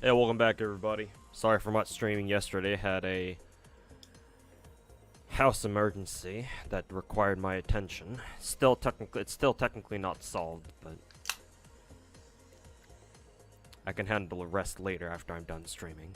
Hey, welcome back everybody. Sorry for not streaming yesterday. Had a house emergency that required my attention. It's still technically not solved, but I can handle the rest later after I'm done streaming.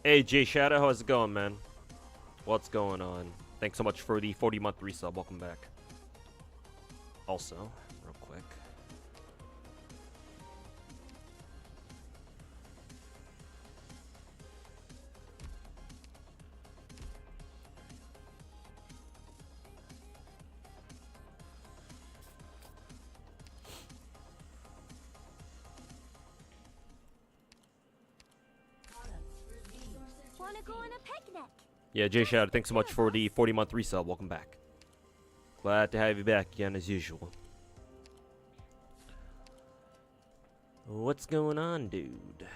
Hey Jay Shadow, how's it going, man? What's going on? Thanks so much for the 40-month resub. Welcome back. Also, real quick. Yeah, Jay Shadow, thanks so much for the 40-month resub. Welcome back. Glad to have you back again as usual. What's going on, dude?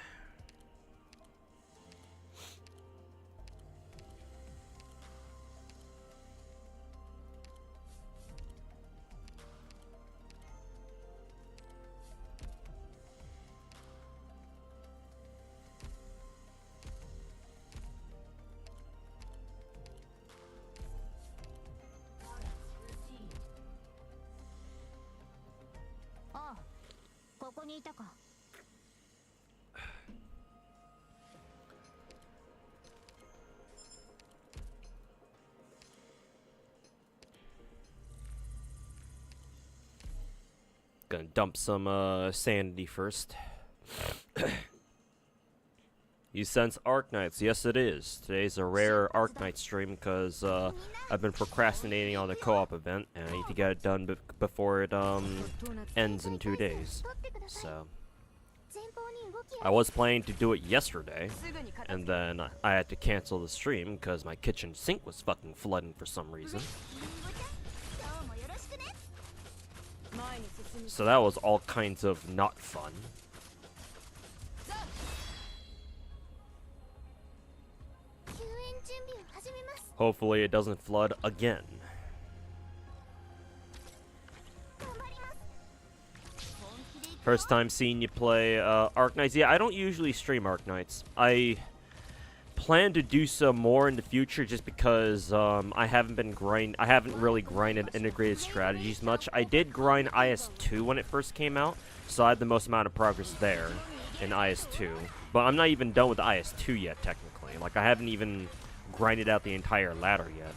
Gonna dump some sanity first. You sense Arknights? Yes, it is. Today's a rare Arknight stream because I've been procrastinating on the co-op event, and I need to get it done before it ends in 2 days. So I was planning to do it yesterday, and then I had to cancel the stream because my kitchen sink was fucking flooding for some reason. So that was all kinds of not fun. Hopefully it doesn't flood again. First time seeing you play Arknights. Yeah, I don't usually stream Arknights. I plan to do so more in the future just because I haven't really grinded integrated strategies much. I did grind IS-2 when it first came out, so I had the most amount of progress there in IS-2. But I'm not even done with IS-2 yet, technically. Like, I haven't even grinded out the entire ladder yet.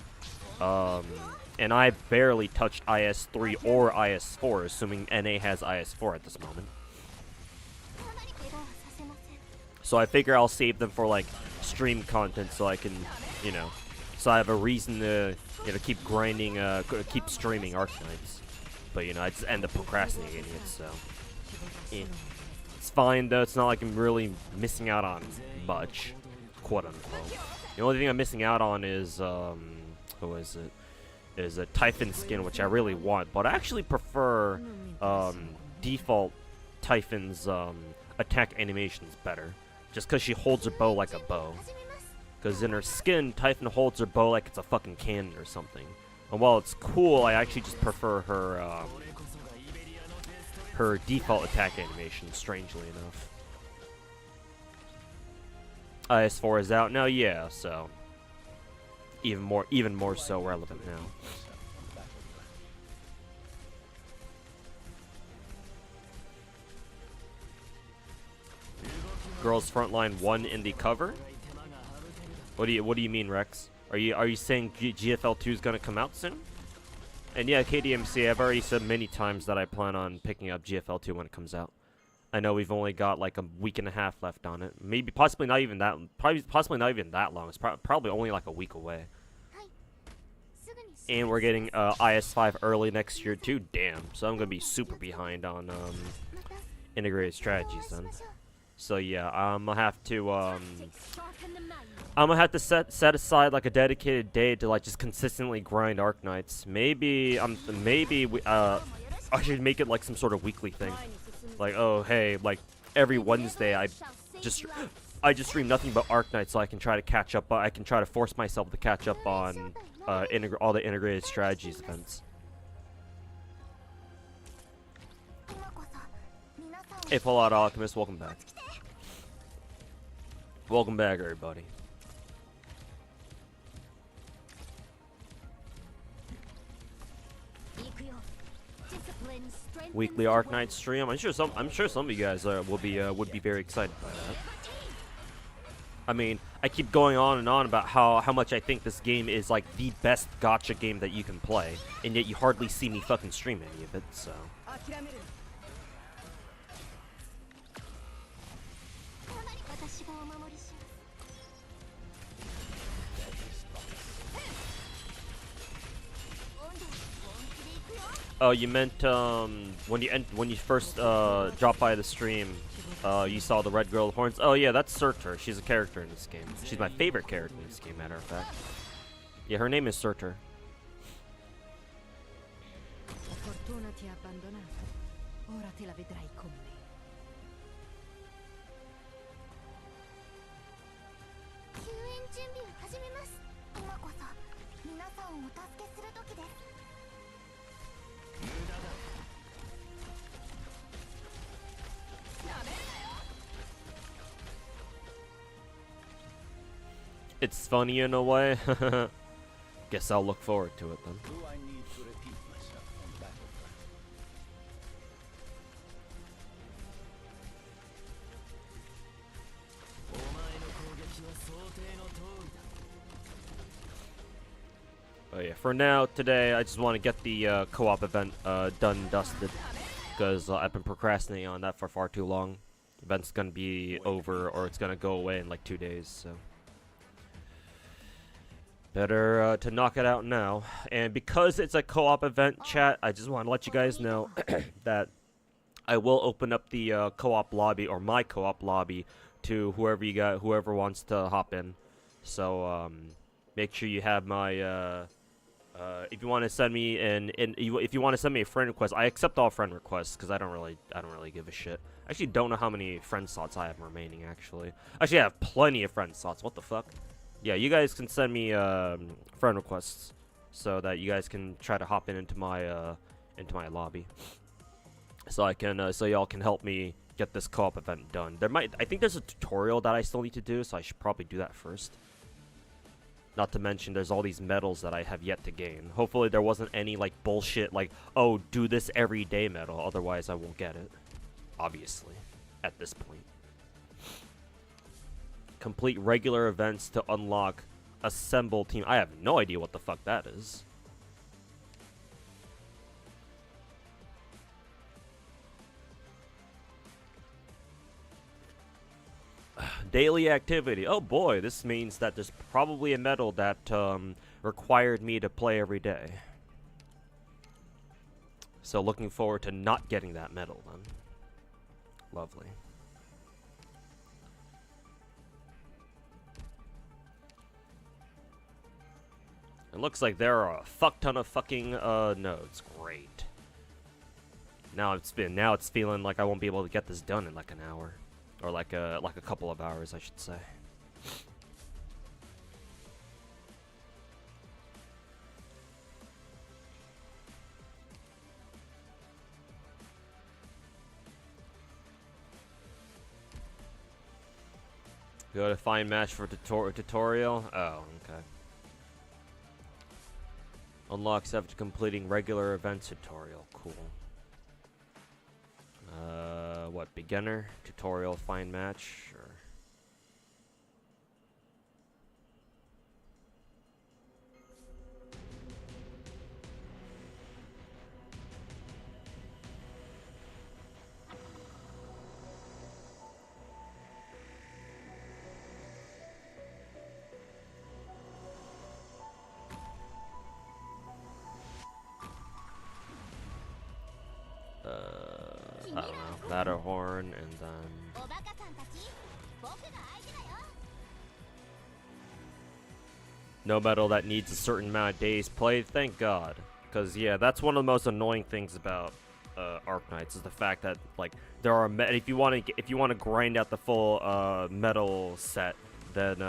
And I barely touched IS-3 or IS-4, assuming NA has IS-4 at this moment. So I figure I'll save them for, like, stream content so I can, you know, so I have a reason to, you know, keep grinding, keep streaming Arknights. But, you know, I just end up procrastinating it, so. Yeah. It's fine, though. It's not like I'm really missing out on much, quote-unquote. The only thing I'm missing out on is, who is it? Is a Typhon skin, which I really want, but I actually prefer, default Typhon's, attack animations better. Just because she holds her bow like a bow. Because in her skin, Typhon holds her bow like it's a fucking cannon or something. And while it's cool, I actually just prefer her, her default attack animation, strangely enough. IS-4 is out now, yeah, so even more so relevant now. Girls Frontline 1 in the cover? What do you mean, Rex? Are you saying GFL 2 is gonna come out soon? And yeah, KDMC, I've already said many times that I plan on picking up GFL 2 when it comes out. I know we've only got like a week and a half left on it. Maybe, possibly not even that. Possibly not even that long. It's probably only like a week away. And we're getting IS5 early next year too. Damn. So I'm gonna be super behind on integrated strategies then. So yeah, I'm gonna have to set aside like a dedicated day to like just consistently grind Arknights. Maybe I should make it like some sort of weekly thing. Like, oh hey, like every Wednesday I just stream nothing but Arknights so I can try to catch up. I can try to force myself to catch up on all the integrated strategies events. Hey, Fallout Alchemist, welcome back. Welcome back, everybody. Weekly Arknight stream. I'm sure some of you guys would be very excited by that. I mean, I keep going on and on about how much I think this game is like the best gacha game that you can play, and yet you hardly see me fucking stream any of it, so. Oh, you meant when you first dropped by the stream, you saw the red girl with horns. Oh yeah, that's Surtur. She's a character in this game. She's my favorite character in this game, matter of fact. Yeah, her name is Surtur. It's funny in a way. Guess I'll look forward to it then. Oh yeah, for now, today, I just want to get the co-op event done and dusted. Because I've been procrastinating on that for far too long. The event's gonna be over, or it's gonna go away in like 2 days, so. Better to knock it out now. And because it's a co-op event, chat, I just want to let you guys know that I will open up the co-op lobby, or my co-op lobby, to whoever wants to hop in. So make sure you have my if you want to send me if you want to send me a friend request, I accept all friend requests because I don't really give a shit. I actually don't know how many friend slots I have remaining. Actually, I have plenty of friend slots. What the fuck? Yeah, you guys can send me friend requests so that you guys can try to hop into my lobby, so I can so y'all can help me get this co-op event done. I think there's a tutorial that I still need to do, so I should probably do that first. Not to mention, there's all these medals that I have yet to gain. Hopefully, there wasn't any like bullshit like, oh, do this every day medal. Otherwise, I won't get it. Obviously, at this point. Complete regular events to unlock assemble team. I have no idea what the fuck that is. Daily activity. Oh boy, this means that there's probably a medal that required me to play every day. So looking forward to not getting that medal then. Lovely. It looks like there are a fuck ton of fucking nodes. Great. Now it's feeling like I won't be able to get this done in like an hour, or like a couple of hours, I should say. Go to find match for tutorial. Oh, okay. Unlocks after completing regular event tutorial. Cool. What, beginner? Tutorial, find match? Sure. I don't know, Matterhorn, and then no medal that needs a certain amount of days played. Thank God, because yeah, that's one of the most annoying things about Arknights is the fact that like there are if you want to grind out the full medal set, then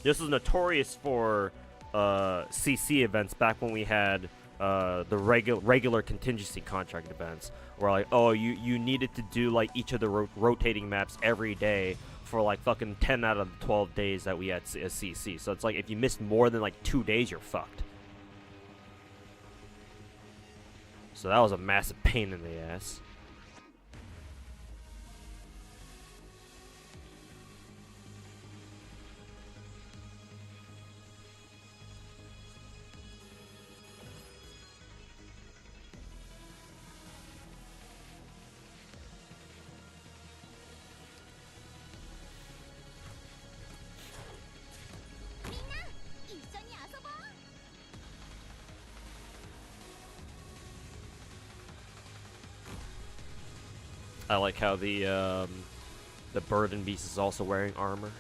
this was notorious for CC events back when we had the regular contingency contract events, where like, oh, you needed to do like each of the rotating maps every day for like fucking 10 out of the 12 days that we had as CC. So it's like if you missed more than like 2 days, you're fucked. So that was a massive pain in the ass. I like how the Burden Beast is also wearing armor.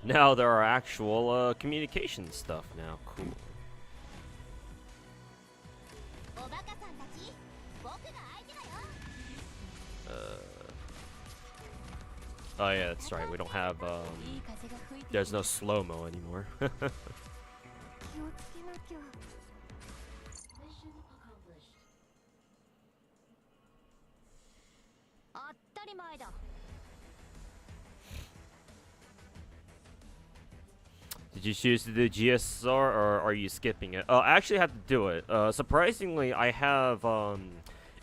Now there are actual communication stuff now. Cool. Oh yeah, that's right. We don't have there's no slow-mo anymore. Did you choose to do GSR or are you skipping it? I actually had to do it. Surprisingly, I have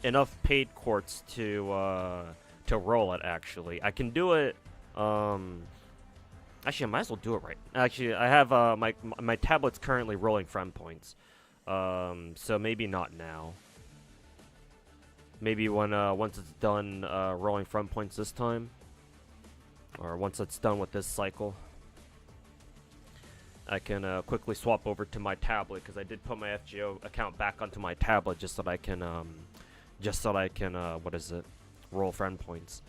enough paid courts to roll it. Actually, I can do it. Actually, I might as well do it right. Actually, I have my tablet's currently rolling friend points. So maybe not now. Maybe when once it's done rolling friend points this time, or once it's done with this cycle. I can quickly swap over to my tablet because I did put my FGO account back onto my tablet just so that I can what is it, roll friend points.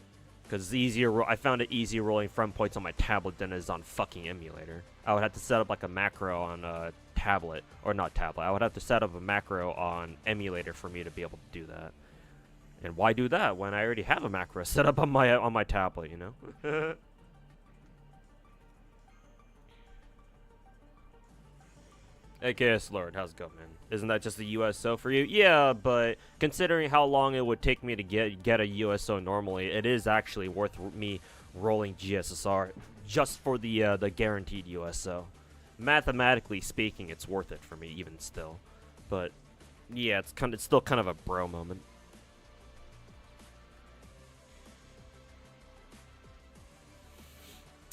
Because it's easier. I found it easier rolling friend points on my tablet than it is on fucking emulator. I would have to set up like a macro on tablet, or not tablet. I would have to set up a macro on emulator for me to be able to do that. And why do that when I already have a macro set up on my tablet? You know. Hey, KS Lord, how's it going, man? Isn't that just a USO for you? Yeah, but considering how long it would take me to get a USO normally, it is actually worth me rolling GSSR just for the guaranteed USO. Mathematically speaking, it's worth it for me even still. But yeah, it's still kind of a bro moment.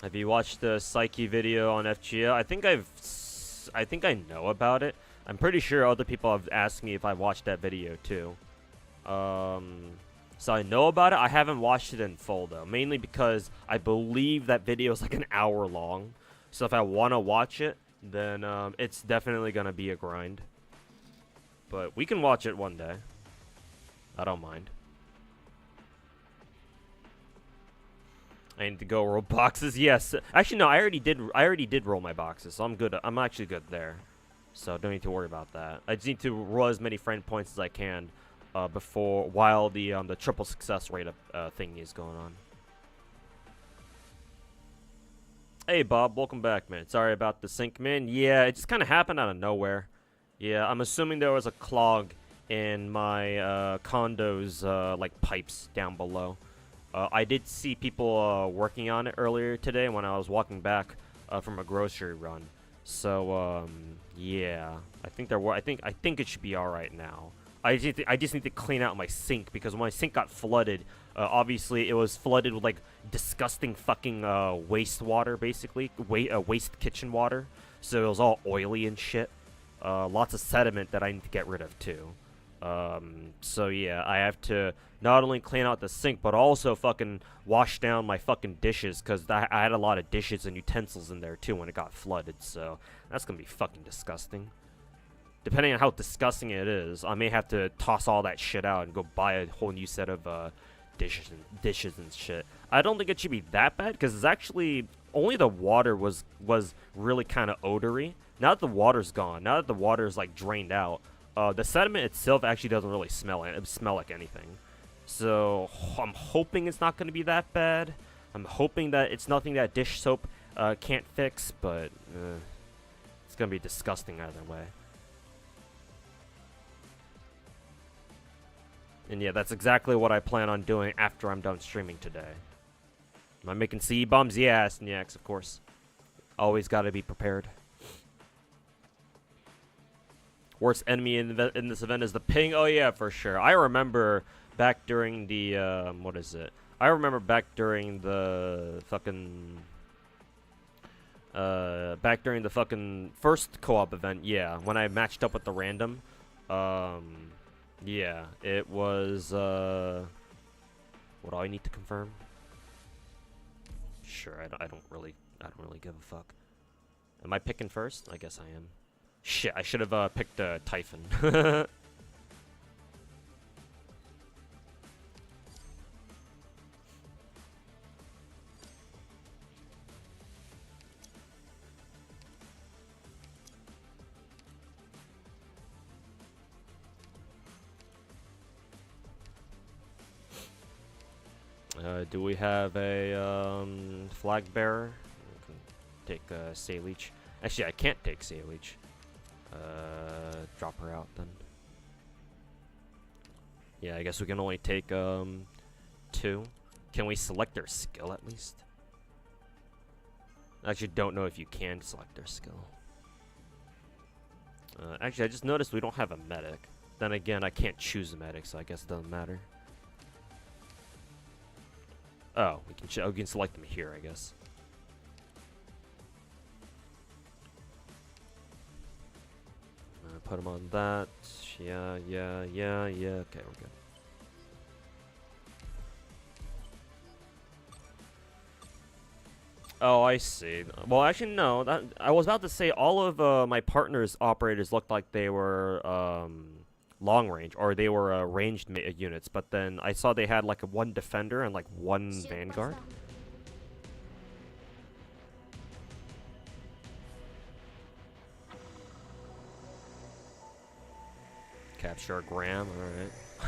Have you watched the Psyche video on FGO? I think I know about it. I'm pretty sure other people have asked me if I watched that video too. So I know about it. I haven't watched it in full though, mainly because I believe that video is like an hour long. So if I want to watch it, then it's definitely gonna be a grind. But we can watch it one day. I don't mind. I need to go roll boxes. Yes, actually no. I already did roll my boxes, so I'm good. I'm actually good there, so don't need to worry about that. I just need to roll as many friend points as I can while the triple success rate thing is going on. Hey Bob, welcome back, man. Sorry about the sync, man. Yeah, it just kind of happened out of nowhere. Yeah, I'm assuming there was a clog in my condo's like pipes down below. I did see people working on it earlier today when I was walking back from a grocery run. So yeah, I think I think it should be all right now. I just need to clean out my sink because when my sink got flooded, obviously it was flooded with like disgusting fucking wastewater, basically waste kitchen water. So it was all oily and shit. Lots of sediment that I need to get rid of too. So yeah, I have to not only clean out the sink, but also fucking wash down my fucking dishes, because I had a lot of dishes and utensils in there too when it got flooded, so that's gonna be fucking disgusting. Depending on how disgusting it is, I may have to toss all that shit out and go buy a whole new set of dishes and shit. I don't think it should be that bad, because it's actually only the water was really kind of odory. Now that the water's gone, now that the water's like drained out, the sediment itself actually doesn't really smell like anything. So I'm hoping it's not going to be that bad. I'm hoping that it's nothing that dish soap can't fix, but it's going to be disgusting either way. And yeah, that's exactly what I plan on doing after I'm done streaming today. Am I making CE bombs? Yeah, SNX, of course. Always got to be prepared. Worst enemy in this event is the ping. Oh yeah, for sure. I remember back during the what is it? I remember back during the fucking first co-op event. Yeah, when I matched up with the random. Yeah, it was what do I need to confirm? Sure, I don't really give a fuck. Am I picking first? I guess I am. Shit, I should have picked Typhon. Do we have a flag bearer? I can take Saleech. Actually, I can't take Saleech. Drop her out then. Yeah, I guess we can only take 2. Can we select their skill at least? I actually don't know if you can select their skill. Actually, I just noticed we don't have a medic. Then again, I can't choose a medic, so I guess it doesn't matter. Oh, we can select them here, I guess. Put them on that. Yeah. Okay, we're good. Oh, I see. Well, actually, no. I was about to say all of my partner's operators looked like they were long range, or they were ranged units. But then I saw they had like a 1 defender and like 1 vanguard. Capture a gram,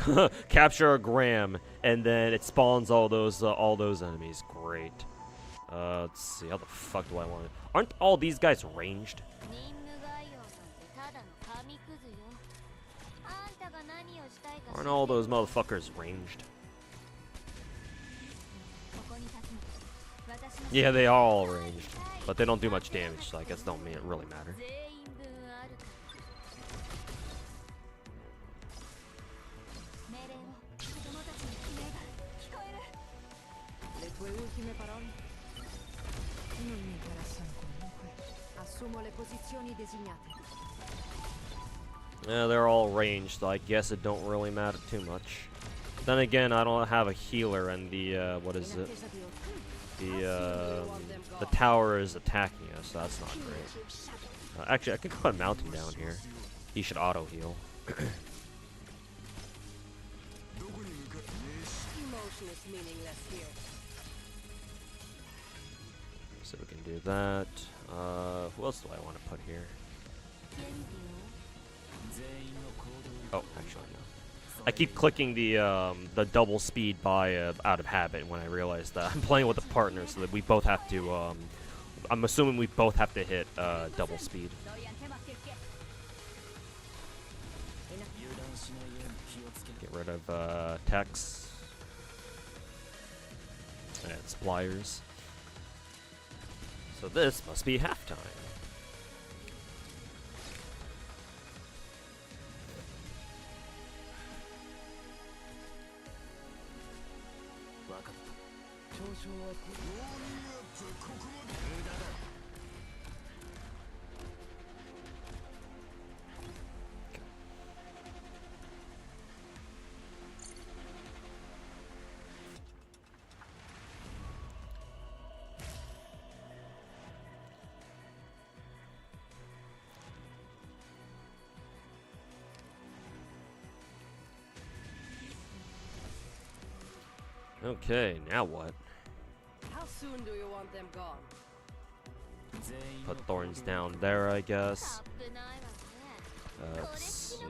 alright. Capture a gram, and then it spawns all those enemies. Great. Let's see, how the fuck do I want it? Aren't all these guys ranged? Aren't all those motherfuckers ranged? Yeah, they are all ranged, but they don't do much damage, so I guess it don't really matter. Yeah, they're all ranged, so I guess it don't really matter too much. Then again, I don't have a healer, and the what is it? The tower is attacking us, so that's not great. Actually, I could put a mountain down here. He should auto heal. So we can do that. Who else do I want to put here? Oh, actually no. I keep clicking the double speed by out of habit when I realize that I'm playing with a partner, so that we both have to. I'm assuming we both have to hit double speed. Get rid of Tex and Spliers. So this must be halftime. Okay, now what? How soon do you want them gone? Put thorns down there, I guess. Let's see.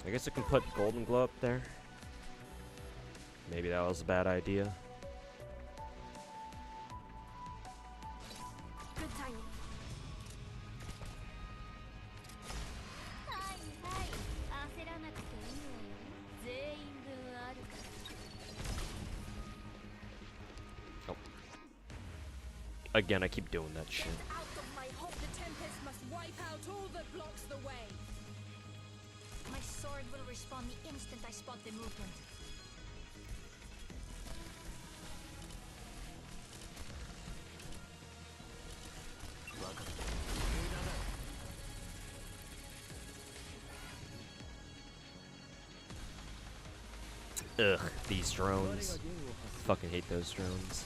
I guess I can put golden glow up there. Maybe that was a bad idea. Good timing. Oh. Again, I keep doing that shit. Out of my hope, the tempest must wipe out all that blocks the way. My sword will respond the instant I spot the movement. Ugh, these drones. Fucking hate those drones.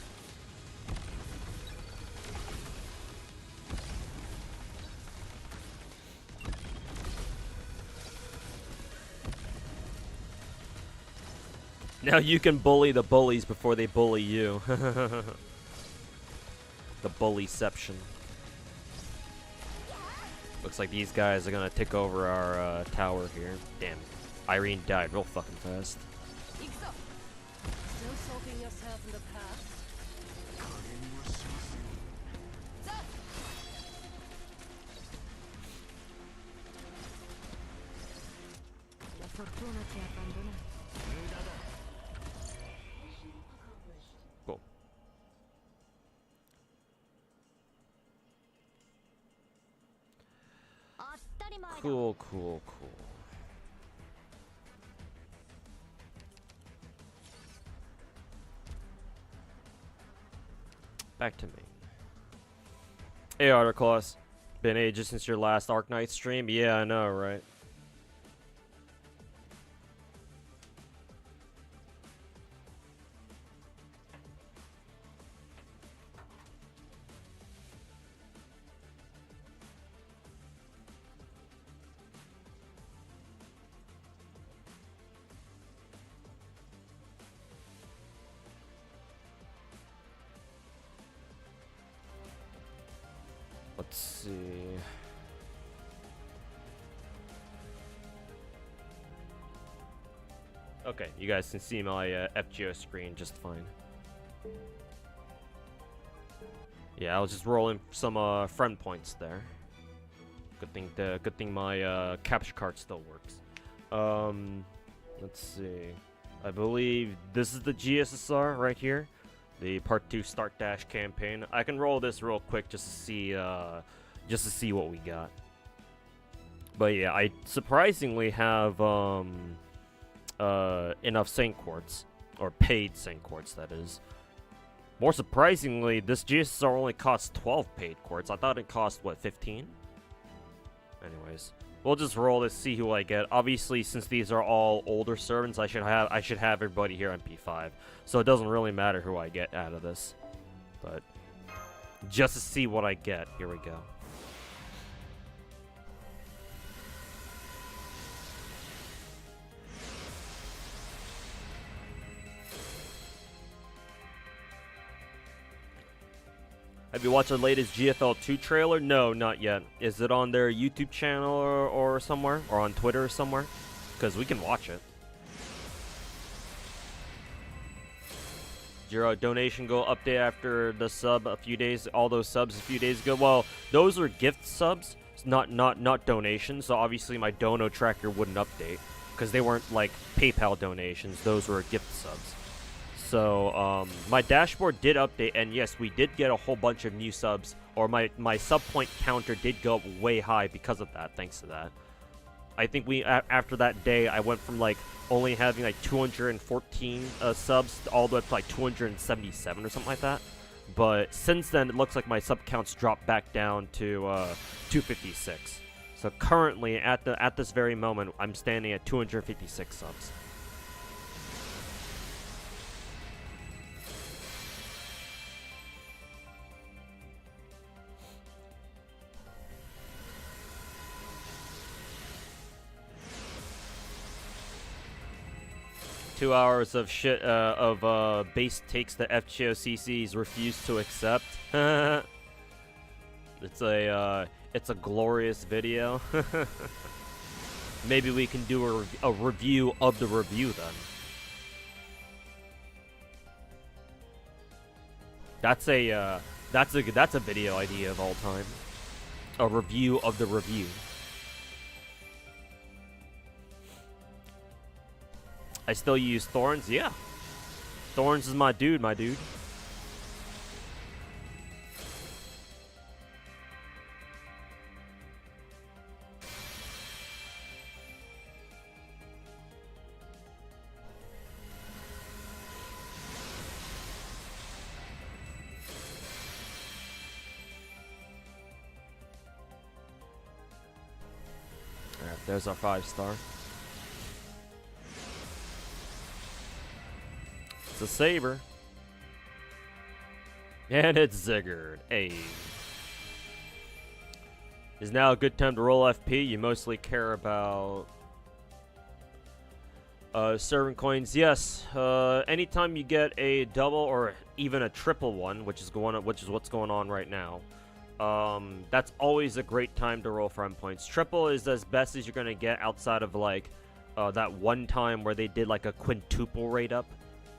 Now you can bully the bullies before they bully you. The bullyception. Looks like these guys are gonna take over our tower here. Damn. Irene died real fucking fast. Still soaking yourself in the past? La fortuna ti abbandona. Cool. Cool, cool, cool. Back to me. Hey, Articlaus. Been ages since your last Arc Knight stream? Yeah, I know, right? Let's see. Okay, you guys can see my FGO screen just fine. Yeah, I was just rolling some friend points there. Good thing my capture card still works. Let's see. I believe this is the GSSR right here. The Part 2 Start Dash campaign. I can roll this real quick just to see what we got. But yeah, I surprisingly have enough Saint Quartz, or paid Saint Quartz, that is. More surprisingly, this GSR only costs 12 paid quartz. I thought it cost what, 15? Anyways, we'll just roll this, see who I get. Obviously, since these are all older servants, I should have everybody here on P5. So it doesn't really matter who I get out of this. But just to see what I get, here we go. Have you watched the latest GFL 2 trailer? No, not yet. Is it on their YouTube channel or somewhere? Or on Twitter or somewhere? Because we can watch it. Your donation goal update after the sub a few days, all those subs a few days ago. Well, those are gift subs, not donations. So obviously my dono tracker wouldn't update because they weren't like PayPal donations. Those were gift subs. So my dashboard did update, and yes, we did get a whole bunch of new subs, or my sub point counter did go up way high because of that, thanks to that. I think after that day, I went from like only having like 214 subs all the way up to like 277 or something like that. But since then, it looks like my sub counts dropped back down to 256. So currently, at this very moment, I'm standing at 256 subs. Two hours of shit of base takes that FGOCCs refuse to accept. It's a glorious video. Maybe we can do a review of the review then. That's a video idea of all time. A review of the review. I still use Thorns, yeah. Thorns is my dude, Alright, there's our 5-star. It's a Saber. And it's Ziggurat. Hey. Is now a good time to roll FP? You mostly care about servant coins. Yes. Anytime you get a double or even a triple one, which is what's going on right now. That's always a great time to roll friend points. Triple is as best as you're gonna get outside of like that one time where they did like a quintuple rate up.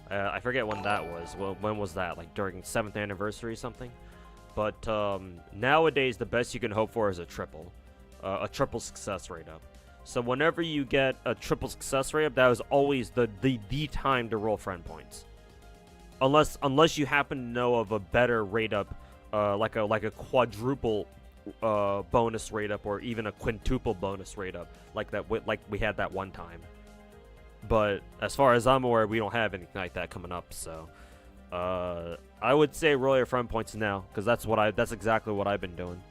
I forget when that was. Well, when was that? Like during 7th anniversary or something? But nowadays, the best you can hope for is a triple success rate up. So whenever you get a triple success rate up, that was always the time to roll friend points. Unless you happen to know of a better rate up, like a quadruple bonus rate up, or even a quintuple bonus rate up, like we had that one time. But as far as I'm aware, we don't have anything like that coming up. So I would say roll your friend points now, because that's exactly what I've been doing.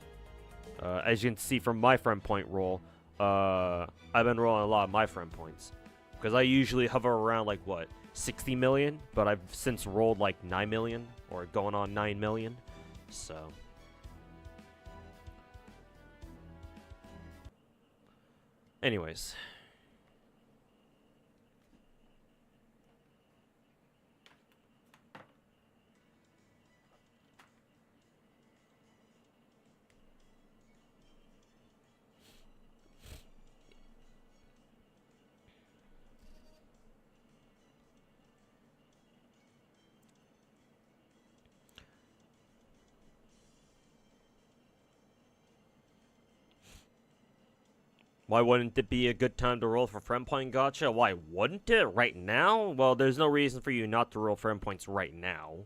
As you can see from my friend point roll, I've been rolling a lot of my friend points, because I usually hover around like what 60 million, but I've since rolled like 9 million or going on 9 million. So anyways. Why wouldn't it be a good time to roll for friend point gacha? Why wouldn't it right now? Well, there's no reason for you not to roll friend points right now.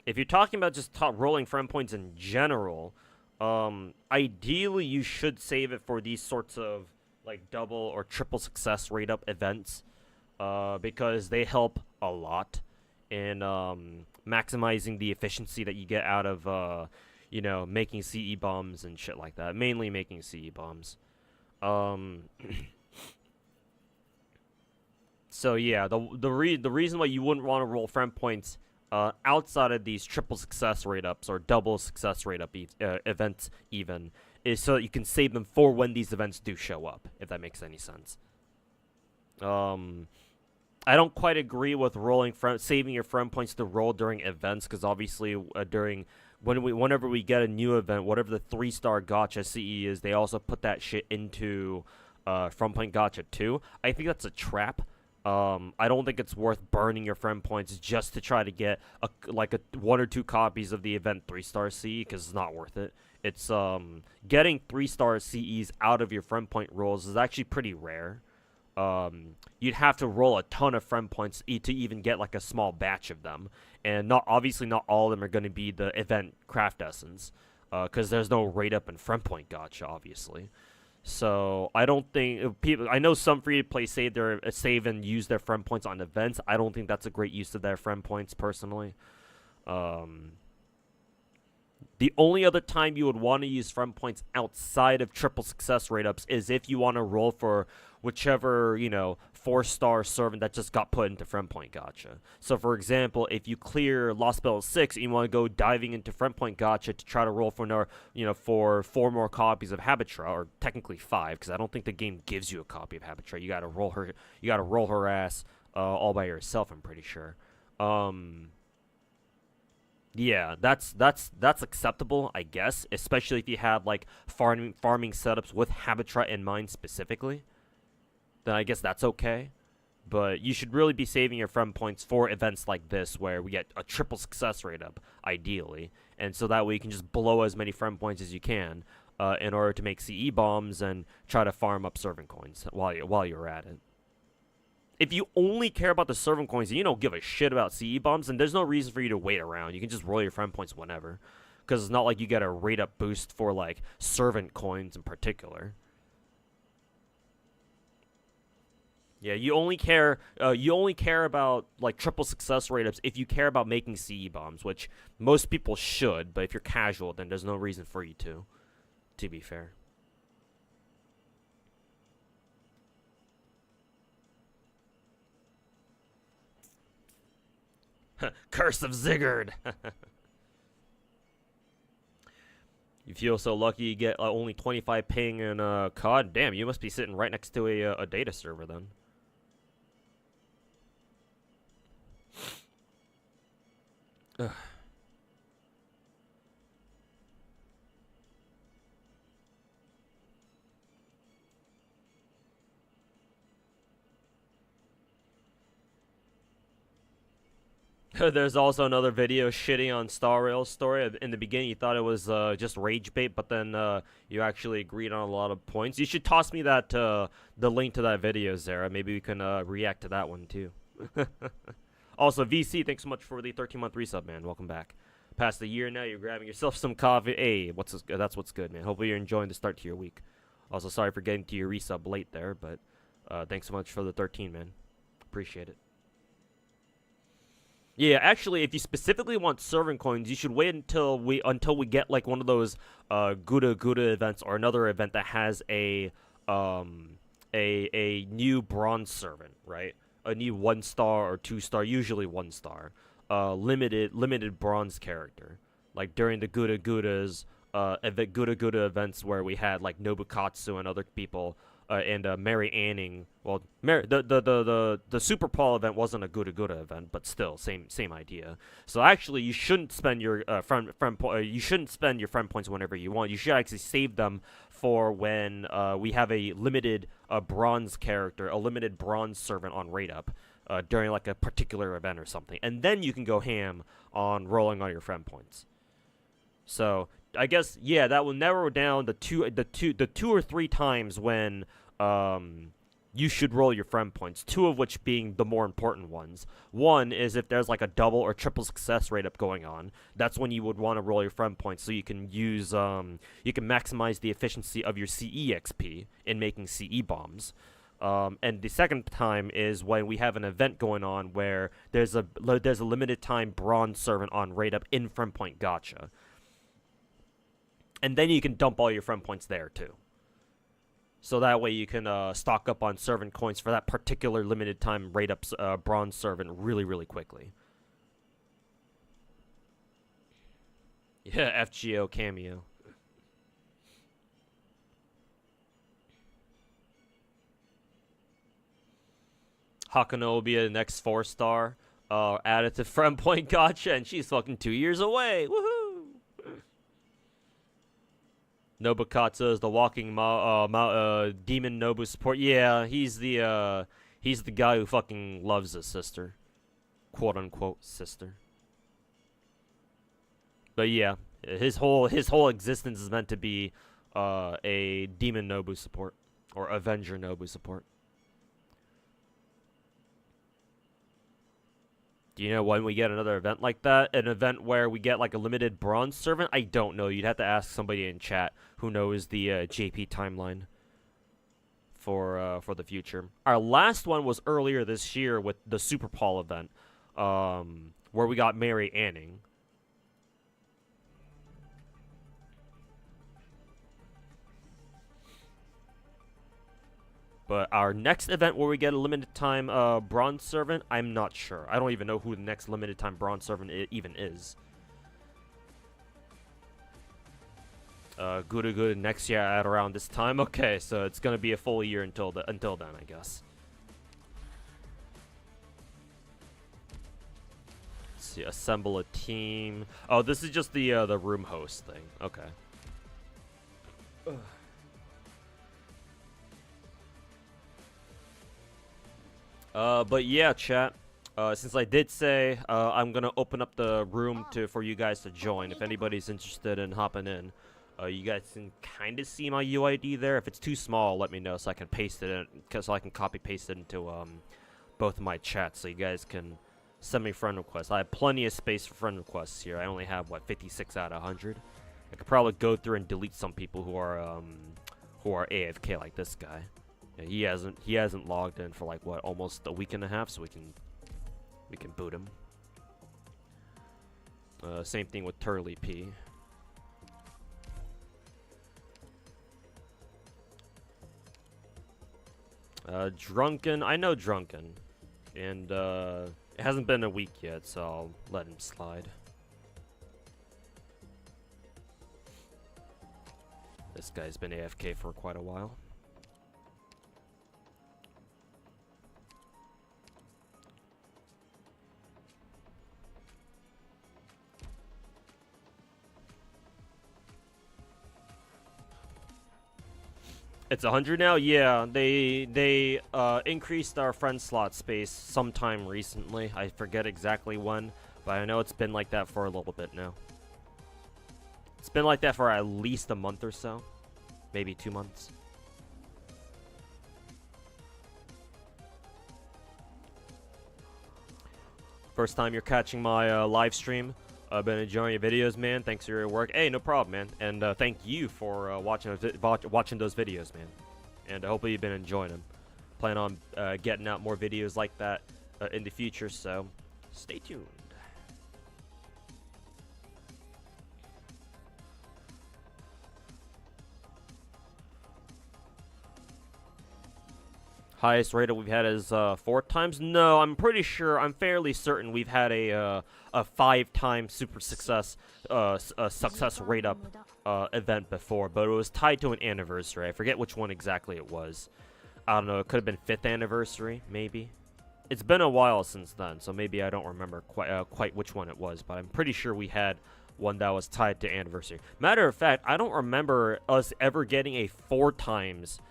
If you're talking about just rolling friend points in general, ideally you should save it for these sorts of like double or triple success rate up events, because they help a lot in maximizing the efficiency that you get out of you know, making CE bombs and shit like that. Mainly making CE bombs. So yeah, the reason why you wouldn't want to roll friend points outside of these triple success rate ups or double success rate up events even is so that you can save them for when these events do show up, if that makes any sense. I don't quite agree with saving your friend points to roll during events, because obviously whenever we get a new event, whatever the 3-star gacha CE is, they also put that shit into friend point gacha too. I think that's a trap. I don't think it's worth burning your friend points just to try to get like 1 or 2 copies of the event 3-star CE, because it's not worth it. It's getting 3-star CEs out of your friend point rolls is actually pretty rare. You'd have to roll a ton of friend points to even get like a small batch of them, and obviously not all of them are going to be the event craft essence. because there's no rate up and friend point gotcha, obviously. So I don't think people. I know some free to play save and use their friend points on events. I don't think that's a great use of their friend points personally. The only other time you would want to use friend points outside of triple success rate ups is if you want to roll for whichever, 4-star servant that just got put into friend point gotcha. So, for example, if you clear Lost Spell 6 and you want to go diving into friend point gotcha to try to roll for another, for 4 more copies of Habitra, or technically 5, because I don't think the game gives you a copy of Habitra. You gotta roll her ass all by yourself. I'm pretty sure. Yeah, that's acceptable, I guess, especially if you have like farming setups with Habitra in mind specifically. Then I guess that's okay. But you should really be saving your friend points for events like this where we get a triple success rate up, ideally. And so that way you can just blow as many friend points as you can in order to make CE bombs and try to farm up servant coins while you're at it. If you only care about the servant coins and you don't give a shit about CE bombs, then there's no reason for you to wait around. You can just roll your friend points whenever. Because it's not like you get a rate up boost for, like, servant coins in particular. Yeah, you only care about, like, triple success rate ups if you care about making CE bombs, which most people should, but if you're casual, then there's no reason for you to be fair. Curse of Zigguard! You feel so lucky you get only 25 ping in COD? Damn, you must be sitting right next to a data server then. Ugh. There's also another video shitting on Star Rail's story. In the beginning, you thought it was just rage bait, but then you actually agreed on a lot of points. You should toss me that the link to that video, Zara. Maybe we can react to that one too. Also, VC, thanks so much for the 13-month resub, man. Welcome back. Past a year now, you're grabbing yourself some coffee. Hey, that's what's good, man. Hopefully you're enjoying the start to your week. Also, sorry for getting to your resub late there, but thanks so much for the 13, man. Appreciate it. Yeah, actually, if you specifically want servant coins, you should wait until we get like one of those Gouda events or another event that has a new bronze servant, right? A new 1-star or 2-star, usually 1-star, limited bronze character. Like during the Gouda's Gouda events where we had like Nobukatsu and other people. And Mary Anning. Well, the Super Paul event wasn't a Gouda event, but still, same idea. So actually, you shouldn't spend your you shouldn't spend your friend points whenever you want. You should actually save them for when we have a limited bronze character, a limited bronze servant on rate up during like a particular event or something, and then you can go ham on rolling on your friend points. So I guess that will narrow down the two or three times when you should roll your friend points. 2 of which being the more important ones. One is if there's like a double or triple success rate up going on. That's when you would want to roll your friend points so you can use you can maximize the efficiency of your CE XP in making CE bombs. And the second time is when we have an event going on where there's a limited time bronze servant on rate up in friend point gotcha. And then you can dump all your friend points there, too. So that way you can stock up on servant coins for that particular limited time rate up bronze servant really, really quickly. Yeah, FGO cameo. Hakano will be the next 4-star added to friend point gotcha, and she's fucking 2 years away. Woohoo! Nobukatsu is the walking demon Nobu support. Yeah, he's the guy who fucking loves his sister, quote unquote sister. But yeah, his whole existence is meant to be a demon Nobu support or Avenger Nobu support. Do you know when we get another event like that? An event where we get like a limited bronze servant? I don't know. You'd have to ask somebody in chat who knows the JP timeline for the future. Our last one was earlier this year with the Super Paul event, where we got Mary Anning. But our next event where we get a limited time bronze servant, I'm not sure. I don't even know who the next limited time bronze servant even is. Good next year at around this time. Okay, so it's gonna be a full year until then, I guess. Let's see, assemble a team. Oh, this is just the room host thing. Okay. Ugh. But yeah, chat. Since I did say I'm gonna open up the room for you guys to join. If anybody's interested in hopping in, you guys can kind of see my UID there. If it's too small, let me know so I can paste it in, so I can copy paste it into both of my chats, so you guys can send me friend requests. I have plenty of space for friend requests here. I only have what 56 out of 100. I could probably go through and delete some people who are AFK like this guy. Yeah, he hasn't logged in for like what, almost a week and a half, so we can boot him. Same thing with Turley P. Drunken, I know Drunken, and it hasn't been a week yet, so I'll let him slide. This guy's been AFK for quite a while. It's 100 now? Yeah, they increased our friend slot space sometime recently. I forget exactly when, but I know it's been like that for a little bit now. It's been like that for at least a month or so. Maybe 2 months. First time you're catching my live stream. I've been enjoying your videos, man. Thanks for your work. Hey, no problem, man. And thank you for watching those videos, man. And hopefully you've been enjoying them. Plan on getting out more videos like that in the future, so stay tuned. Highest rated we've had is 4 times. No, I'm pretty sure. I'm fairly certain we've had a 5-time super success success rate up event before, but it was tied to an anniversary. I forget which one exactly it was. I don't know. It could have been 5th anniversary, maybe. It's been a while since then, so maybe I don't remember quite which one it was. But I'm pretty sure we had one that was tied to anniversary. Matter of fact, I don't remember us ever getting a 4 times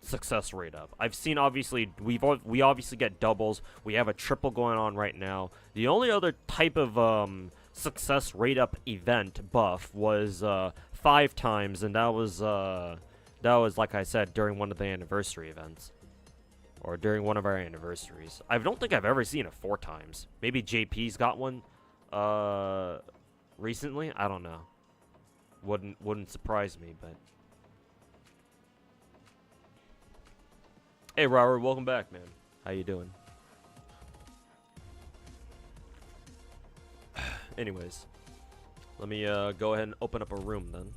success rate up. I've seen, obviously, we obviously get doubles. We have a triple going on right now. The only other type of success rate up event buff was 5 times, and that was like I said, during one of the anniversary events, or during one of our anniversaries. I don't think I've ever seen it 4 times. Maybe JP's got one recently. I don't know. Wouldn't surprise me, but. Hey, Robert, welcome back, man. How you doing? Anyways, let me go ahead and open up a room then.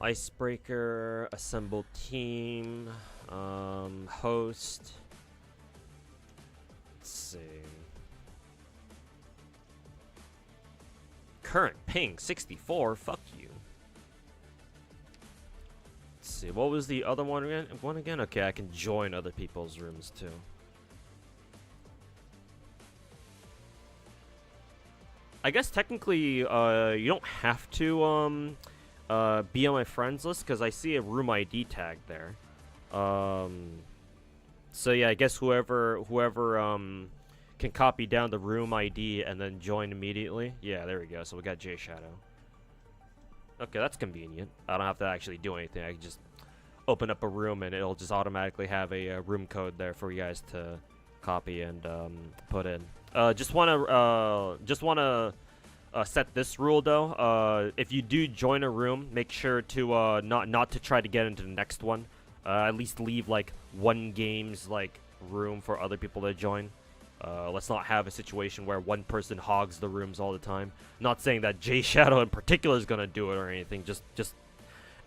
Icebreaker, assemble team, host. Let's see. current ping 64. Fuck you. Let's see. What was the other one again? Okay, I can join other people's rooms too. I guess technically, you don't have to be on my friends list because I see a room ID tag there. So yeah, I guess whoever can copy down the room ID and then join immediately. Yeah, there we go. So we got J Shadow. Okay, that's convenient. I don't have to actually do anything. I can just open up a room and it'll just automatically have a room code there for you guys to copy and put in. Just wanna set this rule though. If you do join a room, make sure to not to try to get into the next one. At least leave like one game's like room for other people to join. Let's not have a situation where one person hogs the rooms all the time. Not saying that J Shadow in particular is gonna do it or anything. Just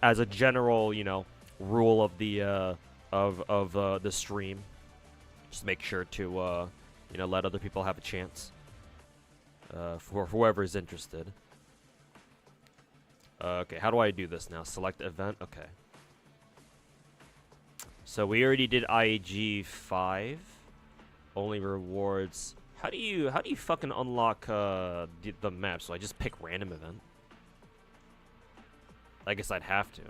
as a general, you know, rule of the the stream. Just make sure to you know, let other people have a chance. For whoever is interested. Okay, how do I do this now? Select event. Okay. So we already did IAG 5. Only rewards. How do you fucking unlock the map? So I just pick random event. I guess I'd have to.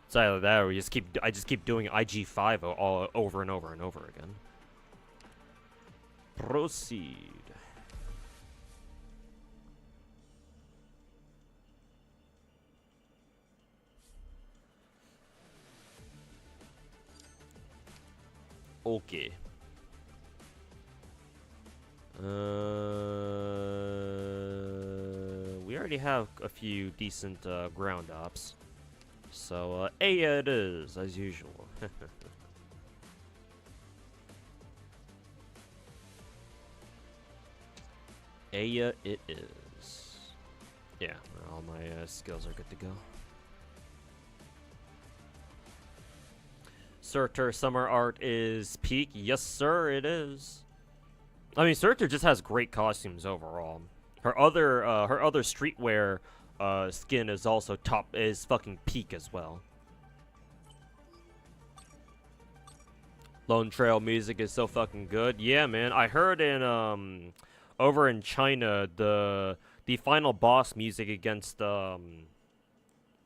It's either that or I just keep doing IG5 all over and over and over again. Proceed. Okay. We already have a few decent ground ops. So, Aya it is, as usual. Aya it is. Yeah, all my skills are good to go. Surtur Summer Art is peak. Yes, sir, it is. I mean, Surtur just has great costumes overall. Her other streetwear skin is also is fucking peak as well. Lone Trail music is so fucking good. Yeah, man. I heard in over in China the final boss music against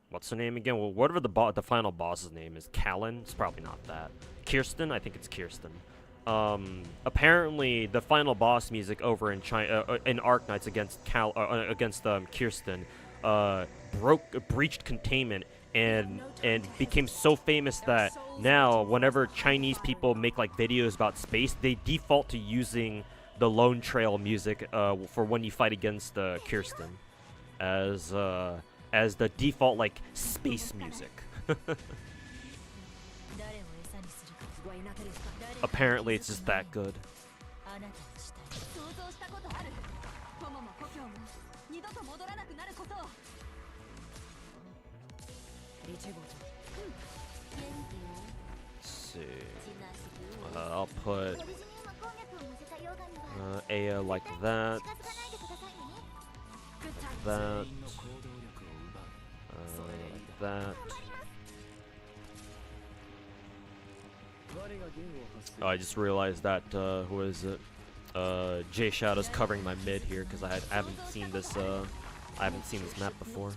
what's her name again? Well, whatever the final boss's name is, Callan. It's probably not that. Kirsten, I think it's Kirsten. Apparently the final boss music over in China in Arknights against Kirsten breached containment and became so famous that now whenever Chinese people make like videos about space, they default to using the Lone Trail music for when you fight against Kirsten as the default like space music. Apparently it's just that good. Let's see. I'll put Aya like that. Like that. Like that. Oh, I just realized that, who is it? J Shadow's covering my mid here because I haven't seen this map before.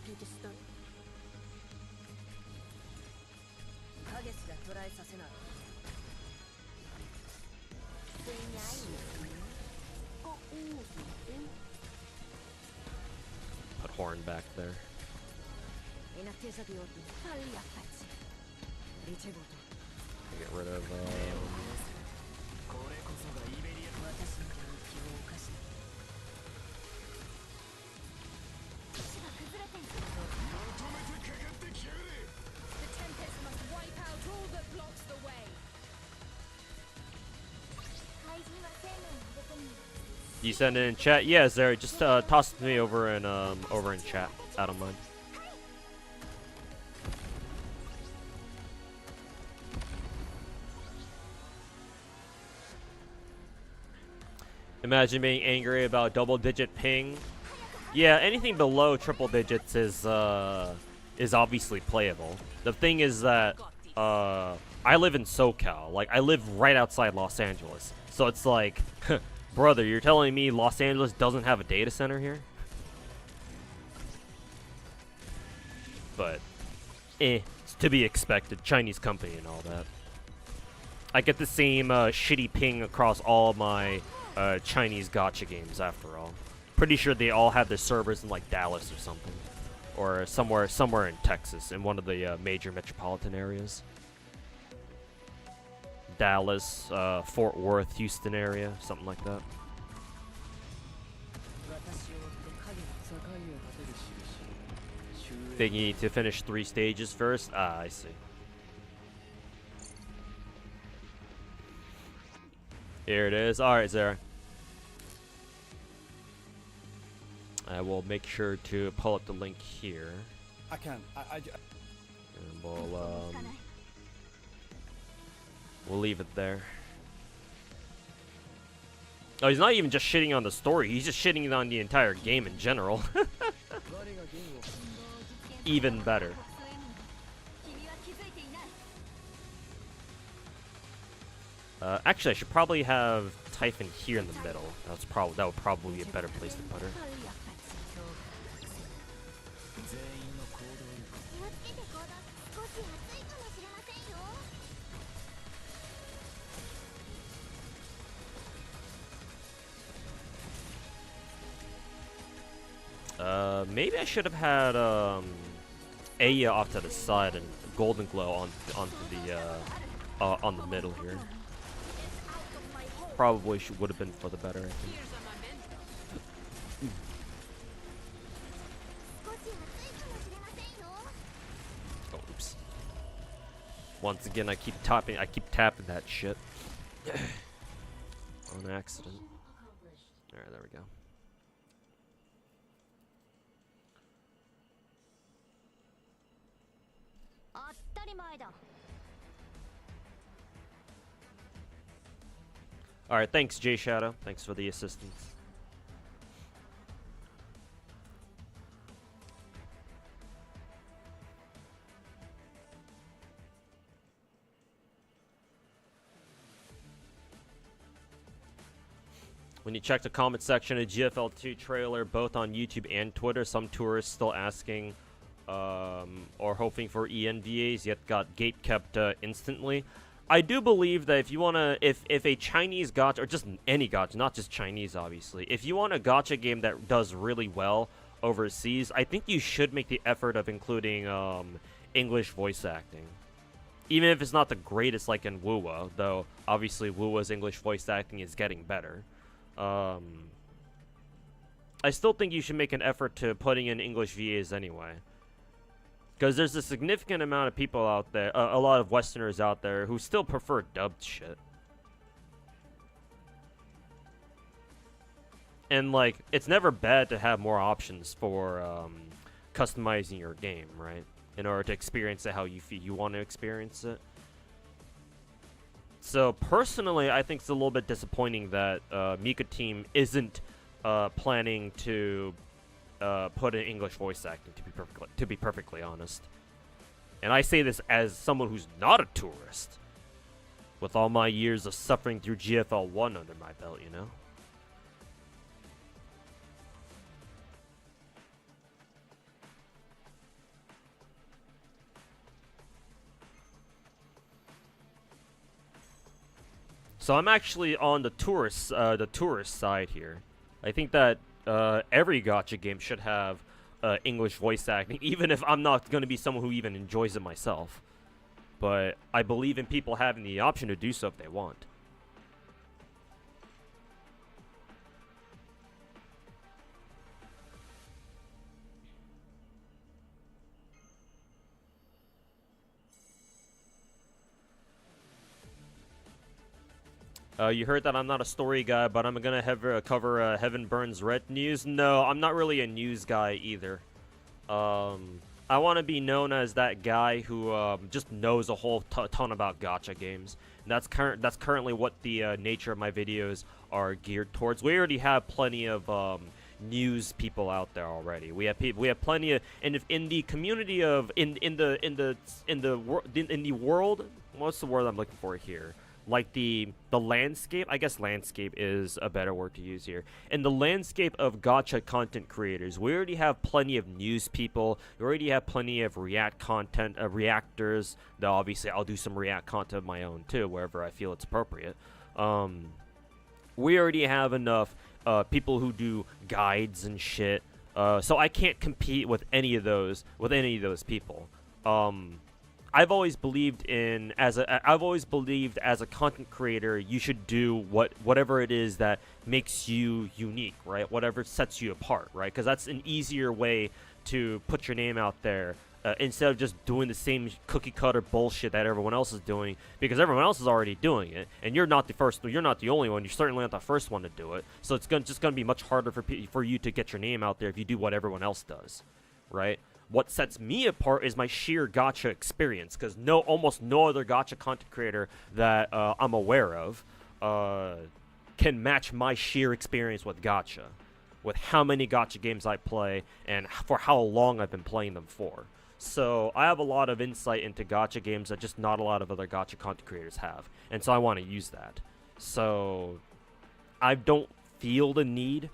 Put Horn back there. Get rid of you send it in chat? Yeah, Zara, just toss it to me over in chat. I don't mind. Imagine being angry about double-digit ping Yeah, anything below triple digits is obviously playable. The thing is that I live in SoCal. Like, I live right outside Los Angeles. So it's like, brother, you're telling me Los Angeles doesn't have a data center here? But, it's to be expected. Chinese company and all that. I get the same shitty ping across all my Chinese gacha games after all. Pretty sure they all have their servers in like Dallas or something. Or somewhere in Texas, in one of the major metropolitan areas. Dallas, Fort Worth, Houston area, something like that. Think you need to finish 3 stages first? Ah, I see. Here it is. Alright, Zara. I will make sure to pull up the link here. I can. And we'll leave it there. Oh, he's not even just shitting on the story. He's just shitting on the entire game in general. Even better. Actually, I should probably have Typhon here in the middle. That would probably be a better place to put her. Maybe I should have had Aya off to the side and Golden Glow on the middle here. Probably would have been for the better, I think. Oh, oops. Once again, I keep tapping that shit on accident. All right, there we go. Alright, thanks J Shadow. Thanks for the assistance. When you check the comment section of GFL2 trailer, both on YouTube and Twitter, some tourists still asking or hoping for ENVAs, yet got gate kept instantly. I do believe that if you want to, if a Chinese gacha, or just any gacha, not just Chinese obviously, if you want a gacha game that does really well overseas, I think you should make the effort of including English voice acting. Even if it's not the greatest like in Wuwa, though obviously Wuwa's English voice acting is getting better. I still think you should make an effort to putting in English VAs anyway. Because there's a significant amount of people out there, a lot of Westerners out there, who still prefer dubbed shit. And, like, it's never bad to have more options for customizing your game, right? In order to experience it how you want to experience it. So, personally, I think it's a little bit disappointing that Mika Team isn't planning to put in English voice acting, to be perfectly honest. And I say this as someone who's not a tourist, with all my years of suffering through GFL 1 under my belt, you know? So I'm actually on the tourist side here. I think that every gacha game should have English voice acting, even if I'm not going to be someone who even enjoys it myself. But I believe in people having the option to do so if they want. You heard that I'm not a story guy, but I'm gonna cover Heaven Burns Red news. No, I'm not really a news guy either. I want to be known as that guy who just knows a whole ton about gacha games. And that's currently what the nature of my videos are geared towards. We already have plenty of news people out there already. We have plenty of, and if in the community of in the world, what's the word I'm looking for here? Like the landscape, I guess landscape is a better word to use here. In the landscape of gacha content creators, we already have plenty of news people. We already have plenty of React content, reactors. Though obviously I'll do some React content of my own too, wherever I feel it's appropriate. We already have enough people who do guides and shit. So I can't compete with any of those people. I've always believed as a content creator, you should do whatever it is that makes you unique, right? Whatever sets you apart, right? Because that's an easier way to put your name out there instead of just doing the same cookie cutter bullshit that everyone else is doing, because everyone else is already doing it, and you're not the only one. You're certainly not the first one to do it. So it's just gonna be much harder for you to get your name out there if you do what everyone else does, right? What sets me apart is my sheer gacha experience, because almost no other gacha content creator that I'm aware of can match my sheer experience with gacha, with how many gacha games I play and for how long I've been playing them for. So I have a lot of insight into gacha games that just not a lot of other gacha content creators have, and so I want to use that. So I don't feel the need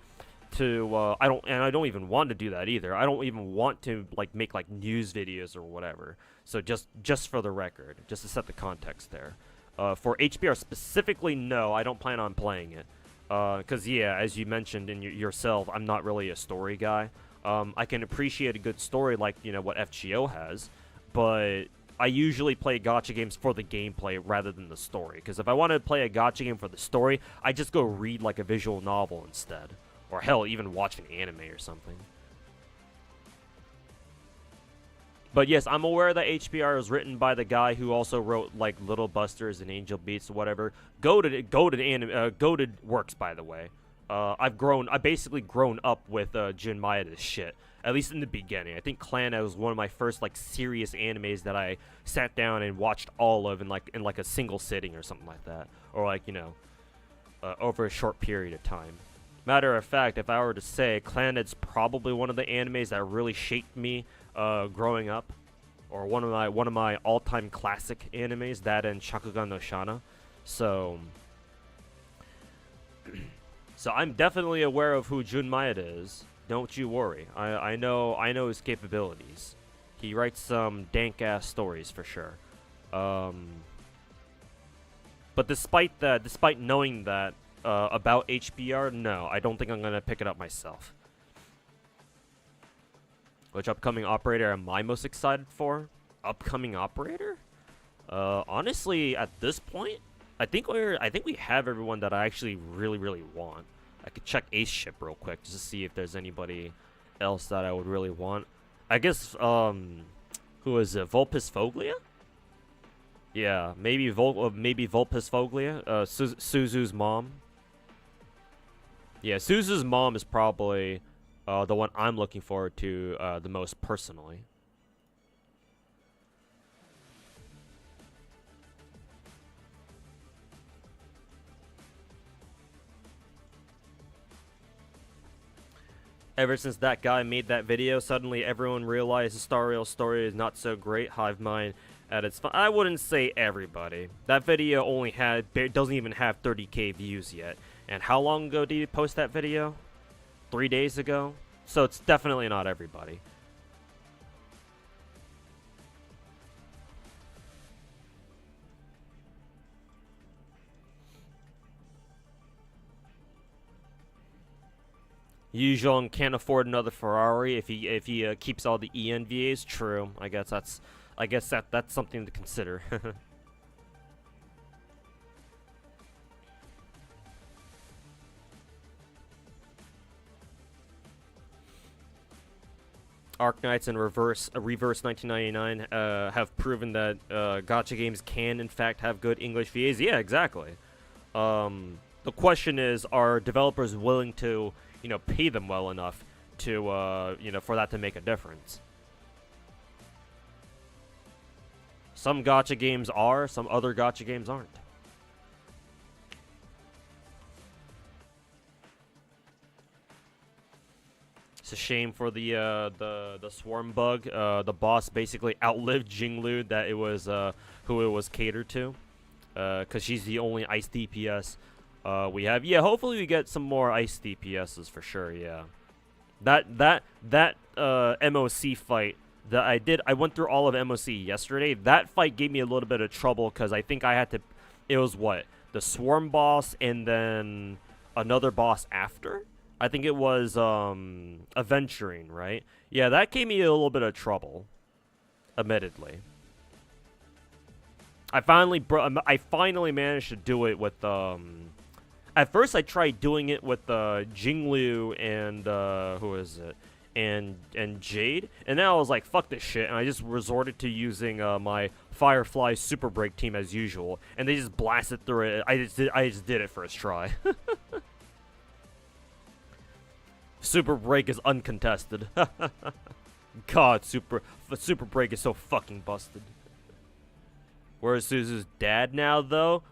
to I don't even want to do that either. I don't even want to make news videos or whatever. So just for the record, just to set the context there. For HBR specifically, no, I don't plan on playing it. Because yeah, as you mentioned in yourself, I'm not really a story guy. I can appreciate a good story like what FGO has, but I usually play gacha games for the gameplay rather than the story. Because if I want to play a gacha game for the story, I just go read like a visual novel instead. Or hell, even watch an anime or something. But yes, I'm aware that HBR is written by the guy who also wrote like Little Busters and Angel Beats or whatever. Goated works, by the way. I basically grown up with Jin Maida's shit. At least in the beginning. I think Clan was one of my first serious animes that I sat down and watched all of in a single sitting or something like that, or over a short period of time. Matter of fact, if I were to say, Clanet's probably one of the animes that really shaped me growing up, or one of my all-time classic animes, that and Shakugan no Shana. So I'm definitely aware of who Jun Maeda is. Don't you worry. I know his capabilities. He writes some dank-ass stories for sure. But despite knowing that about HBR, no, I don't think I'm gonna pick it up myself. Which upcoming operator am I most excited for? Upcoming operator? Honestly, at this point, I think we have everyone that I actually really want. I could check Ace Ship real quick just to see if there's anybody else that I would really want. I guess who is it? Vulpes Foglia? Yeah, maybe Vulpes Foglia. Suzu's mom. Yeah, Suzu's mom is probably the one I'm looking forward to the most personally. Ever since that guy made that video, suddenly everyone realized the Star Rail story is not so great. Hive mind at its I wouldn't say everybody. That video doesn't even have 30k views yet. And how long ago did you post that video? 3 days ago? So it's definitely not everybody. Yuzhong can't afford another Ferrari if he keeps all the ENVAs. True. I guess that's something to consider. Arknights and Reverse 1999 have proven that gacha games can in fact have good English VAs. Yeah, exactly. The question is, are developers willing to pay them well enough to for that to make a difference? Some gacha games are, some other gacha games aren't. It's a shame for the swarm bug. The boss basically outlived Jinglu that it was who it was catered to. Cause she's the only ice DPS we have. Yeah, hopefully we get some more ice DPSs for sure. Yeah, that MOC fight that I went through all of MOC yesterday. That fight gave me a little bit of trouble because I think I had to. It was what, the swarm boss and then another boss after. I think it was Aventuring, right? Yeah, that gave me a little bit of trouble, admittedly. I finally managed to do it with at first I tried doing it with Jinglu and who is it? And Jade, and now I was like, fuck this shit, and I just resorted to using my Firefly Super Break team as usual, and they just blasted through it. I just did it first try. Super Break is uncontested. God, Super Break is so fucking busted. Where's Suzu's dad now, though?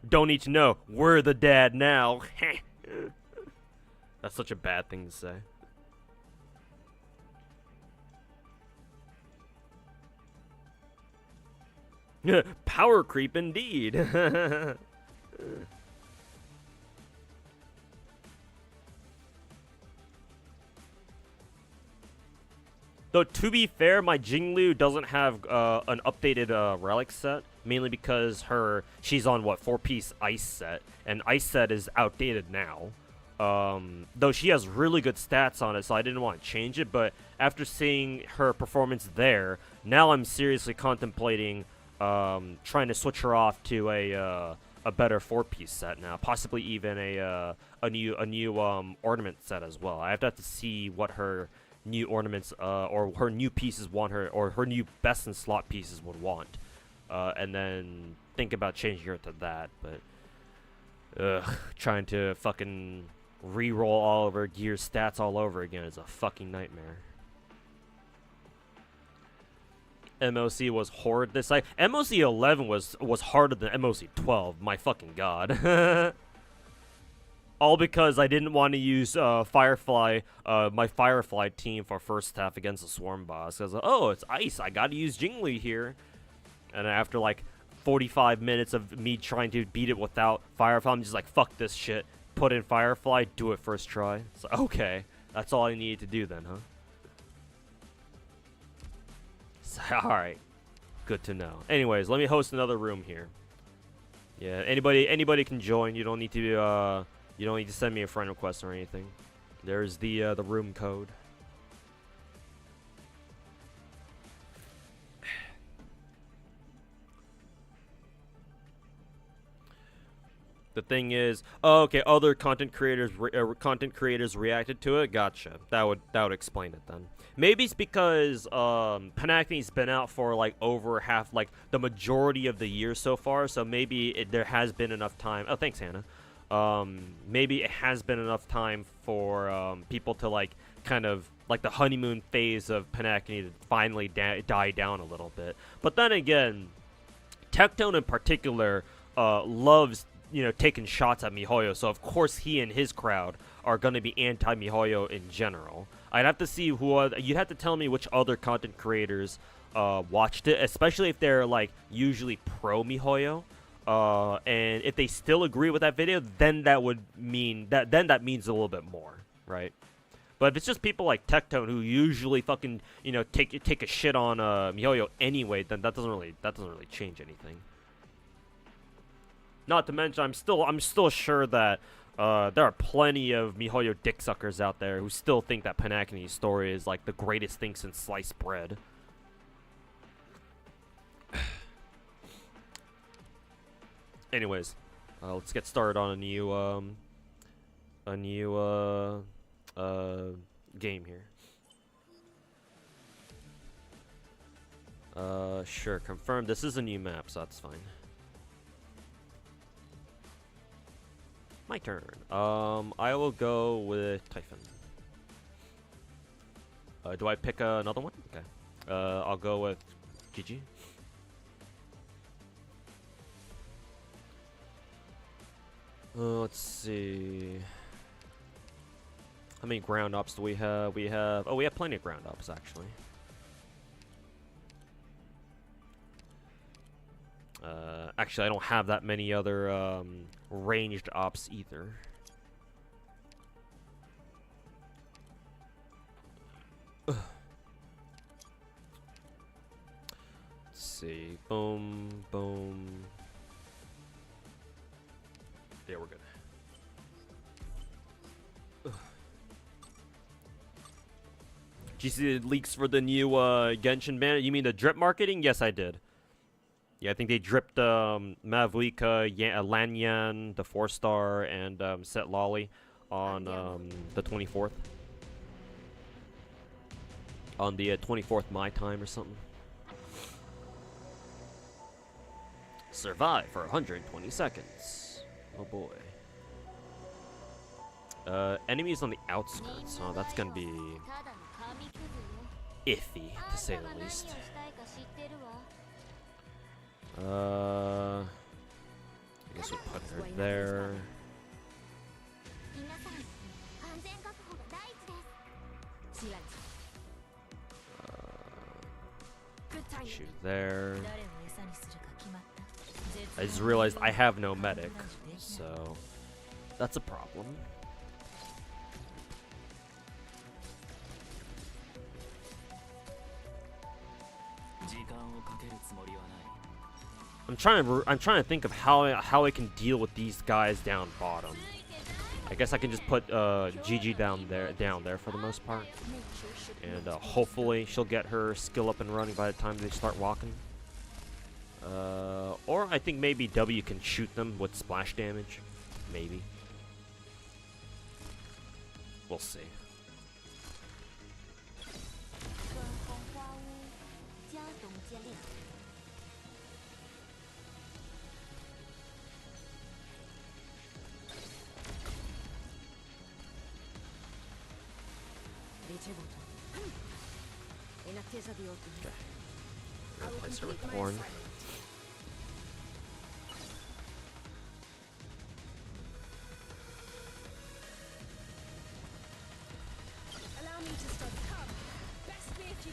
Don't need to know. We're the dad now. That's such a bad thing to say. Power creep indeed. Though, to be fair, my Jinglu doesn't have an updated relic set, mainly because she's on, what, 4-piece ice set, and ice set is outdated now. Though she has really good stats on it, so I didn't want to change it, but after seeing her performance there, now I'm seriously contemplating trying to switch her off to a better 4-piece set now, possibly even a new ornament set as well. I have to see what her new ornaments or her new pieces want her, or her new best in slot pieces would want, and then think about changing her to that. But trying to fucking re-roll all of her gear stats all over again is a fucking nightmare. MOC was horrid this side. MOC 11 was harder than MOC 12. My fucking god. All because I didn't want to use Firefly, my Firefly team for first half against the Swarm boss. I was like, oh, it's ice. I gotta use Jingli here. And after like 45 minutes of me trying to beat it without Firefly, I'm just like, fuck this shit. Put in Firefly, do it first try. So okay, that's all I needed to do then, huh? So, alright. Good to know. Anyways, let me host another room here. Yeah, anybody can join. You don't need to send me a friend request or anything. There's the room code. The thing is, oh, okay, other content creators reacted to it. Gotcha. That would explain it then. Maybe it's because Panacne's been out for like over half, like the majority of the year so far. So maybe there has been enough time. Oh, thanks, Hannah. Maybe it has been enough time for people to like kind of like the honeymoon phase of Panacne to finally die down a little bit. But then again, Tectone in particular loves, you know, taking shots at MiHoYo, so of course he and his crowd are going to be anti-MiHoYo in general. I'd have to see you'd have to tell me which other content creators watched it, especially if they're like usually pro MiHoYo. And if they still agree with that video, then that would mean that means a little bit more, right? But if it's just people like Tectone who usually fucking, you know, take a shit on MiHoYo anyway, then that doesn't really change anything. Not to mention, I'm still sure that there are plenty of MiHoYo dicksuckers out there who still think that Panacne's story is like the greatest thing since sliced bread. Anyways, let's get started on a new game here. Sure, confirm. This is a new map, so that's fine. My turn. I will go with Typhon. Do I pick another one? Okay. I'll go with Gigi. Let's see. How many ground ops do we have? We have plenty of ground ops actually. Actually, I don't have that many other ranged ops either. Let's see. Boom, boom. Yeah, we're good. Did you see the leaks for the new Genshin banner? You mean the drip marketing? Yes, I did. Yeah, I think they dripped Mavwika, Lanyan, the 4-star, and Set Lolly on the 24th. On the 24th my time or something. Survive for 120 seconds. Oh boy. Enemies on the outskirts. Oh, that's gonna be iffy, to say the least. I guess we'll put her there. Shoot there. I just realized I have no medic, so that's a problem. I'm trying to think of how I can deal with these guys down bottom. I guess I can just put GG down there for the most part, and hopefully she'll get her skill up and running by the time they start walking. Or I think maybe W can shoot them with splash damage, maybe. We'll see. Okay. Replace her with Horn. Allow me to start. Come. Best me if you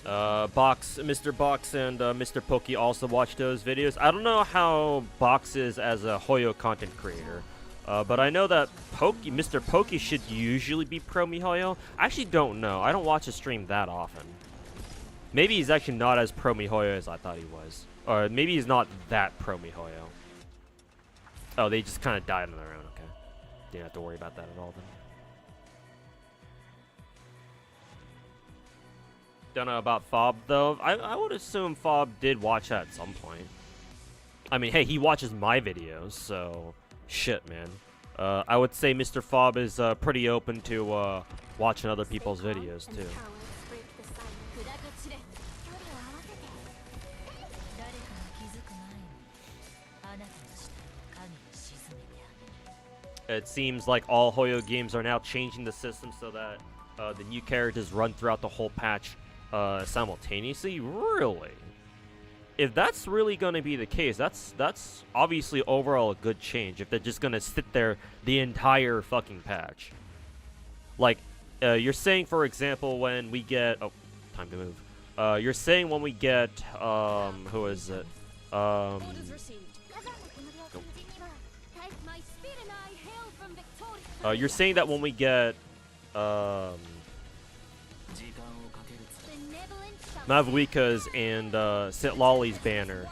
can. Box, Mr. Box and Mr. Pokey also watch those videos. I don't know how Box is as a Hoyo content creator. But I know that Mr. Pokey should usually be pro MiHoYo. I actually don't know. I don't watch his stream that often. Maybe he's actually not as pro MiHoYo as I thought he was. Or maybe he's not that pro MiHoYo. Oh, they just kind of died on their own. Okay. Didn't have to worry about that at all then. Don't know about Fob though. I would assume Fob did watch that at some point. I mean, hey, he watches my videos, so... Shit, man. I would say Mr. Fob is pretty open to watching other people's videos too. It seems like all Hoyo games are now changing the system so that the new characters run throughout the whole patch simultaneously. Really? If that's really going to be the case, that's obviously overall a good change. If they're just going to sit there the entire fucking patch. Like, you're saying, for example, when we get... Oh, time to move. You're saying when we get... who is it? You're saying that when we get... Mavwika's and Sit Lolly's banner,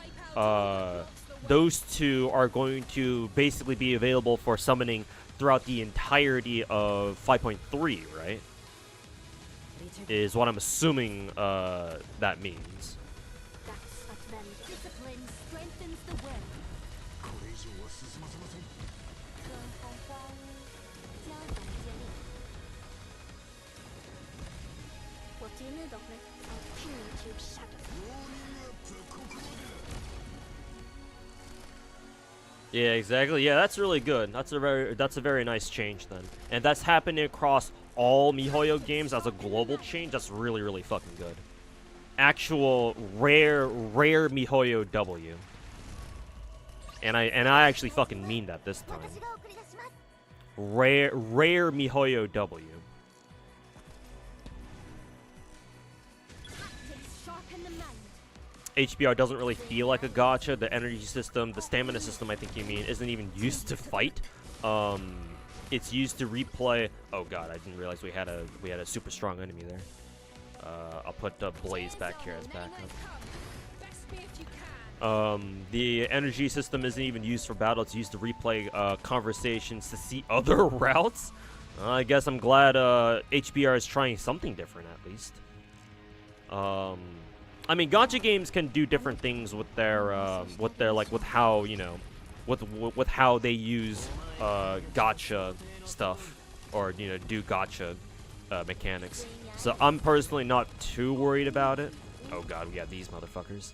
those two are going to basically be available for summoning throughout the entirety of 5.3, right? Is what I'm assuming that means. Yeah, exactly. Yeah, that's really good. That's a very nice change then. And that's happening across all MiHoYo games as a global change. That's really, really fucking good. Actual rare MiHoYo W. And I actually fucking mean that this time. Rare Mihoyo W. HBR doesn't really feel like a gacha. The energy system, the stamina system, I think you mean, isn't even used to fight. It's used to replay. Oh god, I didn't realize we had a super strong enemy there. I'll put Blaze back here as backup. The energy system isn't even used for battle. It's used to replay conversations to see other routes. I guess I'm glad HBR is trying something different at least. I mean, gacha games can do different things with their like with how, you know, with how they use gacha stuff, or, you know, do gacha mechanics. So I'm personally not too worried about it. Oh god, we got these motherfuckers.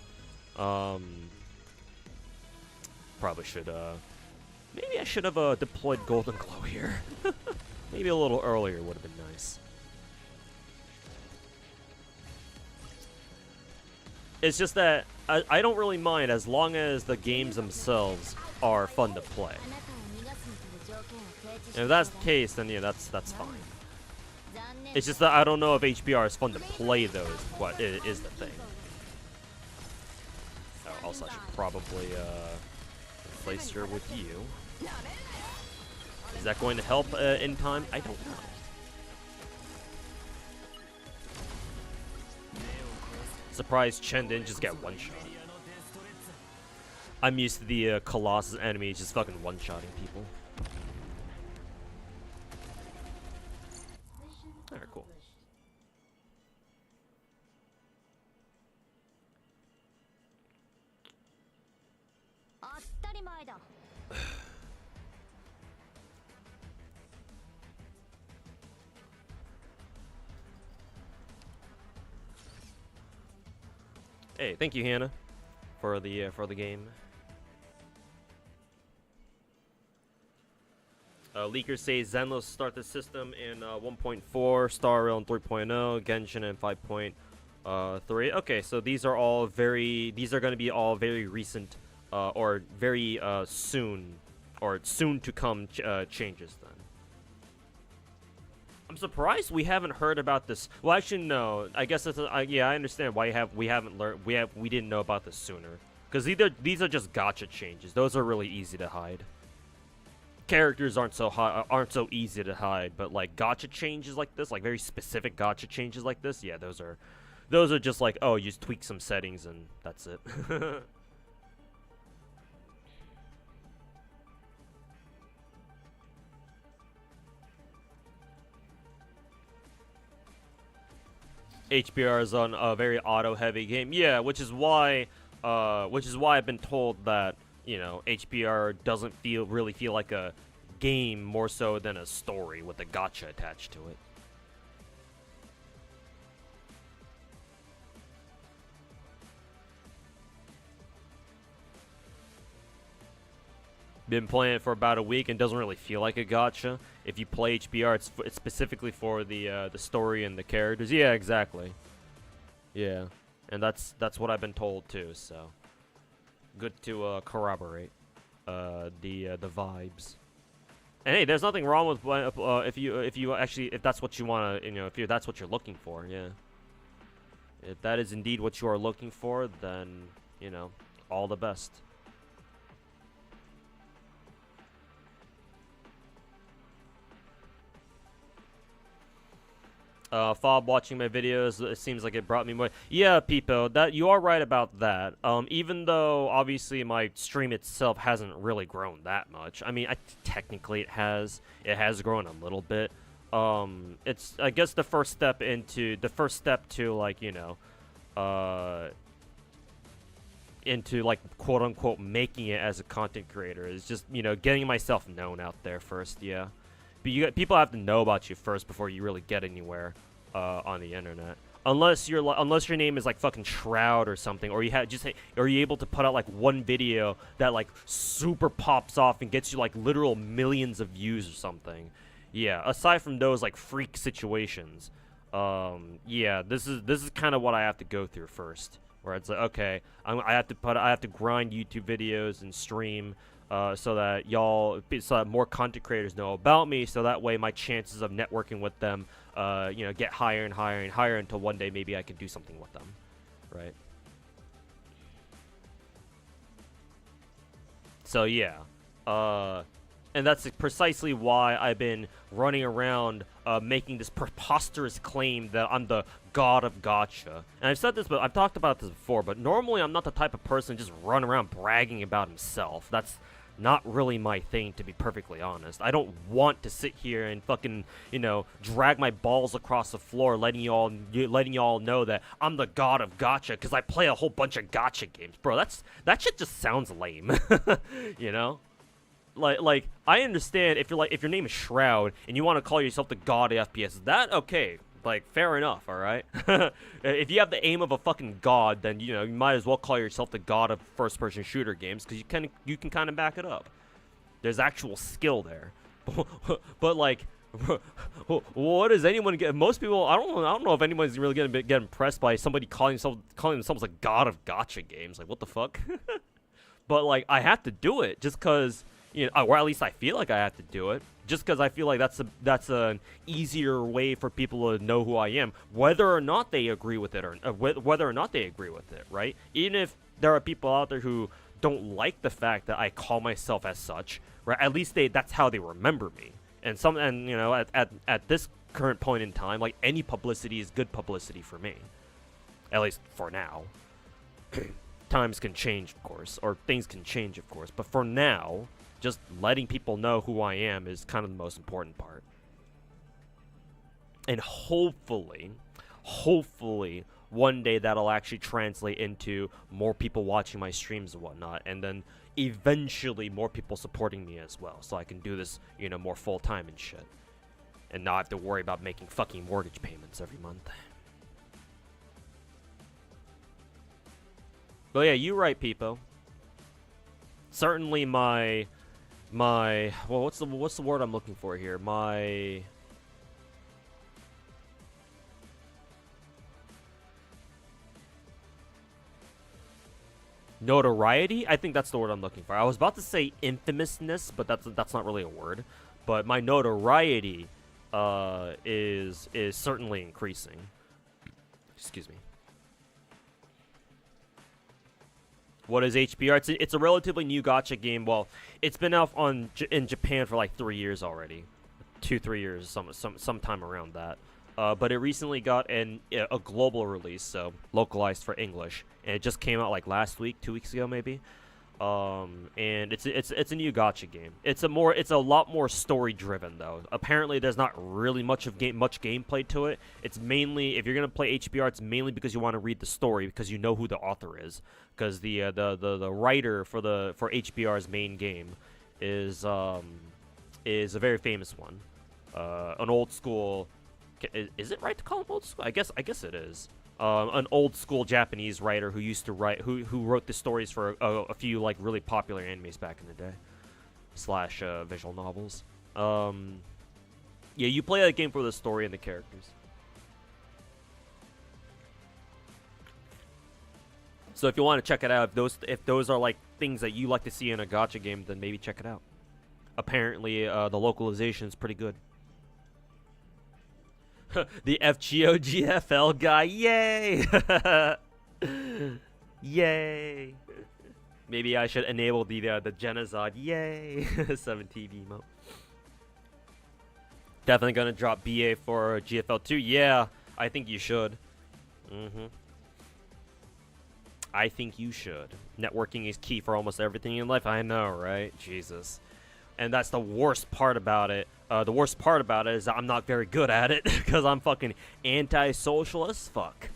Probably should maybe I should have deployed Golden Glow here. Maybe a little earlier would have been nice. It's just that I don't really mind as long as the games themselves are fun to play. And if that's the case, then yeah, that's fine. It's just that I don't know if HBR is fun to play though, is the thing. Oh, also I should probably replace her with you. Is that going to help in time? I don't know. Surprised Chen didn't just get one shot. I'm used to the Colossus enemies just fucking one-shotting people. Alright, cool. Hey, thank you, Hannah, for the game. Leaker says Zenlos start the system in 1.4, Star Rail in 3.0, Genshin in 5.3. Okay, so these are all these are going to be all very recent, or very soon, or soon to come changes then. I'm surprised we haven't heard about this. Well, actually, no. I guess it's yeah. I understand why we haven't learned. We didn't know about this sooner. Because these are just gacha changes. Those are really easy to hide. Characters aren't so easy to hide, but like gacha changes like this, like very specific gacha changes like this, yeah, those are just like, oh, you just tweak some settings and that's it. HBR is on a very auto-heavy game. Yeah, which is why I've been told that, you know, HBR doesn't really feel like a game more so than a story with a gacha attached to it. Been playing it for about a week and doesn't really feel like a gacha. If you play HBR, it's specifically for the story and the characters. Yeah, exactly. Yeah, and that's what I've been told too. So good to corroborate the vibes. And hey, there's nothing wrong with if that's what you want to, you know, if that's what you're looking for. Yeah. If that is indeed what you are looking for, then, you know, all the best. Fob watching my videos, it seems like it brought me more. Yeah, Peepo, that you are right about that. Even though obviously my stream itself hasn't really grown that much. I mean, technically it has grown a little bit. It's, I guess, the first step to like, you know, into like quote unquote making it as a content creator is just, you know, getting myself known out there first. Yeah. But people have to know about you first before you really get anywhere on the internet. Unless your name is like fucking Shroud or something, or or you're able to put out like one video that like super pops off and gets you like literal millions of views or something. Yeah. Aside from those like freak situations, yeah, this is kind of what I have to go through first, where it's like, okay, I have to grind YouTube videos and stream, so that more content creators know about me, so that way my chances of networking with them, get higher and higher and higher until one day maybe I can do something with them, right? So yeah, and that's precisely why I've been running around making this preposterous claim that I'm the god of gacha. And I've said this, but I've talked about this before, but normally I'm not the type of person to just run around bragging about himself. That's not really my thing, to be perfectly honest. I don't want to sit here and fucking, drag my balls across the floor letting y'all know that I'm the god of gacha because I play a whole bunch of gacha games. Bro, that shit just sounds lame. you know? Like I understand if your name is Shroud and you want to call yourself the god of FPS, that okay. Like, fair enough, alright? If you have the aim of a fucking god, then, you might as well call yourself the god of first-person shooter games, because you can kind of back it up. There's actual skill there. But, like, what does anyone get? Most people, I don't know if anyone's really gonna get impressed by somebody calling themselves a god of gacha games. Like, what the fuck? But, like, I have to do it, just because, or at least I feel like I have to do it. Just because I feel like that's an easier way for people to know who I am, whether or not they agree with it, or whether or not they agree with it, right? Even if there are people out there who don't like the fact that I call myself as such, right? At least that's how they remember me. And at this current point in time, like, any publicity is good publicity for me, at least for now. Times can change, of course, or things can change, of course, but for now, just letting people know who I am is kind of the most important part. And hopefully, one day that'll actually translate into more people watching my streams and whatnot, and then eventually more people supporting me as well, so I can do this, more full-time and shit. And not have to worry about making fucking mortgage payments every month. But yeah, you're right, Peepo. Certainly my well, what's the word I'm looking for here? My notoriety? I think that's the word I'm looking for. I was about to say infamousness, but that's not really a word. But my notoriety is certainly increasing. Excuse me. What is HBR? It's a relatively new gacha game. Well, it's been out in Japan for like 3 years already, 2-3 years, sometime around that. But it recently got a global release, so localized for English, and it just came out like last week, 2 weeks ago maybe. And it's a new gacha game. It's a lot more story driven though. Apparently, there's not really much gameplay to it. It's mainly, if you're gonna play HBR, it's mainly because you want to read the story because you know who the author is. Because the writer for HBR's main game is a very famous one, an old school. Is it right to call him old school? I guess it is. An old school Japanese writer who used to write, who wrote the stories for a few like really popular animes back in the day, / visual novels. Yeah, you play that game for the story and the characters. So if you want to check it out, if those are like things that you like to see in a gacha game, then maybe check it out. Apparently, the localization is pretty good. The FGOGFL guy, yay! Yay! Maybe I should enable the genocide, yay! 7TV emote. Definitely gonna drop BA for GFL2, yeah, I think you should. I think you should. Networking is key for almost everything in life. I know, right? Jesus. And that's the worst part about it. The worst part about it is that I'm not very good at it because I'm fucking anti-social as fuck.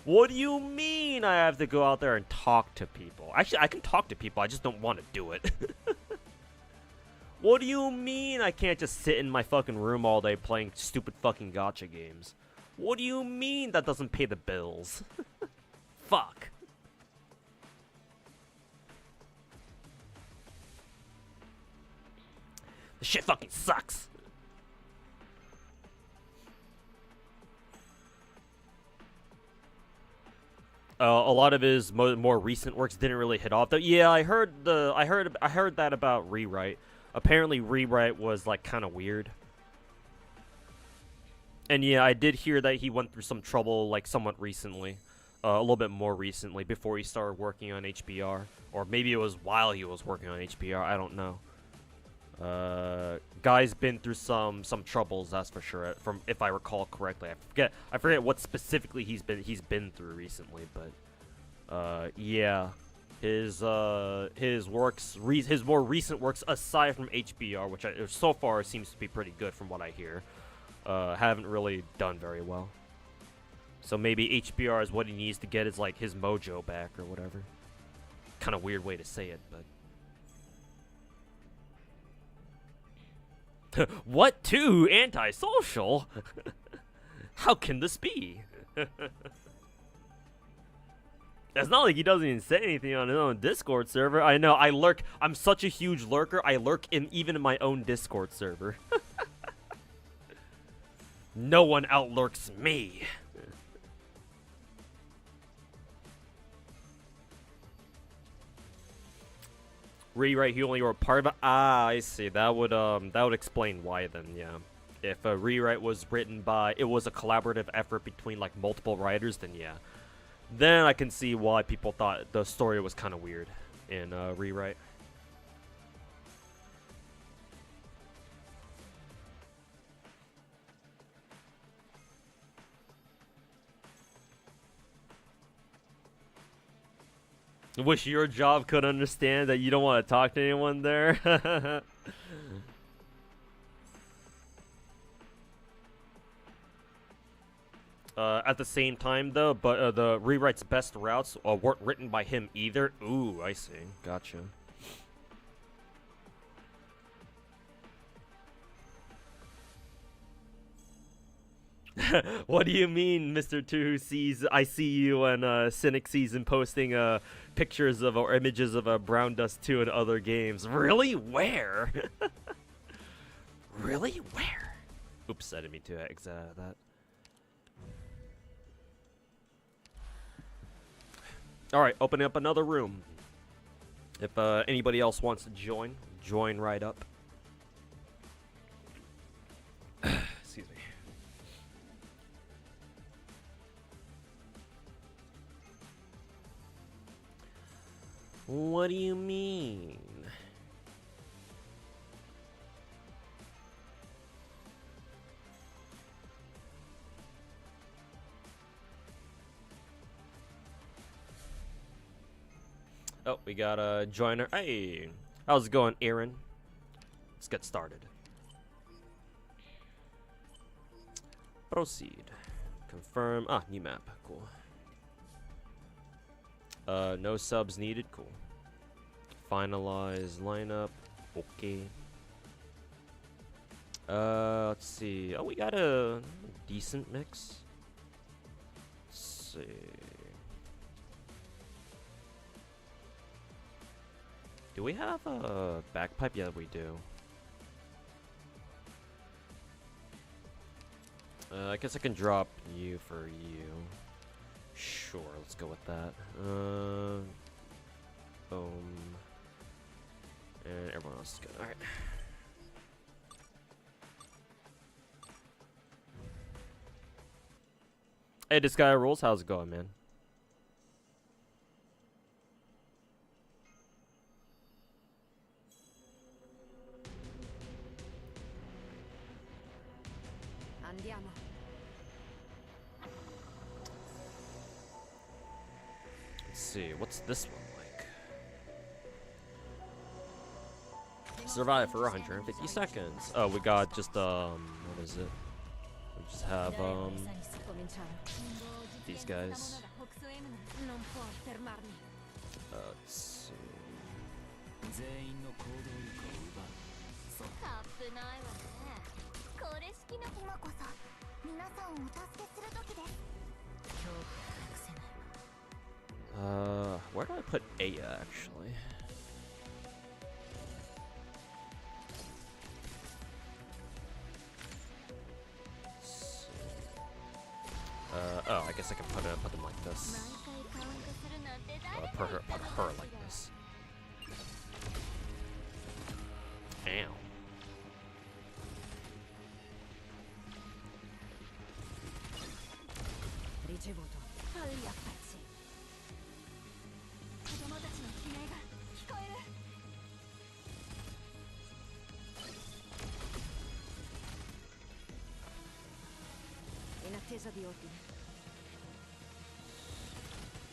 What do you mean I have to go out there and talk to people? Actually, I can talk to people. I just don't want to do it. What do you mean I can't just sit in my fucking room all day playing stupid fucking gacha games? What do you mean that doesn't pay the bills? Fuck. This shit fucking sucks. A lot of his more recent works didn't really hit off. Though, yeah, I heard that about Rewrite. Apparently, Rewrite was like kind of weird. And yeah, I did hear that he went through some trouble like somewhat recently, a little bit more recently before he started working on HBR, or maybe it was while he was working on HBR. I don't know. Guy's been through some troubles, that's for sure. From if I recall correctly, I forget what specifically he's been through recently, but yeah, his works, his more recent works aside from HBR, which so far seems to be pretty good from what I hear, haven't really done very well. So maybe HBR is what he needs to get like his mojo back or whatever. Kind of weird way to say it, but. What too? Antisocial? How can this be? It's not like he doesn't even say anything on his own Discord server. I know, I lurk. I'm such a huge lurker. I lurk even in my own Discord server. No one outlurks me. Rewrite, he only wrote part of it. Ah, I see. That would explain why then. Yeah, if a Rewrite was written by, it was a collaborative effort between like multiple writers, then yeah, then I can see why people thought the story was kind of weird in Rewrite. Wish your job could understand that you don't want to talk to anyone there. At the same time, though, but the Rewrite's best routes weren't written by him either. Ooh, I see. Gotcha. What do you mean, Mr. Two who sees? I see you and Cynic season posting pictures of or images of Brown Dust 2 and other games. Really? Where? Really? Where? Oops, I didn't mean to exit out of that. Alright, opening up another room. If anybody else wants to join right up. Excuse me. What do you mean? Oh, we got a joiner. Hey, how's it going, Aaron? Let's get started. Proceed. Confirm. Ah, new map. Cool. No subs needed. Cool. Finalize lineup. Okay. Let's see. Oh, we got a decent mix. Let's see. Do we have a backpipe? Yeah, we do. I guess I can drop you for you. Sure, let's go with that. Boom. And everyone else is good. Alright. Hey, this guy rules. How's it going, man? Andiamo. Let's see, what's this one like? Survive for 150 seconds. Oh, we got just, what is it? We just have, these guys. Let's see. Where do I put Aya, actually? Oh, I guess I can put them like this. put her like this. Ow.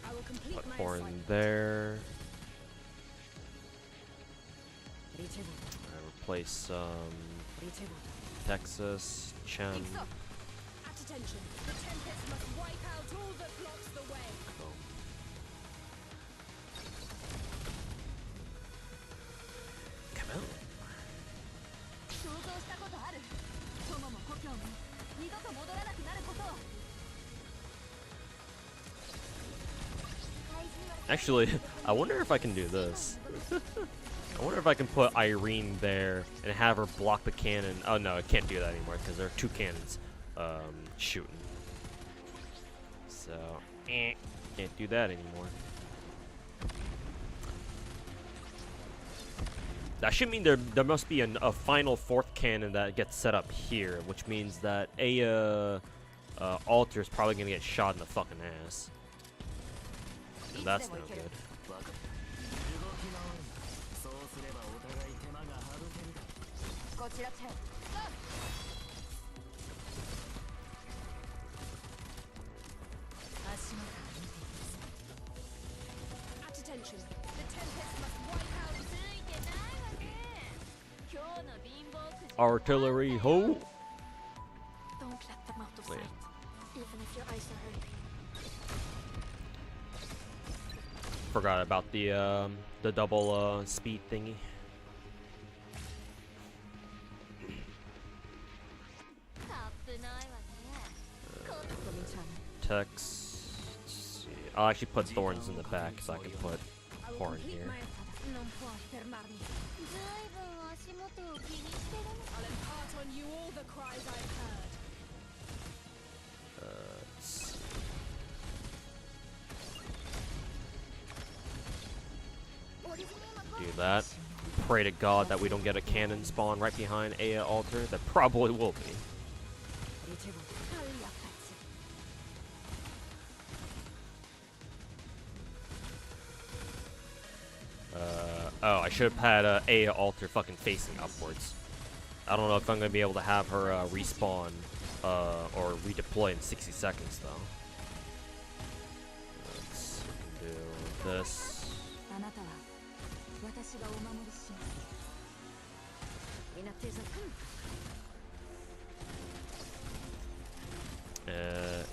I will complete Put my four in assignment. there. Replace Texas, Chen. Keep up. At attention. The Tempest must wipe out all that blocks the way. Cool. Come on. Actually, I wonder if I can do this. I wonder if I can put Irene there and have her block the cannon. Oh no, I can't do that anymore because there are two cannons shooting. So, can't do that anymore. That should mean there must be a final fourth cannon that gets set up here, which means that a altar is probably gonna get shot in the fucking ass. And that's no good. At attention. The Tempest must wipe out. Artillery, ho! Don't let them out of sight, even if your eyes are hurting. Forgot about the double speed thingy. Text. Let's see. I'll actually put thorns in the back so I can put I will horn complete here. my non puoi fermarmi. I'll impart on you all the cries I've heard. Let's see. Do that. Pray to God that we don't get a cannon spawn right behind a altar. That probably will be. Oh, I should have had a altar fucking facing upwards. I don't know if I'm gonna be able to have her respawn or redeploy in 60 seconds though. Let's do this.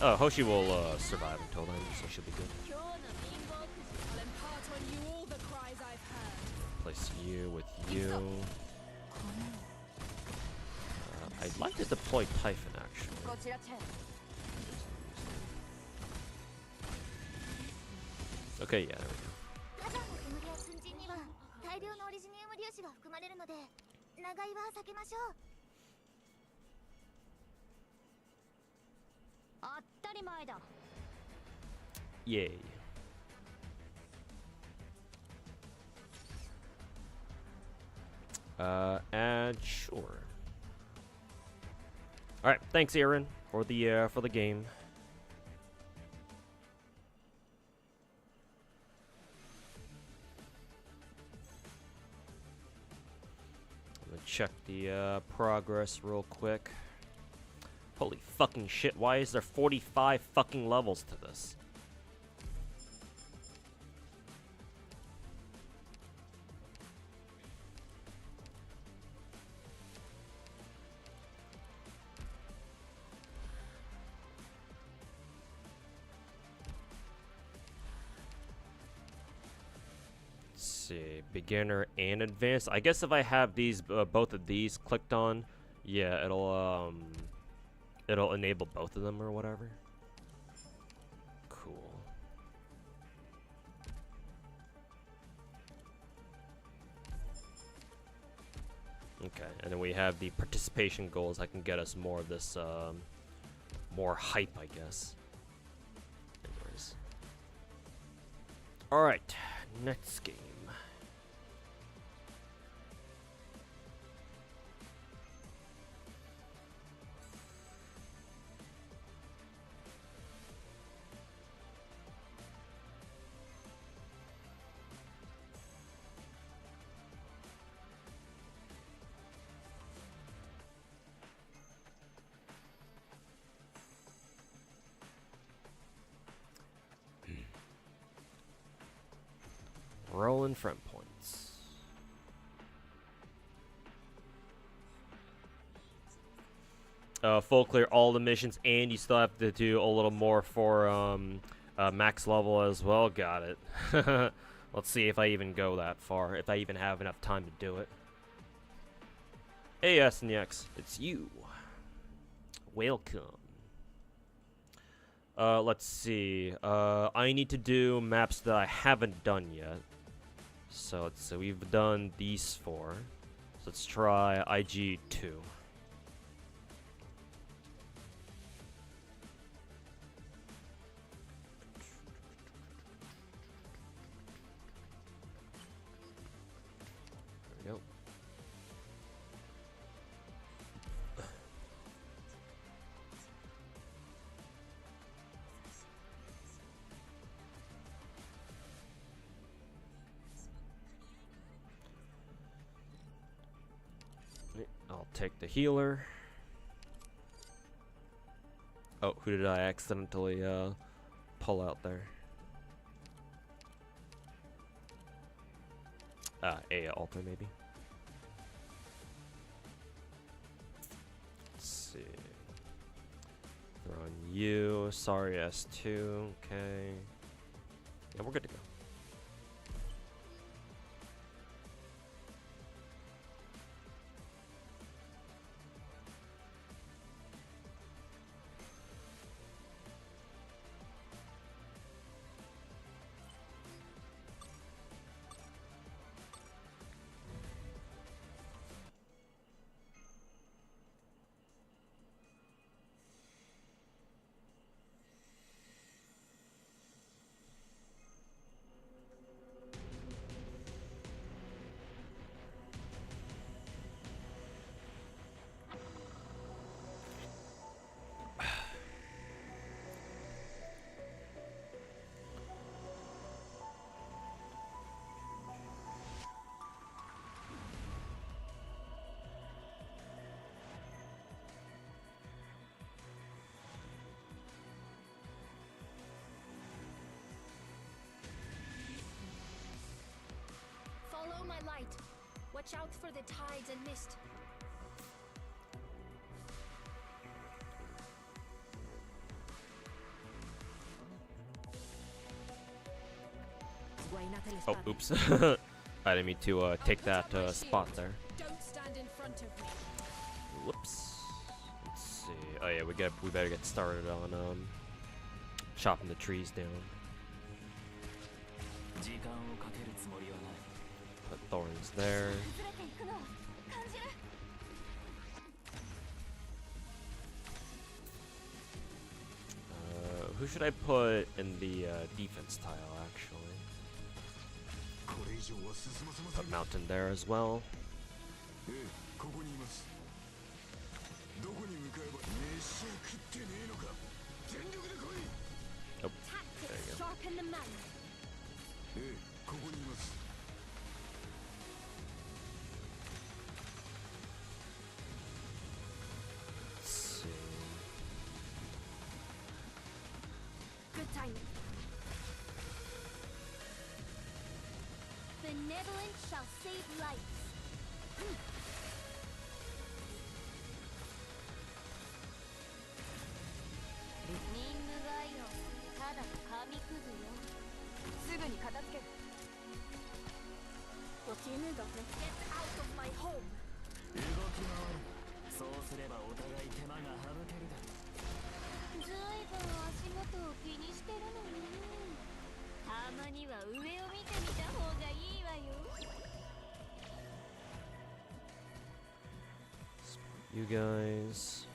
Oh, Hoshi will survive until then, so she'll be good. I'll impart on you all the cries I've heard. Place you with you. I'd like to deploy Typhon actually. Okay, yeah, there we go. Yay. And sure. All right, thanks, Aaron, for the game. I'm gonna check the progress real quick. Holy fucking shit! Why is there 45 fucking levels to this? Beginner and advanced. I guess if I have these both of these clicked on, yeah, it'll enable both of them or whatever. Cool. Okay, and then we have the participation goals that can get us more of this more hype, I guess. Anyways. Alright, next game. Rolling front points. Full clear all the missions, and you still have to do a little more for max level as well. Got it. Let's see if I even go that far, if I even have enough time to do it. Hey, SNX, it's you. Welcome. Let's see. I need to do maps that I haven't done yet. So let's see, we've done these 4. So let's try IG2. There we go. I'll take the healer. Oh, who did I accidentally pull out there? A altar maybe. Let's see. Throw on you. Sorry, S2. Okay. Yeah, we're good to go. Follow my light. Watch out for the tides and mist. Oh, oops. I didn't mean to take that spot there. Don't stand in front of me. Whoops. Let's see. Oh yeah, we better get started on chopping the trees down. Put thorns there. Who should I put in the defense tile, actually? Put Mountain there as well. Oh, there you go. Sharpen the man. Let's see. Good timing. Benevolence shall save lives. Get out of my home. そうすればお互い手間が省けるだろう。ずいぶん足元を気にしてるのね。たまには上を見てみた方がいいわよ。You guys.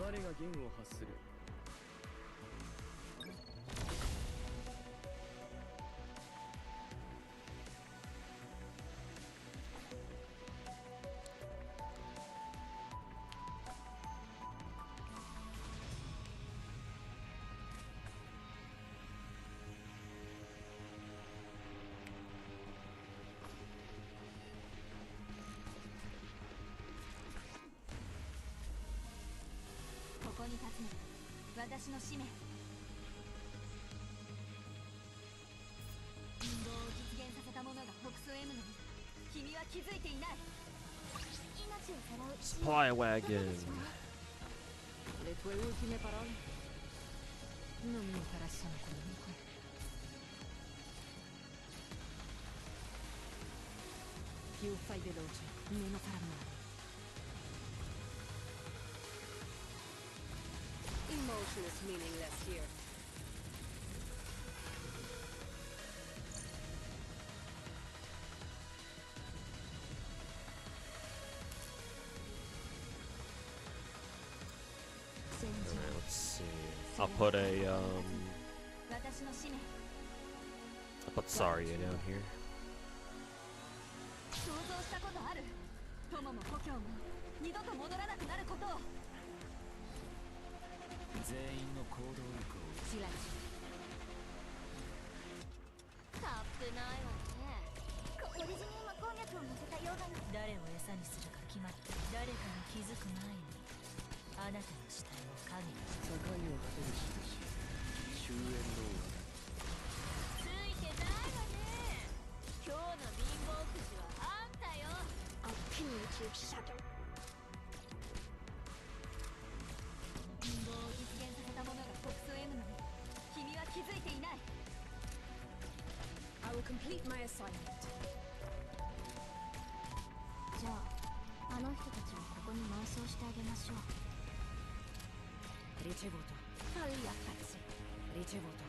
我が弦を発する。ここに立つのが私の使命。陰謀を実現させた者が北総 M のに君は気づいていない。命をさらう Supply wagon. Le tue ultime parole non mi interessano comunque. Più fai veloce, meno farà male. Emotion is meaningless here. Alright, let's see. I'll put I'll put Saria down here. 想像したことある。友も故郷も二度と戻らなくなることを。全員の行動力をチラチタップないわね。オリジニウム攻略を乗せたようだな。誰を餌にするか決まって誰かに気づく前にあなたの死体を影に境を果てる印終焉のついてないわね。今日の貧乏くじはあんたよ。Opinionative shadow。陰謀を実現させた者が北総 M のに君は気づいていない。I will complete my assignment。じゃあ、あの人たちをここに埋葬してあげましょう。リチェボート。ファイヤータチ。リチェボート。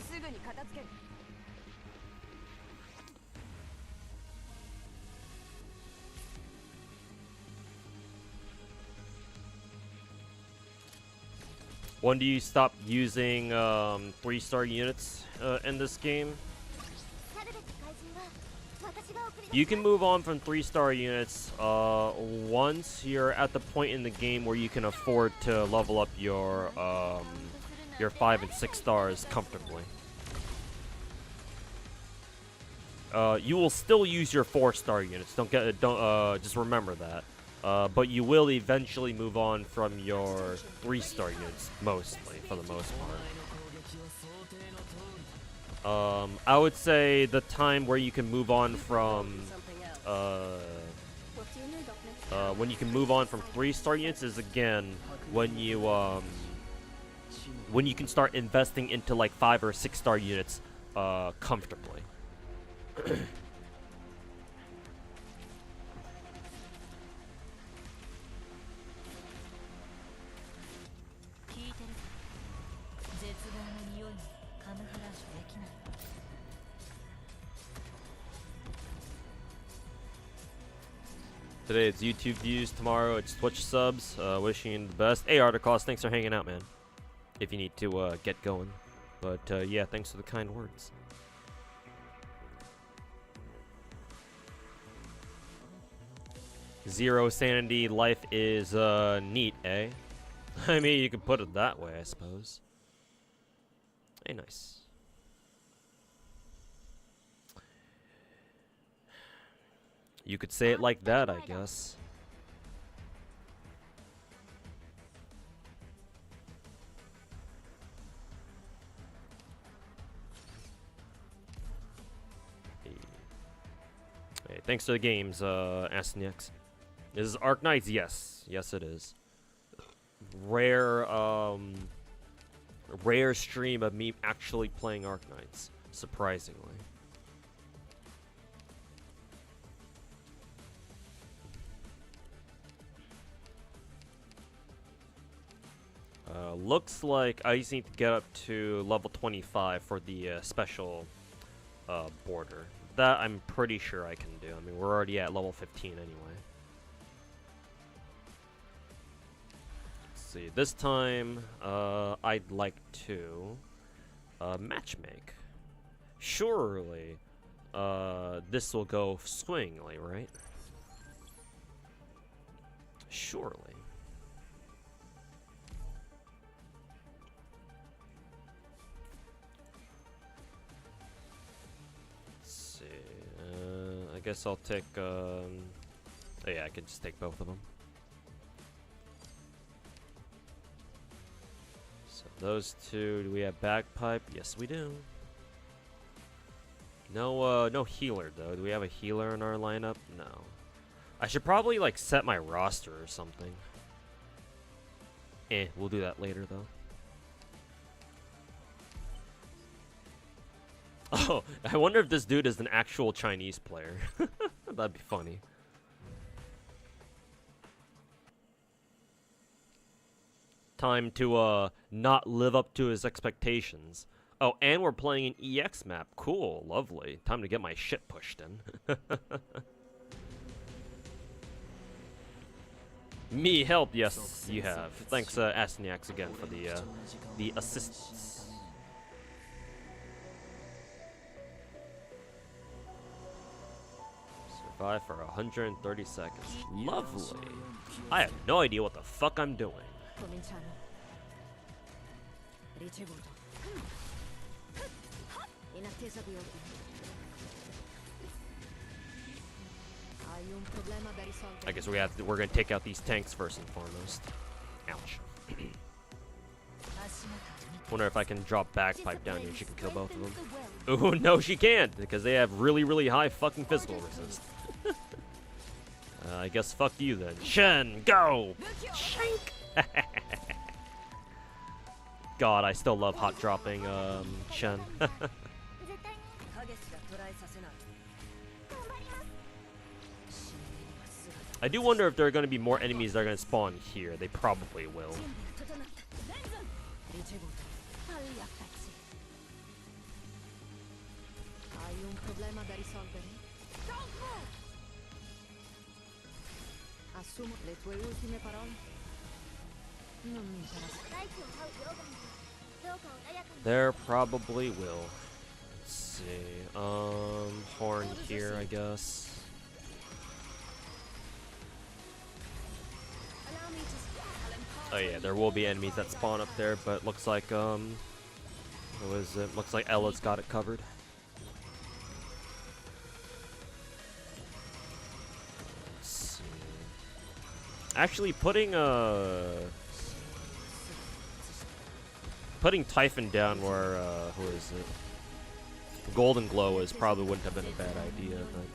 すぐに片付ける。When do you stop using 3-star units in this game? You can move on from 3-star units once you're at the point in the game where you can afford to level up your 5 and 6 stars comfortably. You will still use your 4-star units. Just remember that. But you will eventually move on from your 3-star units, mostly, for the most part. I would say the time where you can move on from, when you can move on from 3-star units is, again, when you can start investing into, like, 5 or 6-star units, comfortably. Today it's YouTube views, tomorrow it's Twitch subs. Wishing you the best. Hey Articos, thanks for hanging out, man. If you need to get going. But yeah, thanks for the kind words. Zero sanity life is neat, eh? I mean, you could put it that way, I suppose. Hey, nice. You could say it like that, I guess. Hey, thanks to the games, Asnex. This is Arc Knights? Yes. Yes, it is. Rare stream of me actually playing Arc Knights, surprisingly. Looks like I just need to get up to level 25 for the special border. That I'm pretty sure I can do. I mean, we're already at level 15 anyway. see. This time, I'd like to matchmake. Surely, this will go swimmingly, right? Surely. Let's see. I guess I'll take. Oh yeah, I can just take both of them. So those two. Do we have bagpipe? Yes, we do. No, no healer though. Do we have a healer in our lineup? No. I should probably like set my roster or something. We'll do that later though. Oh, I wonder if this dude is an actual Chinese player. That'd be funny. Time to not live up to his expectations. Oh, and we're playing an EX map. Cool, lovely. Time to get my shit pushed in. Me help? Yes, you have. Thanks, Asniax again for the assists. Survive for 130 seconds. Lovely. I have no idea what the fuck I'm doing. I guess we're gonna take out these tanks first and foremost. Ouch. Wonder if I can drop bagpipe down here and she can kill both of them. Oh no, she can't because they have really high fucking physical resist. I guess fuck you then. Shen, go! Shank! God, I still love hot dropping Shen. I do wonder if there are going to be more enemies that are going to spawn here. They probably will. There probably will. Let's see. Horn here, I guess. Oh yeah, there will be enemies that spawn up there, but looks like what was it? Looks like Ella's got it covered. Let's see. Actually, putting Typhon down where who is it? Golden Glow is probably wouldn't have been a bad idea, but.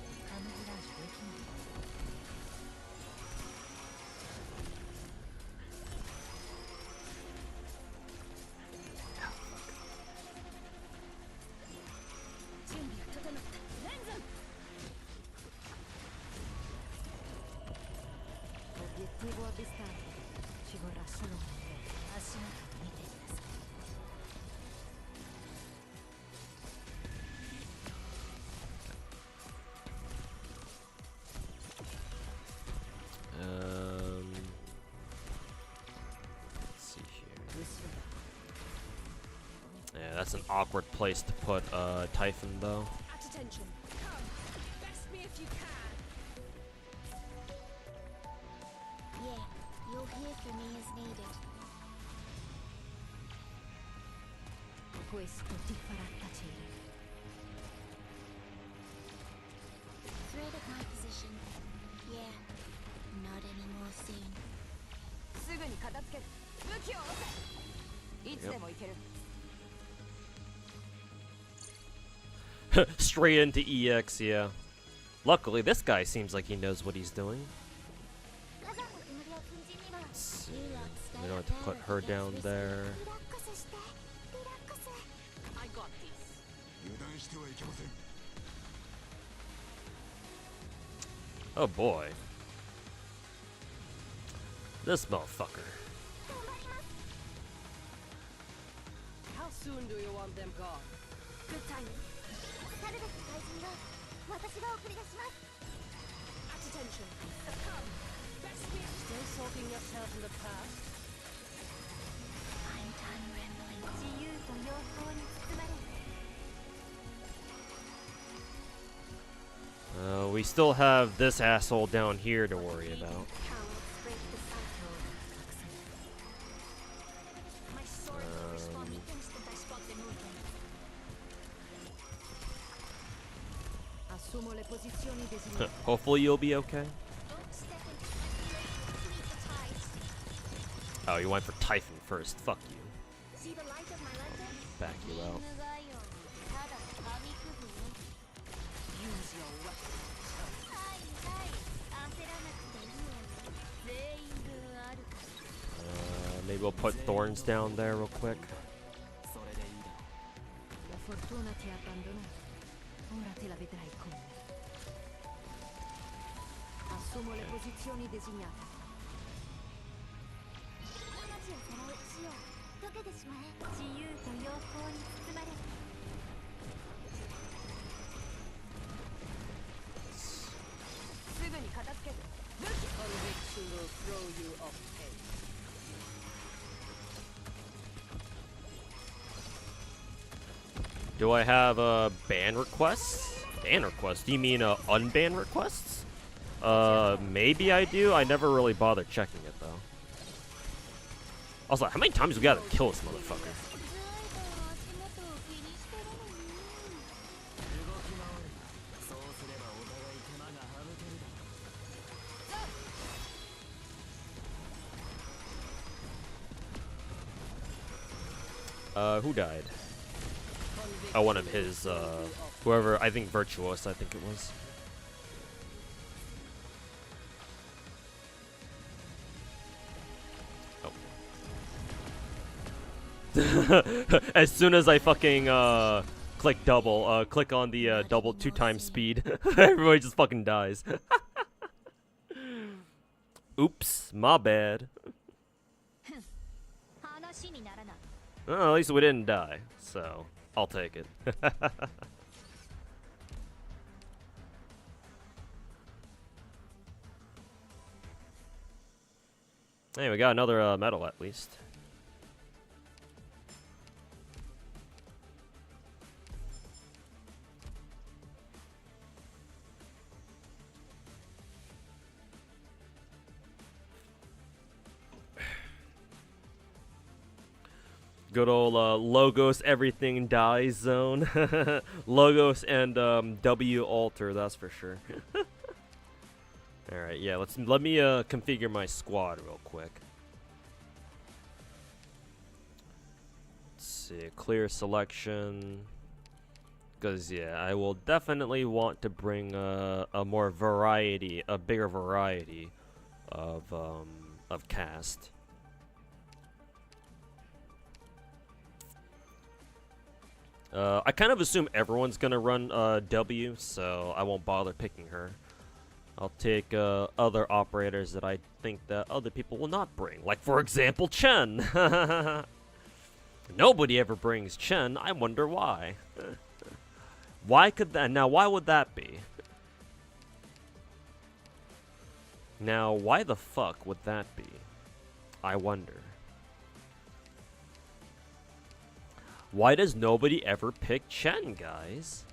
Yeah, that's an awkward place to put Typhon though. Attention. Come. Best me if you can. Yeah, you'll hear from me as needed. Threat of my position. Yeah, not anymore soon. すぐに片付ける。武器を下ろせ。いつでも行ける。Straight into EX, yeah. Luckily, this guy seems like he knows what he's doing. Let's see. We don't have to put her down there. I got this. Oh boy. This motherfucker. How soon do you want them gone? Good timing. At attention. Come. Best me. Still sorting yourself in the past. we still have this asshole down here to worry about. My sword will respond the instant I spot the movement. Assumo le posizioni designate. Hopefully you'll be okay. Don't step into my feelings. Meet the tides. Oh, you went for Typhon first. Fuck you. See the light of my lantern? Back you out. Use your weapon. Maybe we'll put thorns down there real quick. それでいいだ La fortuna ti ha abbandonato. Ora te la vedrai con me. Assumo le posizioni designate. Conviction will throw you off pace. Do I have ban requests? Ban requests? Do you mean unban requests? Maybe I do. I never really bothered checking it though. Also, how many times we gotta kill this motherfucker? 動き回るそうすればお互い手間が省けるだ Who died? Oh, one of his, whoever, I think Virtuous, I think it was. Oh. As soon as I fucking, click double, click on the, double 2x speed, everybody just fucking dies. Oops, my bad. 話にならない。 Well, at least we didn't die, so I'll take it. Hey, we got another medal at least. Good old Logos everything dies zone. Logos and W alter, that's for sure. All right, yeah. Let me configure my squad real quick. Let's see, clear selection. Because yeah, I will definitely want to bring a more variety, a bigger variety of cast. I kind of assume everyone's gonna run W, so I won't bother picking her. I'll take other operators that I think that other people will not bring. Like, for example, Chen! Nobody ever brings Chen. I wonder why. Why could that? Now, why would that be? Now, why the fuck would that be? I wonder. Why does nobody ever pick Chen, guys?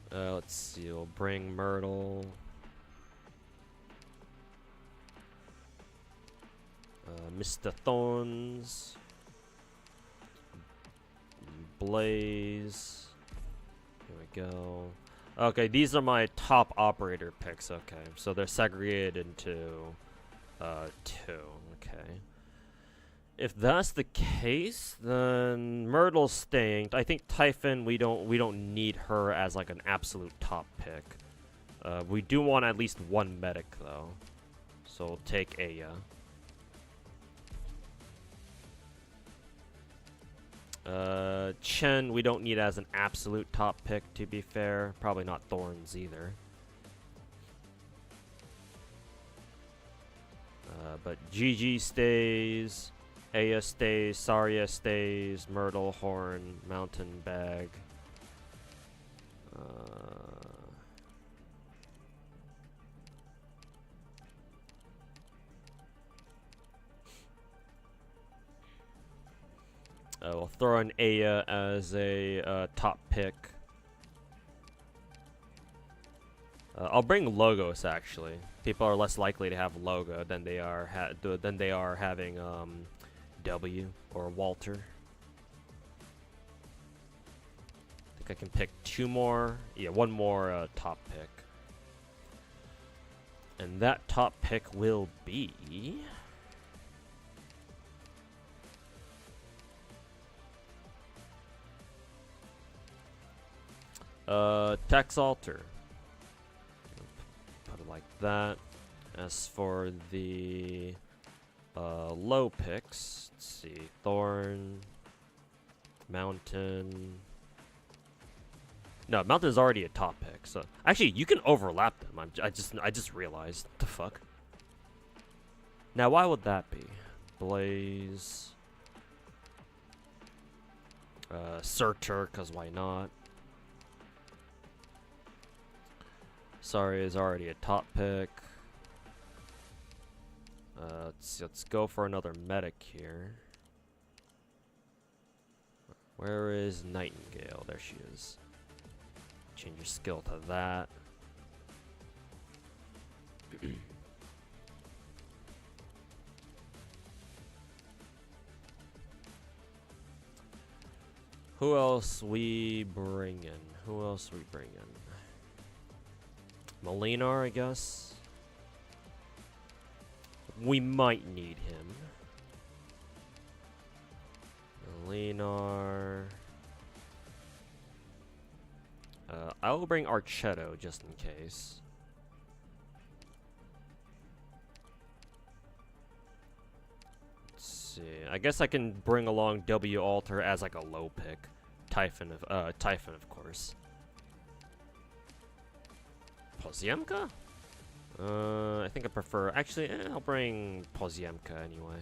Let's see, we'll bring Myrtle. Mr. Thorns. Blaze. Here we go. Okay, these are my top operator picks. Okay, so they're segregated into two. Okay. If that's the case, then Myrtle's staying. I think Typhon, we don't need her as like an absolute top pick. We do want at least one medic though, so we'll take Aya. Chen, we don't need as an absolute top pick, to be fair. Probably not Thorns either. But Gigi stays, Aya stays, Saria stays, Myrtle, Horn, Mountain, Bag. We'll throw in Aya as a top pick. I'll bring Logos actually. People are less likely to have Logo than they are having W or Walter. I think I can pick two more. Yeah, one more top pick. And that top pick will be Tex Alter. Put it like that. As for the low picks, let's see, Thorn, Mountain. No, Mountain's already a top pick. So actually, you can overlap them. I just realized. What the fuck? Now, why would that be? Blaze, Surtur, cause why not? Sorry is already a top pick. Let's go for another medic here. Where is Nightingale? There she is. Change your skill to that. Who else we bring in? Who else we bring in? Molinar, I guess. We might need him. Molinar. I will bring Archetto just in case. Let's see. I guess I can bring along W Alter as like a low pick. Typhon of course. Poziemka? I think I prefer. Actually, I'll bring Poziemka anyway.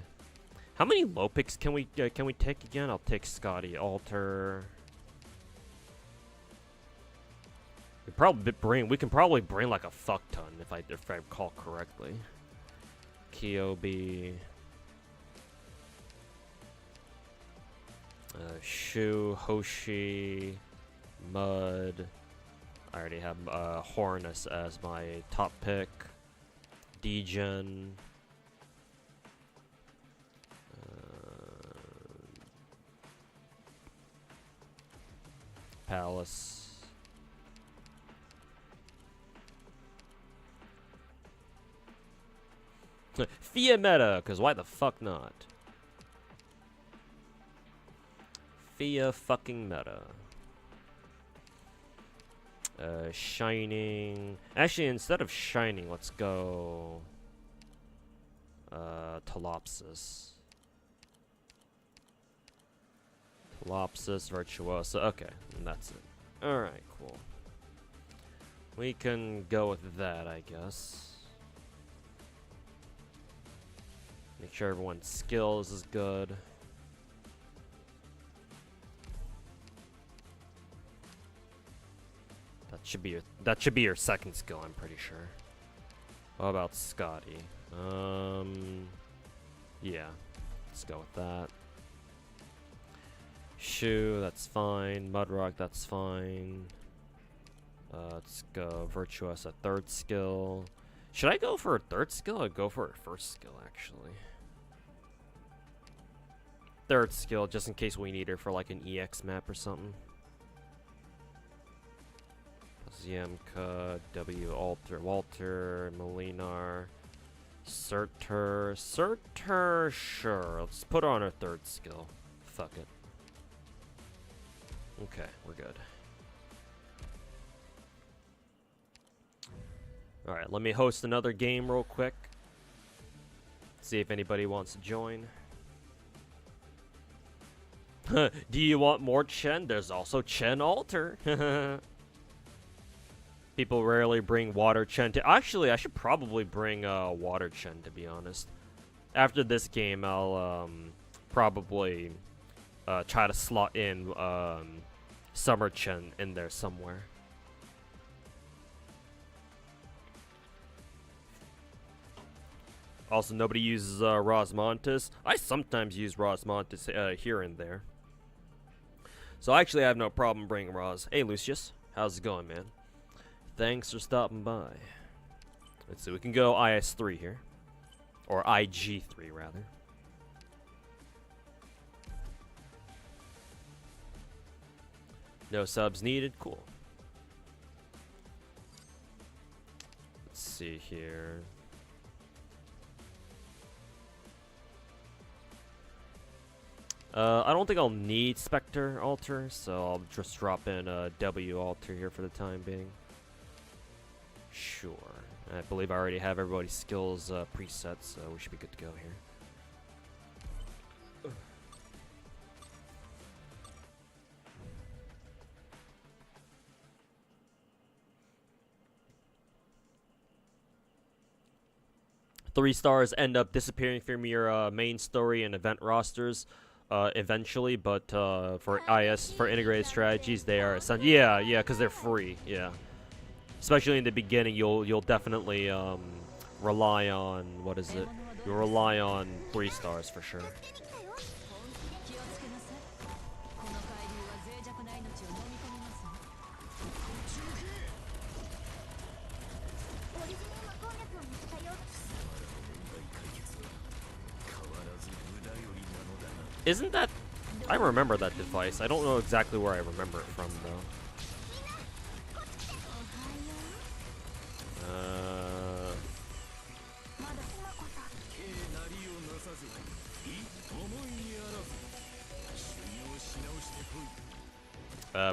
How many low picks can we take again? I'll take Scotty Alter. We can probably bring like a fuck ton if I recall correctly. Kyobi. Shu, Hoshi, Mud. I already have Horn as my top pick. Degen. Palace. Fia meta, because why the fuck not? Fia fucking meta. Shining. Actually, instead of Shining, let's go Talopsis. Talopsis, Virtuosa. Okay, and that's it. Alright, cool. We can go with that, I guess. Make sure everyone's skills is good. That should be your second skill, I'm pretty sure. What about Scotty? Yeah. Let's go with that. Shu, that's fine. Mudrock, that's fine. Let's go Virtuosa, third skill. Should I go for a third skill or go for a first skill, actually? Third skill, just in case we need her for like an EX map or something. Ziemka, W Alter, Walter, Molinar, Surtur, sure. Let's put her on her third skill. Fuck it. Okay, we're good. Alright, let me host another game real quick. See if anybody wants to join. Do you want more Chen? There's also Chen Alter. People rarely bring Water Chen to... Actually, I should probably bring Water Chen, to be honest. After this game, I'll probably try to slot in Summer Chen in there somewhere. Also, nobody uses Rosmontis. I sometimes use Rosmontis here and there. So actually, I have no problem bringing Roz. Hey, Lucius, how's it going, man? Thanks for stopping by. Let's see, we can go IS3 here, or IG3 rather. No subs needed. Cool. Let's see here. I don't think I'll need Spectre Alter, so I'll just drop in a W Alter here for the time being. Sure. I believe I already have everybody's skills preset, so we should be good to go here. Three stars end up disappearing from your main story and event rosters eventually, but for IS, for integrated strategies, they are essentially, yeah, because they're free, yeah. Especially in the beginning, you'll definitely rely on, what is it? You'll rely on 3 stars for sure. Isn't that... I remember that device. I don't know exactly where I remember it from, though.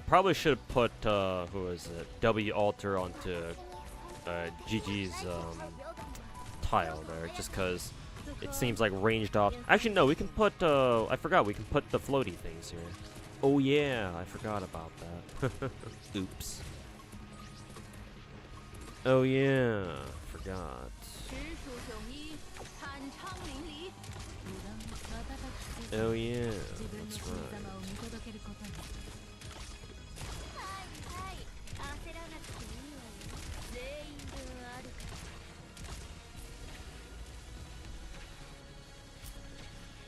Probably should have put, who is it? W Alter onto GG's tile there, just because it seems like ranged off. Actually, no, we can put, I forgot, we can put the floaty things here. Oh yeah, I forgot about that. Oops. Oh yeah, forgot. Oh yeah, that's right.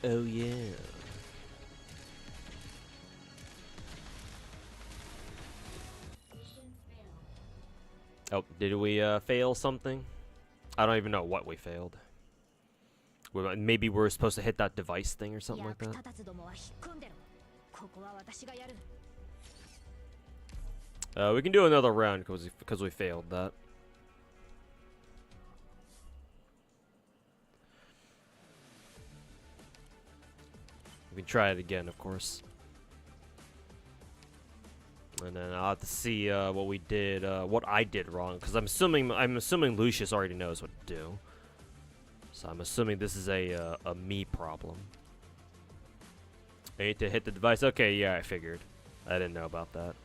Oh yeah. Oh, did we fail something? I don't even know what we failed. Maybe we're supposed to hit that device thing or something like that. We can do another round because we failed that. We can try it again, of course. And then I'll have to see what we did, what I did wrong, because I'm assuming Lucius already knows what to do. So I'm assuming this is a me problem. I need to hit the device. Okay, yeah, I figured. I didn't know about that.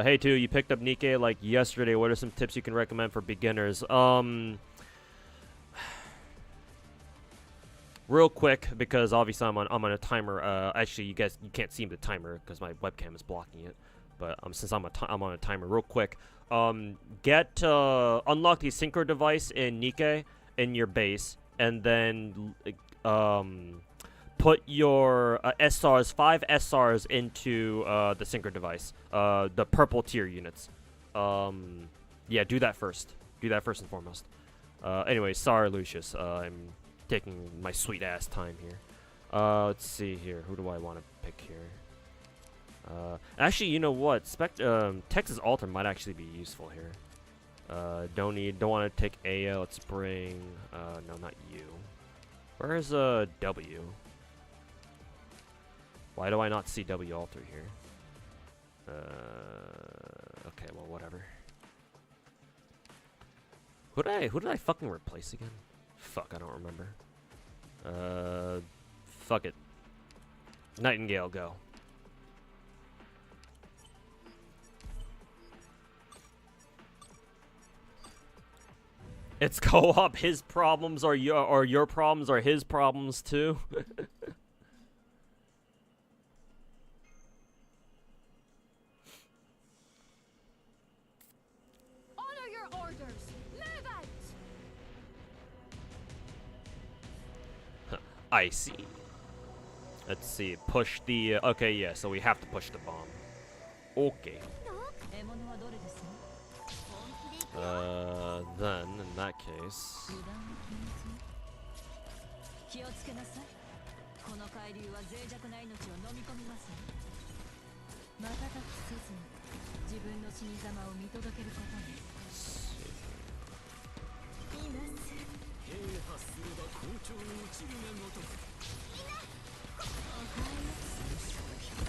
Hey, too, you picked up Nikkei like yesterday. What are some tips you can recommend for beginners? Real quick, because obviously I'm on a timer. Actually, you can't see the timer because my webcam is blocking it. But since I'm on a timer, real quick, unlock the synchro device in Nikkei in your base, and then put your SRs, 5 SRs into the synchro device, the purple tier units. Yeah, do that first. Do that first and foremost. Anyway, sorry, Lucius. I'm taking my sweet ass time here. Let's see here. Who do I want to pick here? Actually, you know what? Texas Alter might actually be useful here. Don't want to take AO. Let's bring no, not you. Where's W? Why do I not see W Alter here? Okay, well, whatever. Who did I fucking replace again? Fuck, I don't remember. Fuck it. Nightingale, go. It's co-op. His problems are your problems are his problems too. Honor your orders. Move out. I see. Let's see. Push the. Okay, yeah. So we have to push the bomb. Okay. 獲物はどれですの？ Then in that case. 油断は禁物。気をつけなさい。この海流は脆弱な命を飲み込みますよ。瞬きせずに自分の死に様を見届けることに。います。兵破すれば校長の落ちるがごとく。おはよう。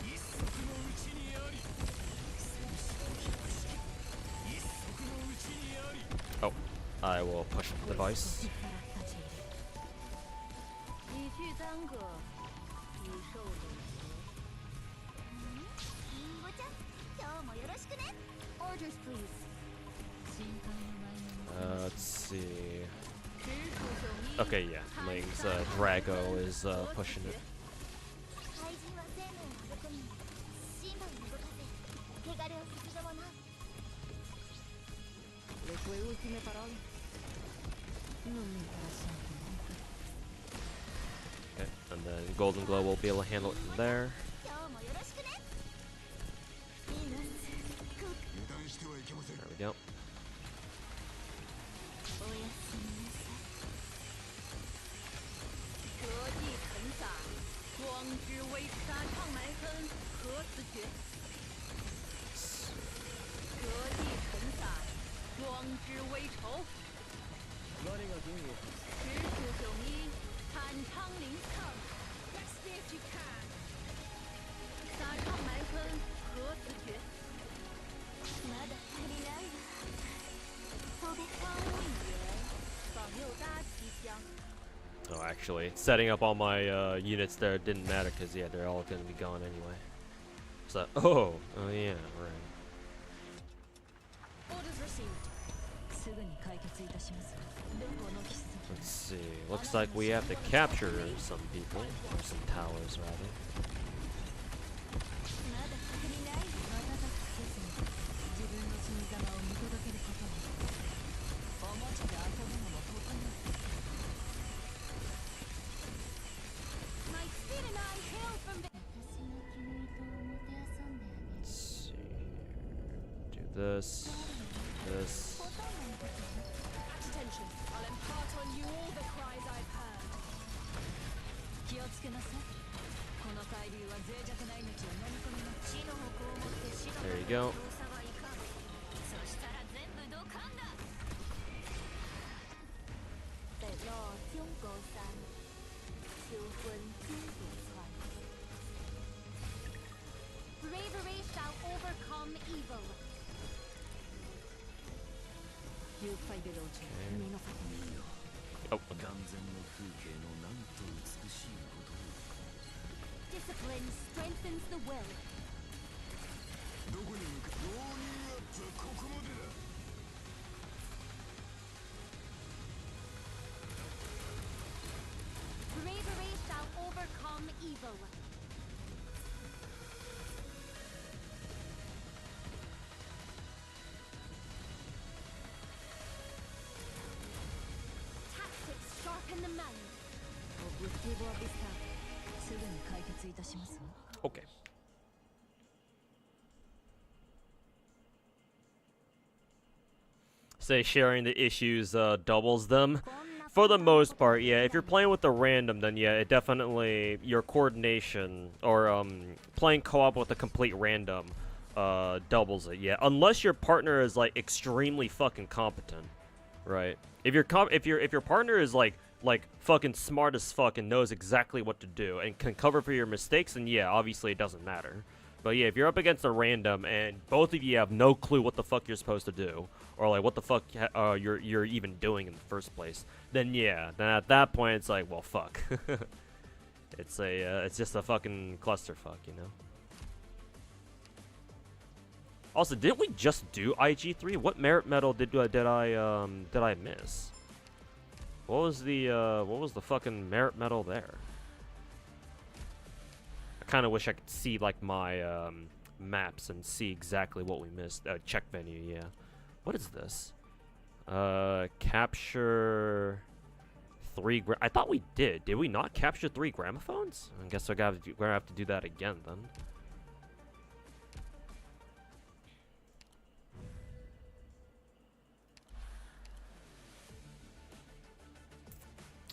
一足のうちにあり。一足のうちにあり。 Oh, I will push the device. 你去当个已受的リンゴちゃん、今日もよろしくね。Orders please. 心配のないもの。 Let's see. Okay, yeah. Ling's Drago is pushing it. 怪人は生命を育み、進路を動かせ、汚れをすするもの。Le tue ultime parole? Non mi interessano. Okay, and then Golden Glow will be able to handle it from there. 今日もよろしくね。油断してはいけません。 There we go. おやすみなさい。折地成洒，光之微沙唱埋恨，何此绝？折地成洒，光之微愁。何が元を十处迥衣，坦昌临唱。Last you can。沙唱埋恨，何此绝？まだ足りないわ。方位远，保佑大吉祥。 Oh, actually, setting up all my units there didn't matter because yeah, they're all gonna be gone anyway. So, oh yeah, right. Orders received。すぐに解決いたします。どこの喫茶 Let's see. Looks like we have to capture some people, or some towers rather. まだ足りないわ。瞬きせずに自分の死に様を見届けることに。おもちゃで遊ぶのも得意。 My speed and I hail from the。私が君ともてあそんであげる。 Let's see. Do this. This. ほとんどのことよ。 Attention, I'll impart on you all the cries I've heard. 気をつけなさい。この海流は脆弱な命を飲み込みます。死の矛を持って死の There you go. 動作はいかん。そしたら全部ドカンだ。北落中高山，秋分金谷川。 Bravery shall overcome evil. 誘拐で老中、身の先に。 Oh, okay. 眼前の風景のなんと美しいことを。 Discipline strengthens the will. どこに向かう？容認やつはここまでだ。 Bravery shall overcome evil. Tactics sharpen the mind. オブティブアビスタ。すぐに解決いたしますわ。 Okay. Say sharing the issues doubles them. For the most part, yeah. If you're playing with a random, then yeah, it definitely your coordination or playing co-op with a complete random doubles it. Yeah, unless your partner is like extremely fucking competent, right? If your partner is like fucking smart as fuck and knows exactly what to do and can cover for your mistakes, then yeah, obviously it doesn't matter. But yeah, if you're up against a random and both of you have no clue what the fuck you're supposed to do, or like what the fuck you're even doing in the first place, then yeah, then at that point it's like, well, fuck. It's just a fucking clusterfuck, you know. Also, didn't we just do IG3? What merit medal did I miss? What was the fucking merit medal there? I kind of wish I could see like my maps and see exactly what we missed. Check venue, yeah. What is this? Capture 3 I thought we did. Did we not capture 3 gramophones? I guess we're gonna have to do that again then.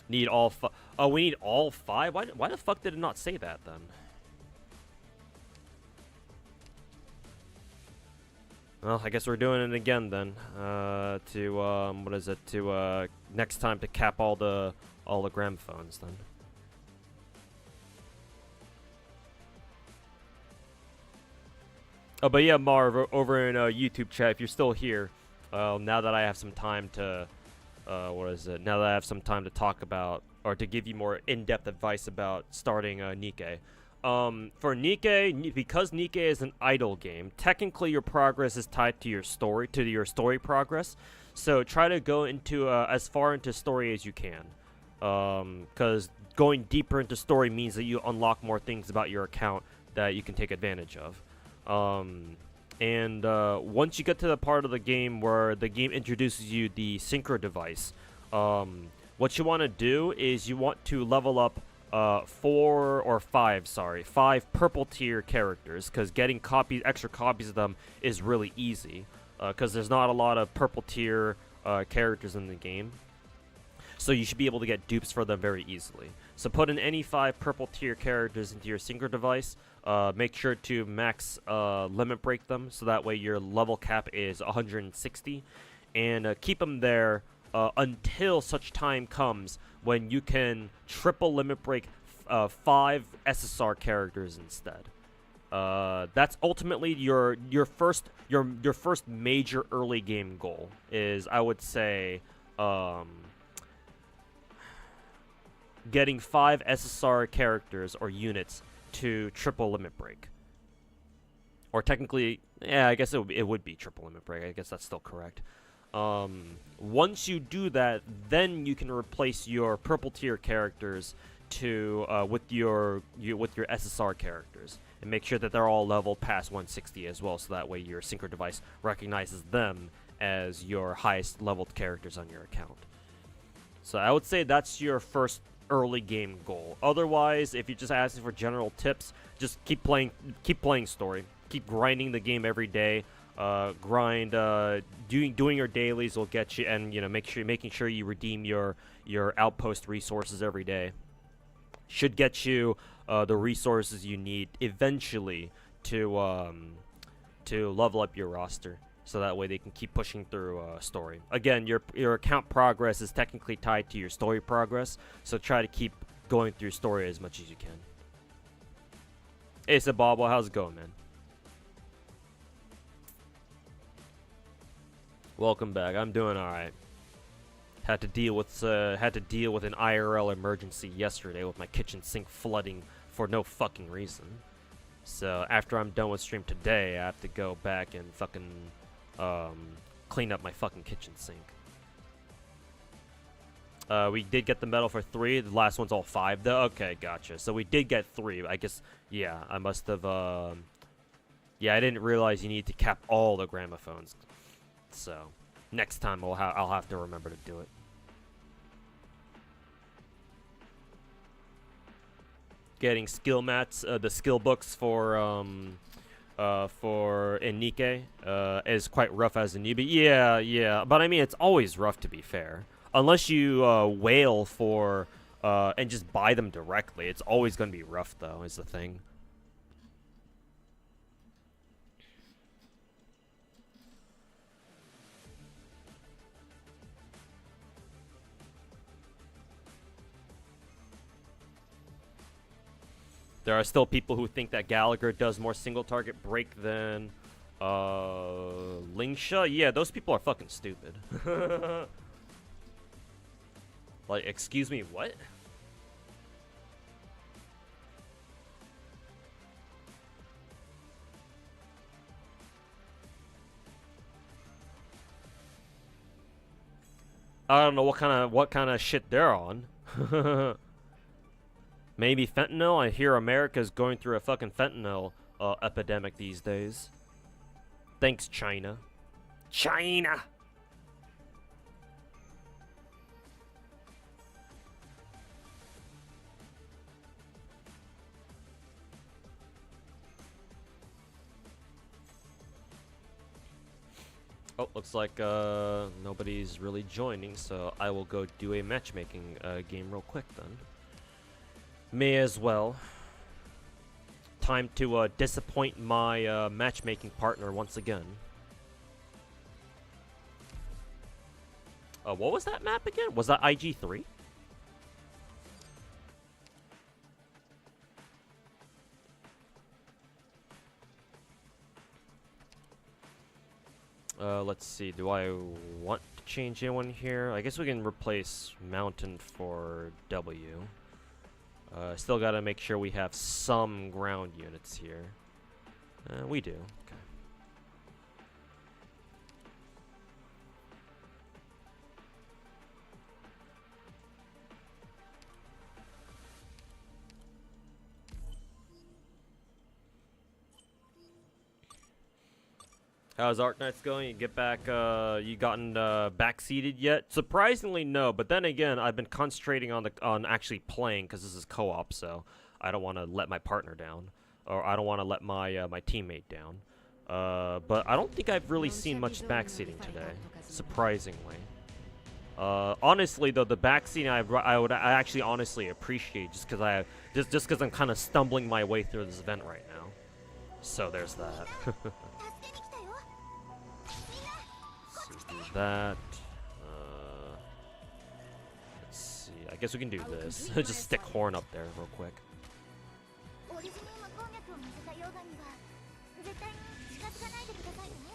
Need all 5. Oh, we need all 5? Why the fuck did it not say that then? Well, I guess we're doing it again then. What is it? Next time to cap all the gramophones then. Oh, but yeah, Marv, over in YouTube chat, if you're still here, now that I have some time to, now that I have some time to talk about, or to give you more in-depth advice about starting Nikke. For Nikke, because Nikke is an idle game, technically your progress is tied to your story progress. So try to go into as far into story as you can, because going deeper into story means that you unlock more things about your account that you can take advantage of. Once you get to the part of the game where the game introduces you the synchro device, what you want to do is you want to level up 5 purple tier characters, because getting extra copies of them is really easy, because there's not a lot of purple tier characters in the game. So you should be able to get dupes for them very easily. So put in any 5 purple tier characters into your synchro device. Make sure to max limit break them, so that way your level cap is 160. And keep them there until such time comes when you can triple limit break 5 SSR characters instead. That's ultimately your first major early game goal. Is, I would say, getting 5 SSR characters or units to triple limit break. Or technically, yeah, I guess it would be triple limit break. I guess that's still correct. Once you do that, then you can replace your purple tier characters with your SSR characters, and make sure that they're all leveled past 160 as well, so that way your synchro device recognizes them as your highest leveled characters on your account. So I would say that's your first early game goal. Otherwise, if you're just asking for general tips, just keep playing story, keep grinding the game every day. Doing your dailies will get you, and making sure you redeem your outpost resources every day should get you the resources you need eventually to level up your roster, so that way they can keep pushing through story. Again, your account progress is technically tied to your story progress, so try to keep going through story as much as you can. Hey, Sababo, how's it going, man? Welcome back. I'm doing all right. Had to deal with an IRL emergency yesterday with my kitchen sink flooding for no fucking reason. So after I'm done with stream today, I have to go back and fucking clean up my fucking kitchen sink. We did get the medal for 3. The last one's all 5 though. Okay, gotcha. So we did get 3. I guess, yeah, I must have yeah, I didn't realize you need to cap all the gramophones. So next time I'll have to remember to do it. Getting skill mats, the skill books for Nikke is quite rough as a newbie. Yeah, but I mean, it's always rough, to be fair. Unless you whale for and just buy them directly, it's always gonna be rough though, is the thing. There are still people who think that Gallagher does more single target break than Lingsha. Yeah, those people are fucking stupid. Like, excuse me, what? I don't know what kind of shit they're on. Maybe fentanyl? I hear America's going through a fucking fentanyl epidemic these days. Thanks, China. China! Oh, looks like nobody's really joining, so I will go do a matchmaking game real quick then. May as well. Time to disappoint my matchmaking partner once again. What was that map again? Was that IG3? Let's see. Do I want to change anyone here? I guess we can replace Mountain for W. Still gotta make sure we have some ground units here. We do. Okay. How's Arknights going? You get back, you gotten backseated yet? Surprisingly, no. But then again, I've been concentrating on actually playing because this is co-op, so I don't want to let my partner down, or I don't want to let my my teammate down. But I don't think I've really seen much backseating today, surprisingly. Honestly, though, the backseating I actually honestly appreciate just because I'm kind of stumbling my way through this event right now. So there's that. That. Let's see. I guess we can do this. Just stick Horn up there real quick.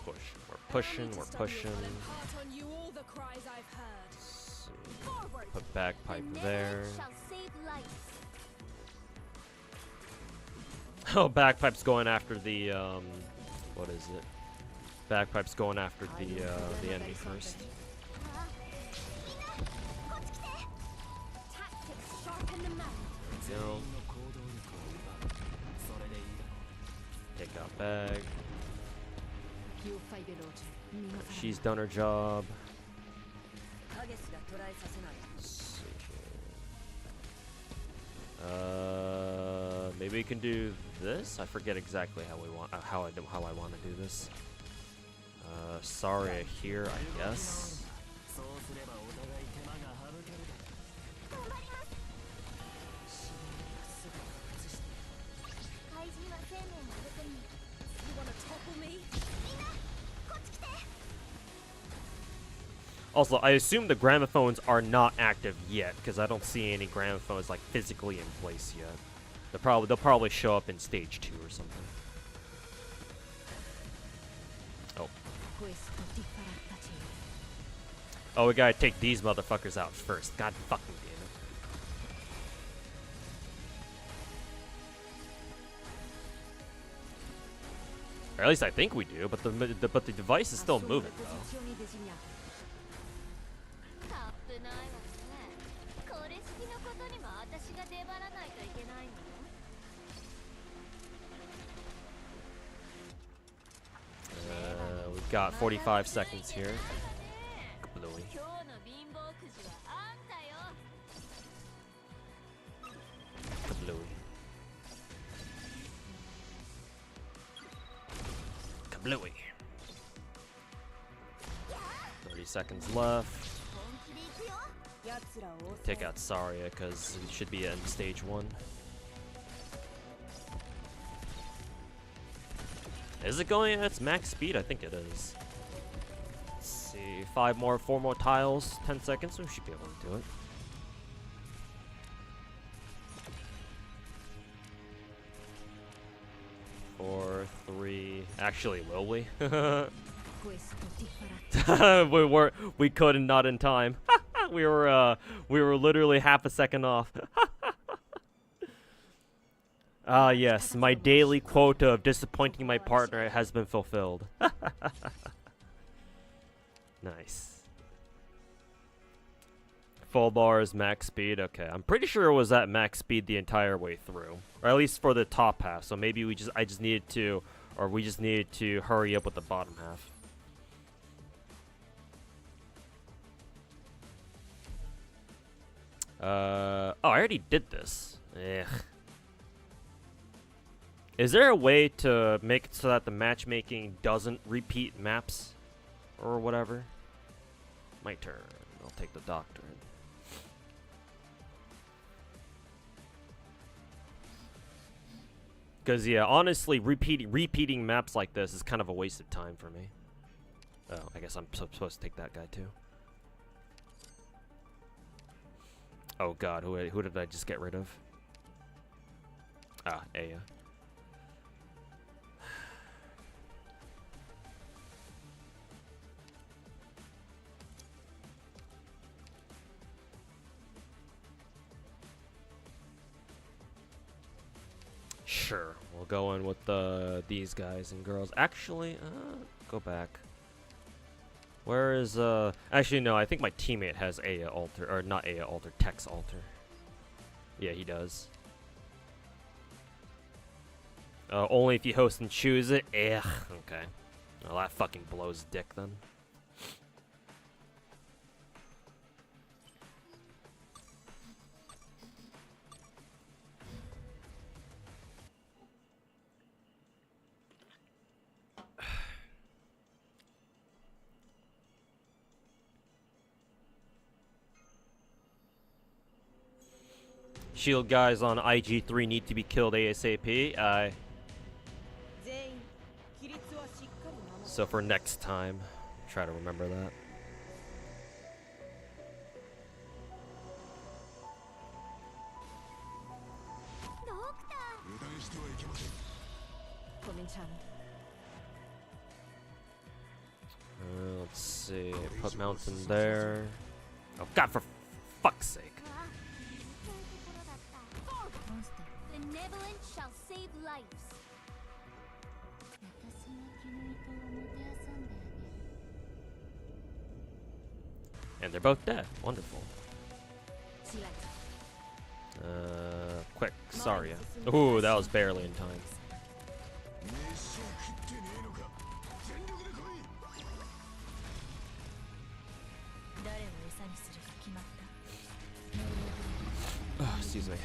Push. We're pushing. We're pushing. Let's see. Put bagpipe there. Oh, bagpipe's going after the what is it? Bagpipe's going after the enemy first. There we go. Take out bag. She's done her job. Let's see here. Maybe we can do this. I forget exactly how I want to do this. Sorry, here, I guess. Also, I assume the gramophones are not active yet, because I don't see any gramophones like physically in place yet. They'll probably show up in stage 2 or something. Oh. Oh, we gotta take these motherfuckers out first. God fucking damn it. Or at least I think we do, but the device is still moving though. We've got 45 seconds here. Bluey. Bluey. Bluey. 30 seconds left. Take out Saria because it should be in stage 1. Is it going at its max speed? I think it is. Let's see. 4 more tiles, 10 seconds, we should be able to do it. Four, 3. Actually, will we? we couldn't, not in time. we were literally half a second off. Ah, yes, my daily quota of disappointing my partner has been fulfilled. Nice. Full bars, max speed. Okay, I'm pretty sure it was at max speed the entire way through, or at least for the top half. So maybe we just needed to hurry up with the bottom half. Oh, I already did this. Ugh. Is there a way to make it so that the matchmaking doesn't repeat maps? or whatever. My turn. I'll take the doctrine. Because, yeah, honestly, repeating maps like this is kind of a waste of time for me. Oh, I guess I'm supposed to take that guy, too. Oh, God, who did I just get rid of? Ah, Aya. Sure, we'll go in with these guys and girls. Actually, go back. Where is Actually, no. I think my teammate has Aya alter, or not Aya alter, Tex alter. Yeah, he does. Only if you host and choose it. Ugh. Okay. Well, that fucking blows dick then. Shield guys on IG3 need to be killed ASAP. So for next time, try to remember that. Let's see. Put mountain there. Oh God, for fuck's sake. Benevolence shall save lives. And they're both dead. Wonderful. Quick. Sorry. Ooh, that was barely in time. Oh, excuse me.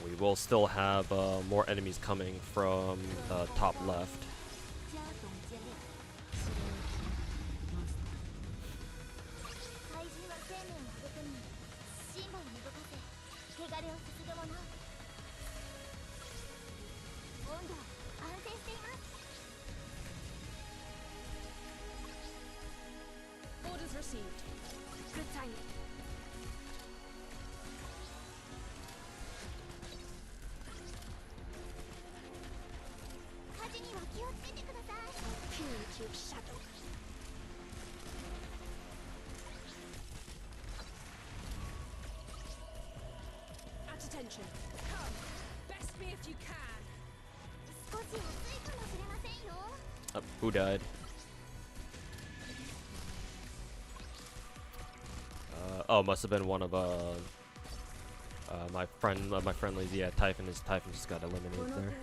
We will still have more enemies coming from top left. Orders received. Good timing. At attention. Come. Best me if you can. Who died? Oh, must have been one of my friendlies. Yeah, Typhon just got eliminated there.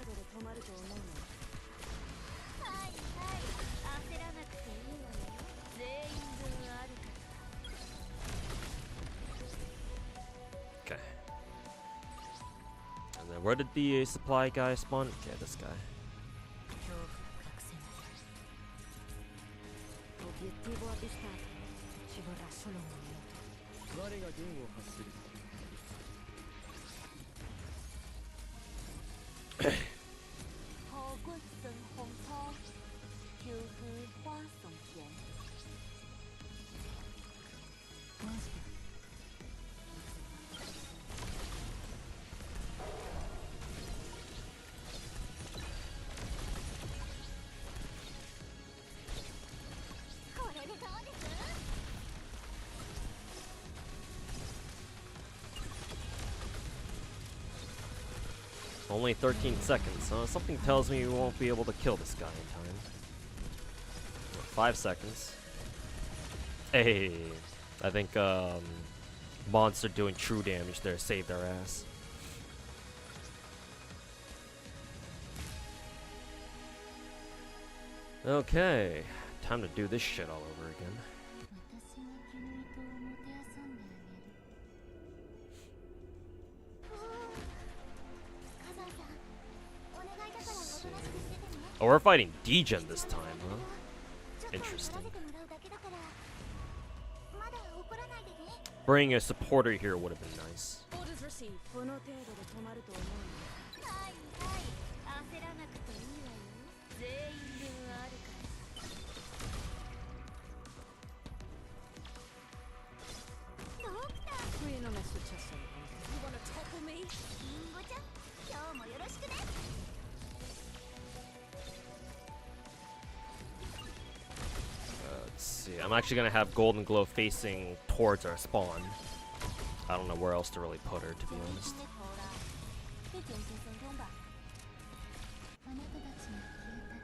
Okay. And then where did the supply guy spawn? Yeah, this guy. Only 13 seconds, huh? Something tells me we won't be able to kill this guy in time. 5 seconds. Hey, I think monster doing true damage there saved our ass. Okay, time to do this shit all over again. 私がキモいともてあそんであげる。火山さん、お願いだからおとなしくしててね。 Oh, we're fighting Degen this time, huh? ちょっと Interesting. 混ぜてもらうだけだから、まだ怒らないでね。 Bringing a supporter here would have been nice. Orders received. この程度で止まると思う。はいはい、焦らなくていいわよ。全員分あるから。ドクター、 冬のメッシュチェストに。You wanna topple me? リンゴちゃん、今日もよろしくね。 Let's see. I'm actually gonna have Golden Glow facing towards our spawn. I don't know where else to really put her, to be honest. 被检视成功吧。あなたたちが消えたら、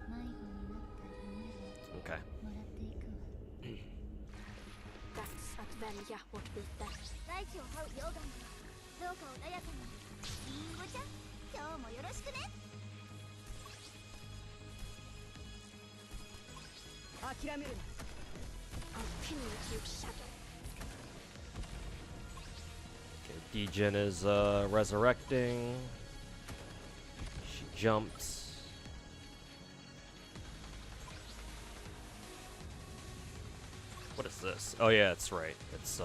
迷子になった夢を Okay. もらっていくわ。 That's Advelia, what is that? 大地を這う溶岩だ。どうか穏やかに。リンゴちゃん、今日もよろしくね。諦めるな。I'll pin you to your shadow. Okay, Degen is resurrecting. She jumps. What is this? Oh yeah, that's right. It's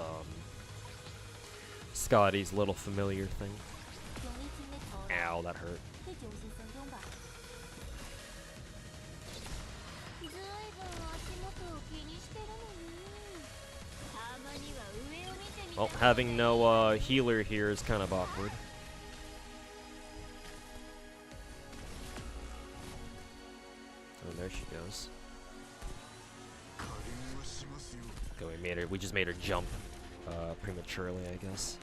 Scotty's little familiar thing. 4日目到来。 Ow, that hurt. 被检視成功吧。ずいぶん足元を気にしてるのね。たまには上を見てみた Well, らどう having no healer here is kind of awkward. Oh, there she goes. 加減はしますよ Okay, we just made her jump prematurely, I guess.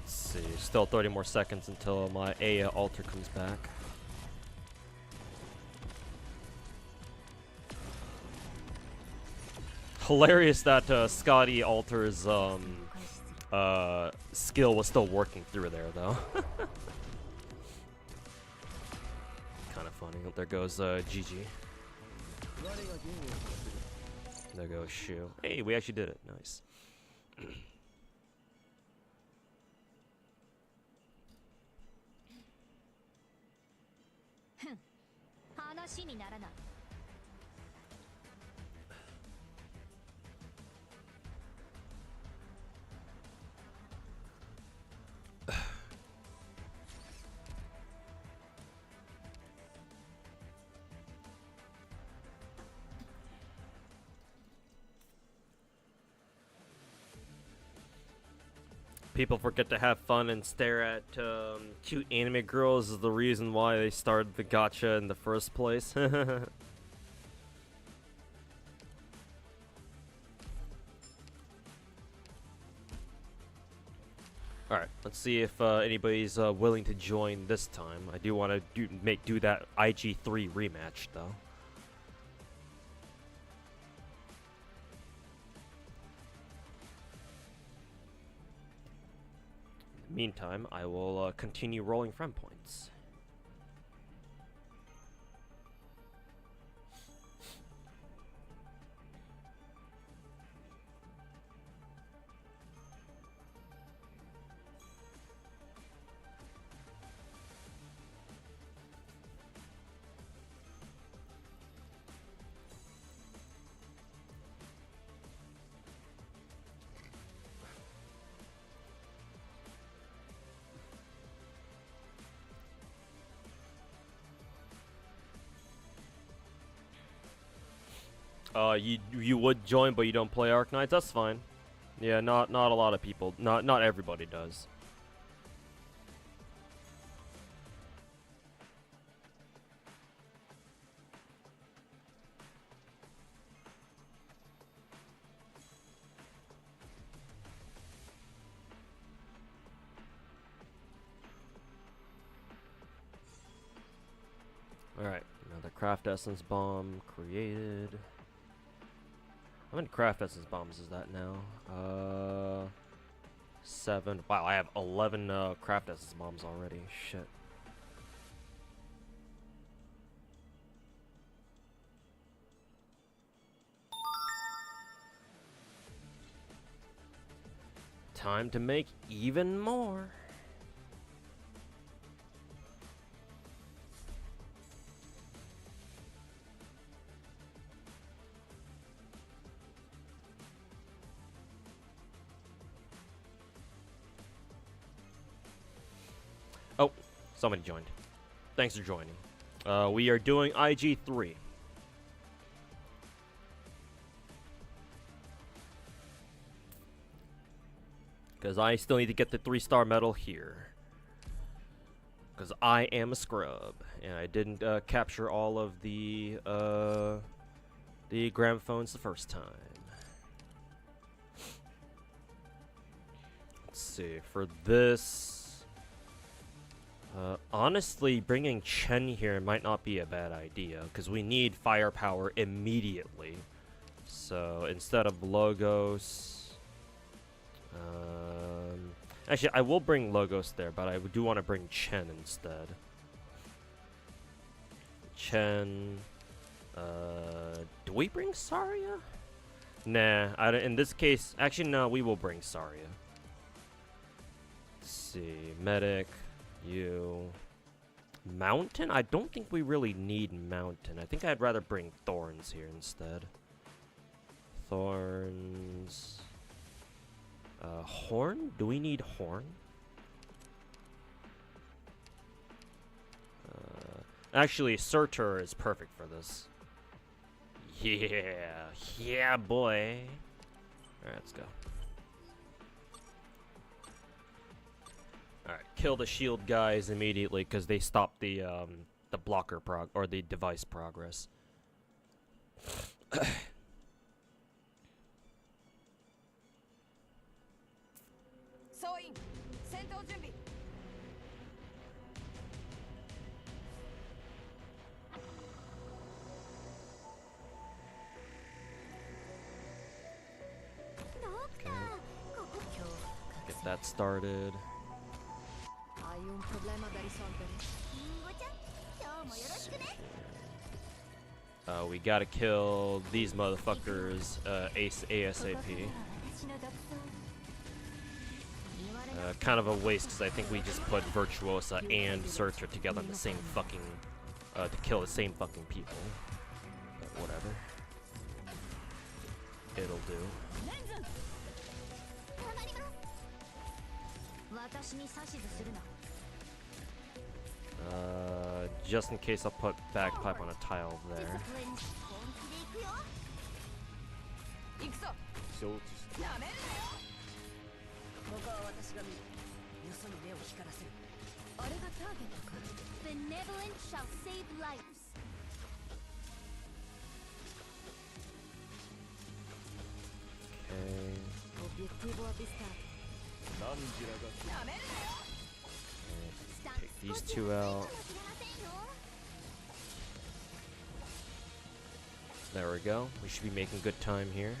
Let's see, still 30 more seconds until my Aya altar comes back. Hilarious that Scotty Alter's skill was still working through there, though. Kind of funny. Oh, there goes GG. There goes Shu. Hey, we actually did it. Nice. 話にならない。 People forget to have fun and stare at cute anime girls is the reason why they started the gacha in the first place. Alright, let's see if anybody's willing to join this time. I do want to do that IG3 rematch though. Meantime, I will continue rolling friend points. You would join, but you don't play Arknights. That's fine. Yeah, not a lot of people. Not everybody does. Craft essence bomb created. How many craft essence bombs is that now? 7. Wow, I have 11 craft essence bombs already. Shit. Time to make even more. Oh, somebody joined. Thanks for joining. We are doing IG3. Because I still need to get the 3-star medal here. Because I am a scrub. And I didn't capture all of the gramophones the first time. Let's see. For this... honestly, bringing Chen here might not be a bad idea. Because we need firepower immediately. So, instead of Logos... actually, I will bring Logos there, but I do want to bring Chen instead. Chen. Do we bring Saria? Nah, in this case, actually, no, we will bring Saria. Let's see, Medic, you. Mountain? I don't think we really need Mountain. I think I'd rather bring Thorns here instead. Thorns. Horn? Do we need Horn? Actually, Surtur is perfect for this. Yeah. Yeah, boy. Alright, let's go. Alright, kill the shield guys immediately because they stop the blocker or the device progress. 戦闘準備 Get that started. We gotta kill these motherfuckers ASAP. Kind of a waste because I think we just put Virtuosa and Surtur together in the same fucking to kill the same fucking people. But whatever. It'll do. Just in case, I'll put bagpipe on a tile there. Benevolent shall save lives. Take these two out. There we go. We should be making good time here.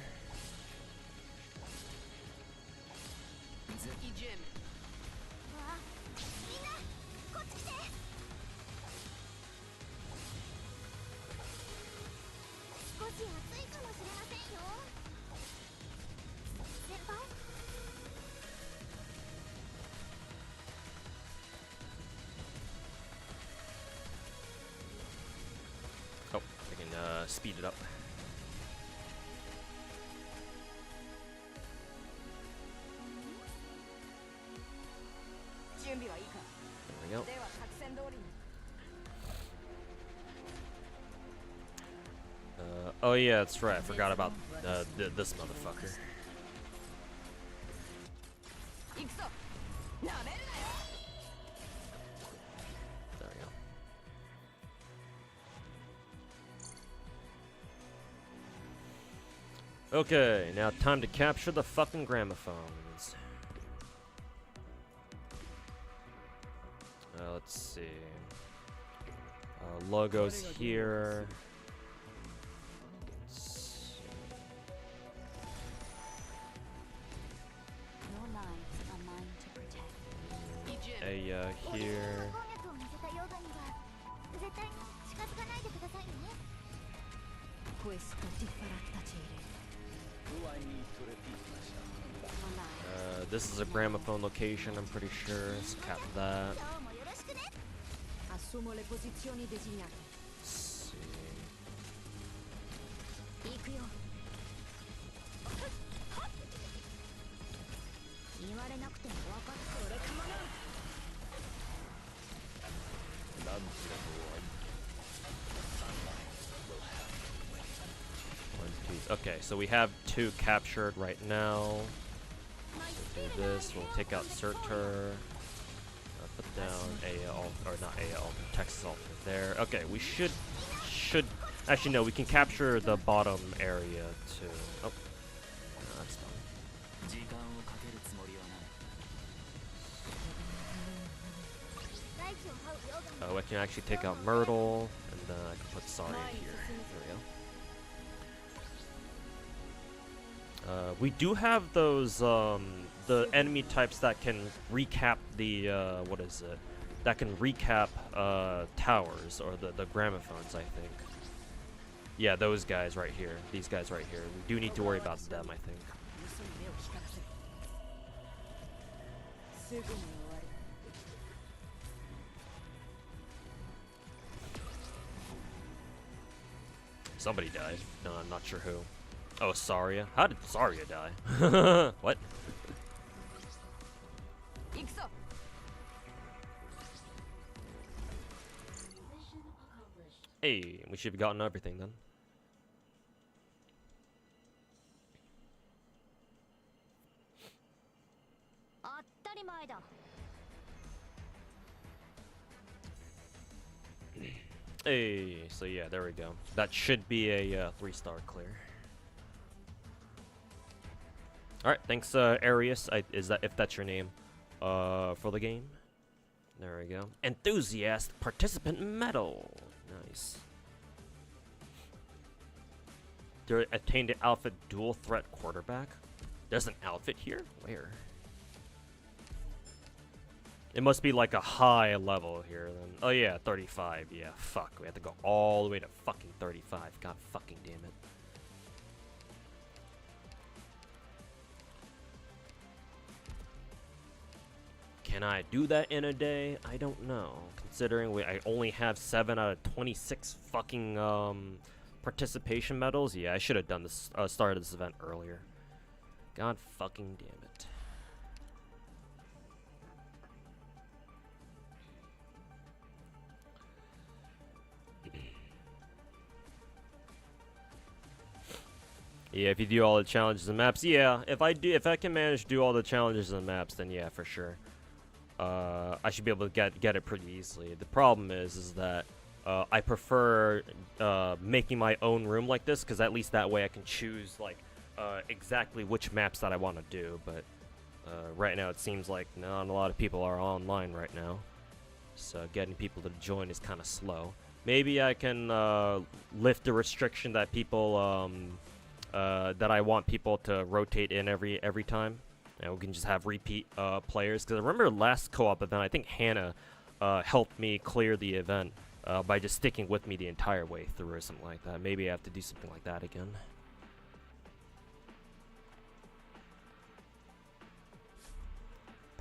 Oh, I can speed it up. There we go. Oh yeah, that's right. I forgot about this motherfucker. There we go. Okay, now time to capture the fucking gramophones. Let's see. Logos here. Let's see. Your lives are mine to protect. A here. こう脈を乗せた溶岩には絶対に近づかないでくださいね。 Questo ti farà tacere. This is a gramophone location, I'm pretty sure. Let's cap that. 今日もよろしくね。 Assumo le posizioni designate. Let's see. 行くよ。言われなくても分かってそれかもな。 Okay, so we have 2 captured right now. We'll do this. We'll take out Surtur. Put down AL, or not AL, Texas Alter there. Okay, we should actually no, we can capture the bottom area too. Oh, no, that's done. 時間をかけるつもりはない。 大地を這う溶岩。 Oh, I can actually take out Myrtle, and then I can put Saria here. There we go. We do have those, the enemy types that can recap the, what is it? That can recap, towers, or the gramophones, I think. Yeah, those guys right here. These guys right here. We do need to worry about them, I think. 嘘に目を光らせる。すぐに終わる。 Somebody died. No, I'm not sure who. Oh, Saria. How did Saria die? What? 行くぞ。 Hey, we should have gotten everything then. Hey, so yeah, there we go. That should be a 3-star clear. All right, thanks, Arius. Is that if that's your name, for the game? There we go. Enthusiast participant medal. Nice. There attained an outfit dual threat quarterback. There's an outfit here? Where? It must be like a high level here then. Oh yeah, 35. Yeah, fuck. We have to go all the way to fucking 35. God fucking damn it. Can I do that in a day? I don't know. Considering I only have 7 out of 26 fucking participation medals. Yeah, I should have done this started this event earlier. God fucking damn it. Yeah, if you do all the challenges and maps, yeah. If I can manage to do all the challenges and maps, then yeah, for sure. I should be able to get it pretty easily. The problem is that I prefer making my own room like this, because at least that way I can choose like exactly which maps that I want to do. But right now it seems like not a lot of people are online right now, so getting people to join is kind of slow. Maybe I can lift the restriction that people that I want people to rotate in every time. And we can just have repeat players. Because I remember last co-op event, I think Hannah helped me clear the event by just sticking with me the entire way through or something like that. Maybe I have to do something like that again.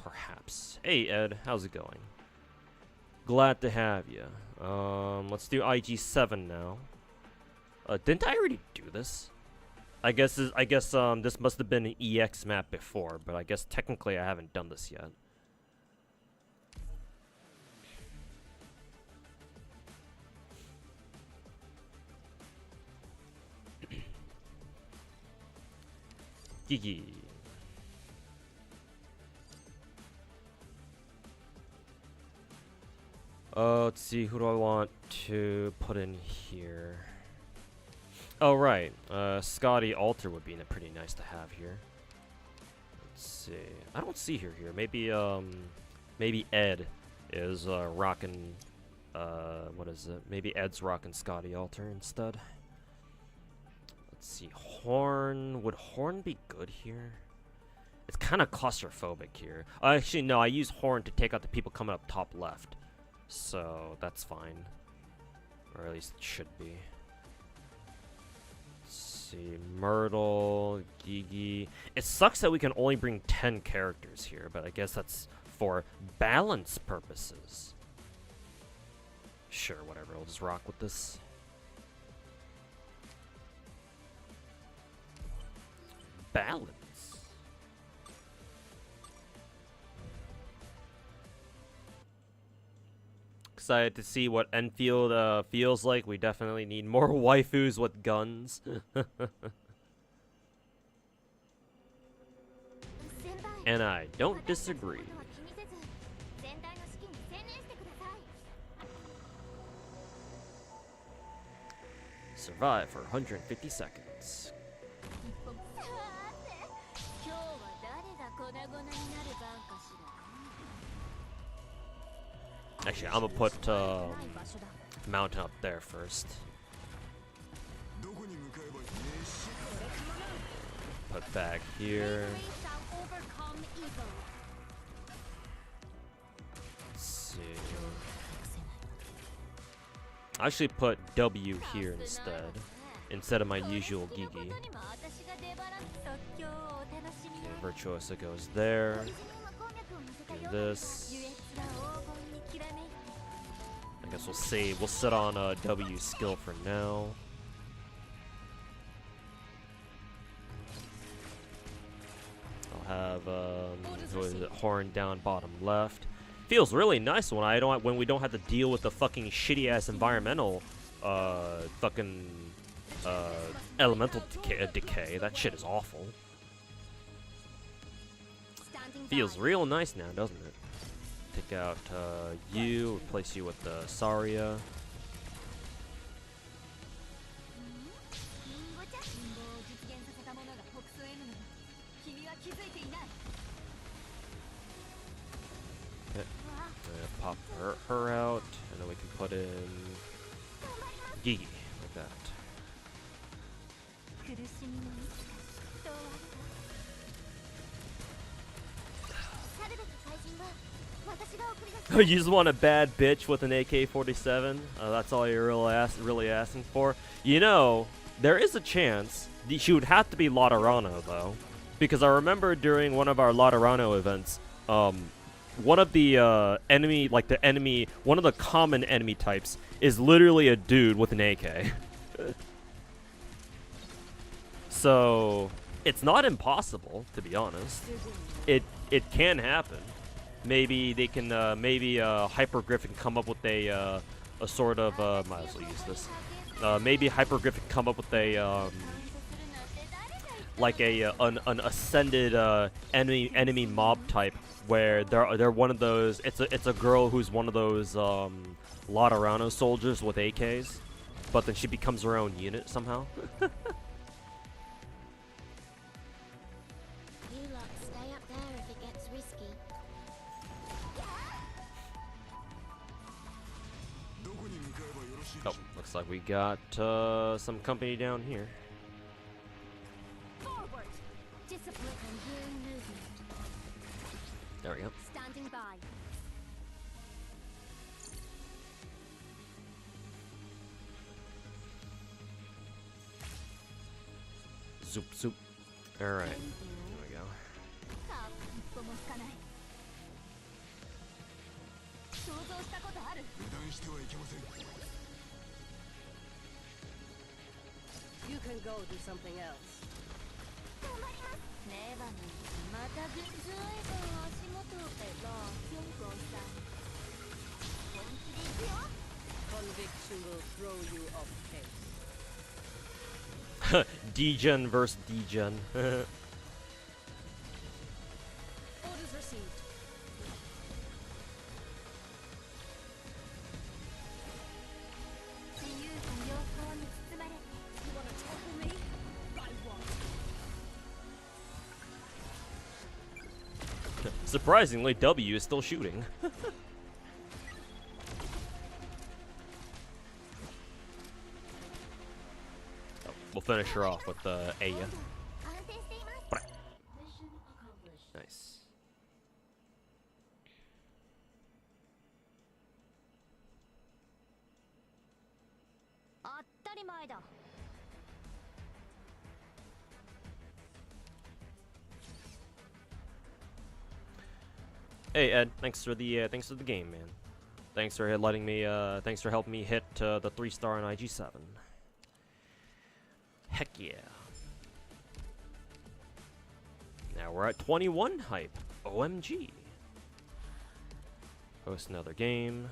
Perhaps. Hey Ed, how's it going? Glad to have you. Let's do IG7 now. Didn't I already do this? I guess this must have been an EX map before, but I guess technically I haven't done this yet. Gigi. Let's see, who do I want to put in here? Oh, right. Scotty Alter would be pretty nice to have here. Let's see. I don't see her here. Maybe Ed is rocking what is it? Maybe Ed's rocking Scotty Alter instead. Let's see, Horn. Would Horn be good here? It's kind of claustrophobic here. Actually, no, I use Horn to take out the people coming up top left. So, that's fine. Or at least it should be. Let's see, Myrtle, Gigi. It sucks that we can only bring 10 characters here, but I guess that's for balance purposes. Sure, whatever, I'll just rock with this. Balance. Excited to see what Enfield feels like. We definitely need more waifus with guns. And I don't disagree. Survive for 150 seconds. Actually, I'm gonna put Mountain up there first. Put back here. Let's see. I actually put W here instead of my usual Gigi. Okay, Virtuosa goes there. Do this. I guess we'll save. We'll sit on W skill for now. I'll have who is it? Horn down bottom left. Feels really nice when we don't have to deal with the fucking shitty ass environmental fucking elemental decay. That shit is awful. Feels real nice now, doesn't it? Take out you, replace you with Saria. Okay. Pop her out, and then we can put in Gigi, like that. You just want a bad bitch with an AK-47? That's all you're really asking for? You know, there is a chance she would have to be Laterano, though. Because I remember during one of our Laterano events, one of the one of the common enemy types is literally a dude with an AK. So, it's not impossible, to be honest. It can happen. Maybe they can, Hypergriff can come up with a sort of, might as well use this. Maybe Hypergriff can come up with a, an ascended, enemy mob type, where they're one of those, it's a girl who's one of those, Laterano soldiers with AKs, but then she becomes her own unit somehow. Oh, looks like we got some company down here. Forward. Discipline and hearing movement. There we go. Standing by. Zoop, zoop. Alright. There we go. You can go do something else. Conviction will throw you off pace. Degen versus Degen. Orders received. You want to tackle me? Right one. Surprisingly, W is still shooting. We'll finish her off with Aya. Nice. Hey Ed, thanks for the game, man. Thanks for letting me. Thanks for helping me hit the 3-star on IG7. Heck yeah. Now we're at 21 hype. OMG. Host another game.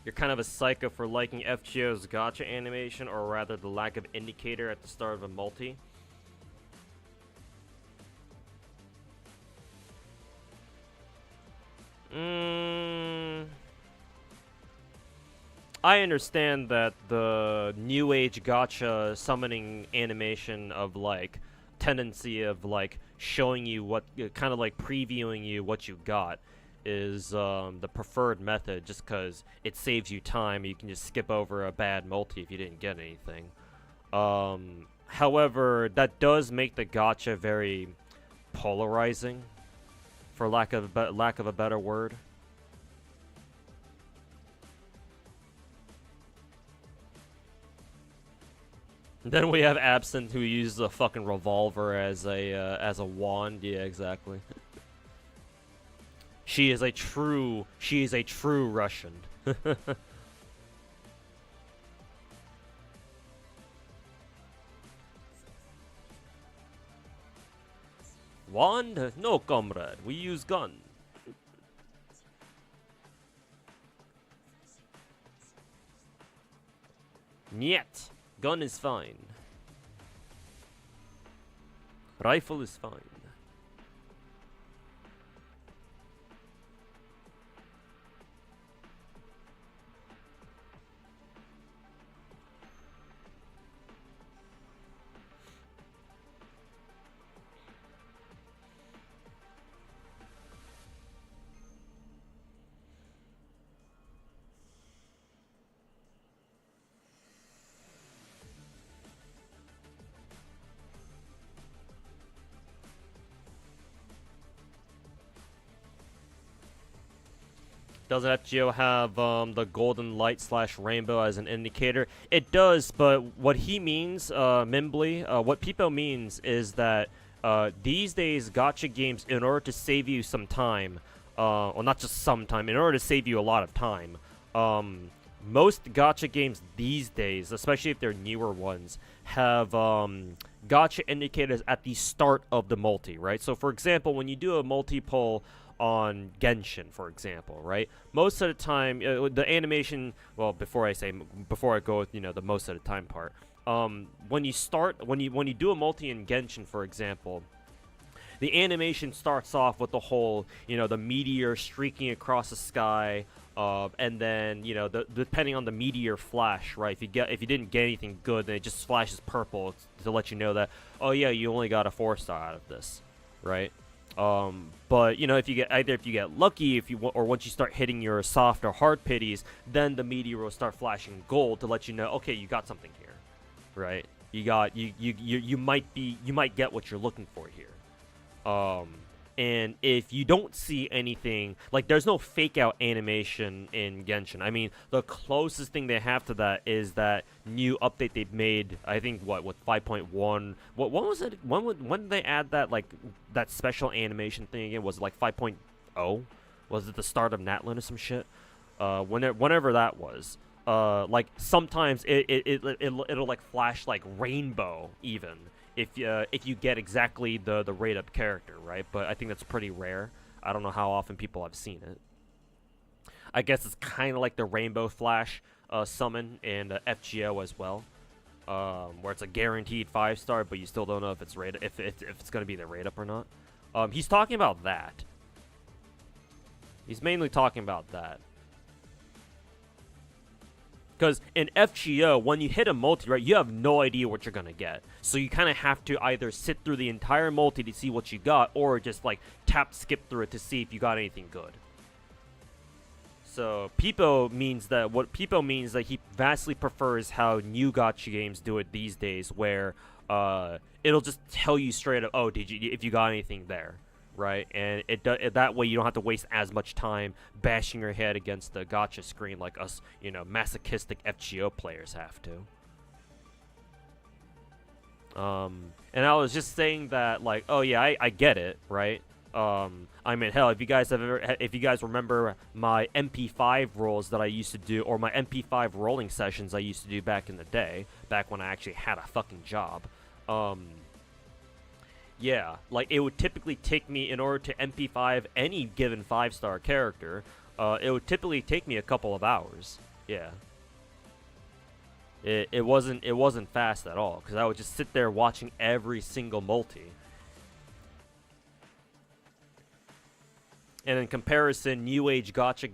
You're kind of a psycho for liking FGO's gacha animation, or rather the lack of indicator at the start of a multi. I understand that the new age gacha summoning animation of like tendency of like showing you what, kind of like previewing you what you got, is the preferred method, just because it saves you time. You can just skip over a bad multi if you didn't get anything. However, that does make the gacha very polarizing, for lack of a better word. Then we have Absinthe, who uses a fucking revolver as a wand. Yeah, exactly. She is a true Russian. Wand? No, comrade. We use gun. Niet. Gun is fine. Rifle is fine. Doesn't FGO have the golden light / rainbow as an indicator? It does, but what he means, Mimbly, what Peepo means is that these days gacha games, in order to save you some time, well, not just some time, in order to save you a lot of time, most gacha games these days, especially if they're newer ones, have gacha indicators at the start of the multi, right? So for example, when you do a multi-pull on Genshin, for example, right? Most of the time, the animation. Well, before I go with the most of the time part. When you do a multi in Genshin, for example, the animation starts off with the whole, the meteor streaking across the sky, and then depending on the meteor flash, right? If you didn't get anything good, then it just flashes purple to let you know that, oh yeah, you only got a 4-star out of this, right? But if you get lucky, or once you start hitting your soft or hard pities, then the meteor will start flashing gold to let you know, okay, you got something here, right? You might get what you're looking for here. And if you don't see anything, like there's no fake out animation in Genshin. I mean, the closest thing they have to that is that new update they've made. I think with 5.1. What was it? When did they add that that special animation thing again? Was it like 5.0? Was it the start of Natlin or some shit? Whenever that was. Like sometimes it'll like flash like rainbow even. If you get exactly the rate up character, right? But I think that's pretty rare. I don't know how often people have seen it. I guess it's kind of like the Rainbow Flash summon in FGO as well, where it's a guaranteed 5-star, but you still don't know if it's if it's gonna be the rate up or not. He's talking about that. He's mainly talking about that. Because in FGO, when you hit a multi, right, you have no idea what you're going to get. So you kind of have to either sit through the entire multi to see what you got, or just, like, skip through it to see if you got anything good. So Peepo means that he vastly prefers how new gacha games do it these days, where it'll just tell you straight up, oh, if you got anything there, right? And that way you don't have to waste as much time bashing your head against the gacha screen like us, masochistic FGO players have to. And I was just saying that, like, oh yeah, I get it, right? I mean, hell, if you guys remember my MP5 rolls that I used to do, or my MP5 rolling sessions I used to do back in the day, back when I actually had a fucking job, yeah, like, it would typically take me, in order to MP5 any given 5-star character, it would typically take me a couple of hours, yeah. It wasn't fast at all, because I would just sit there watching every single multi. And in comparison, newer gacha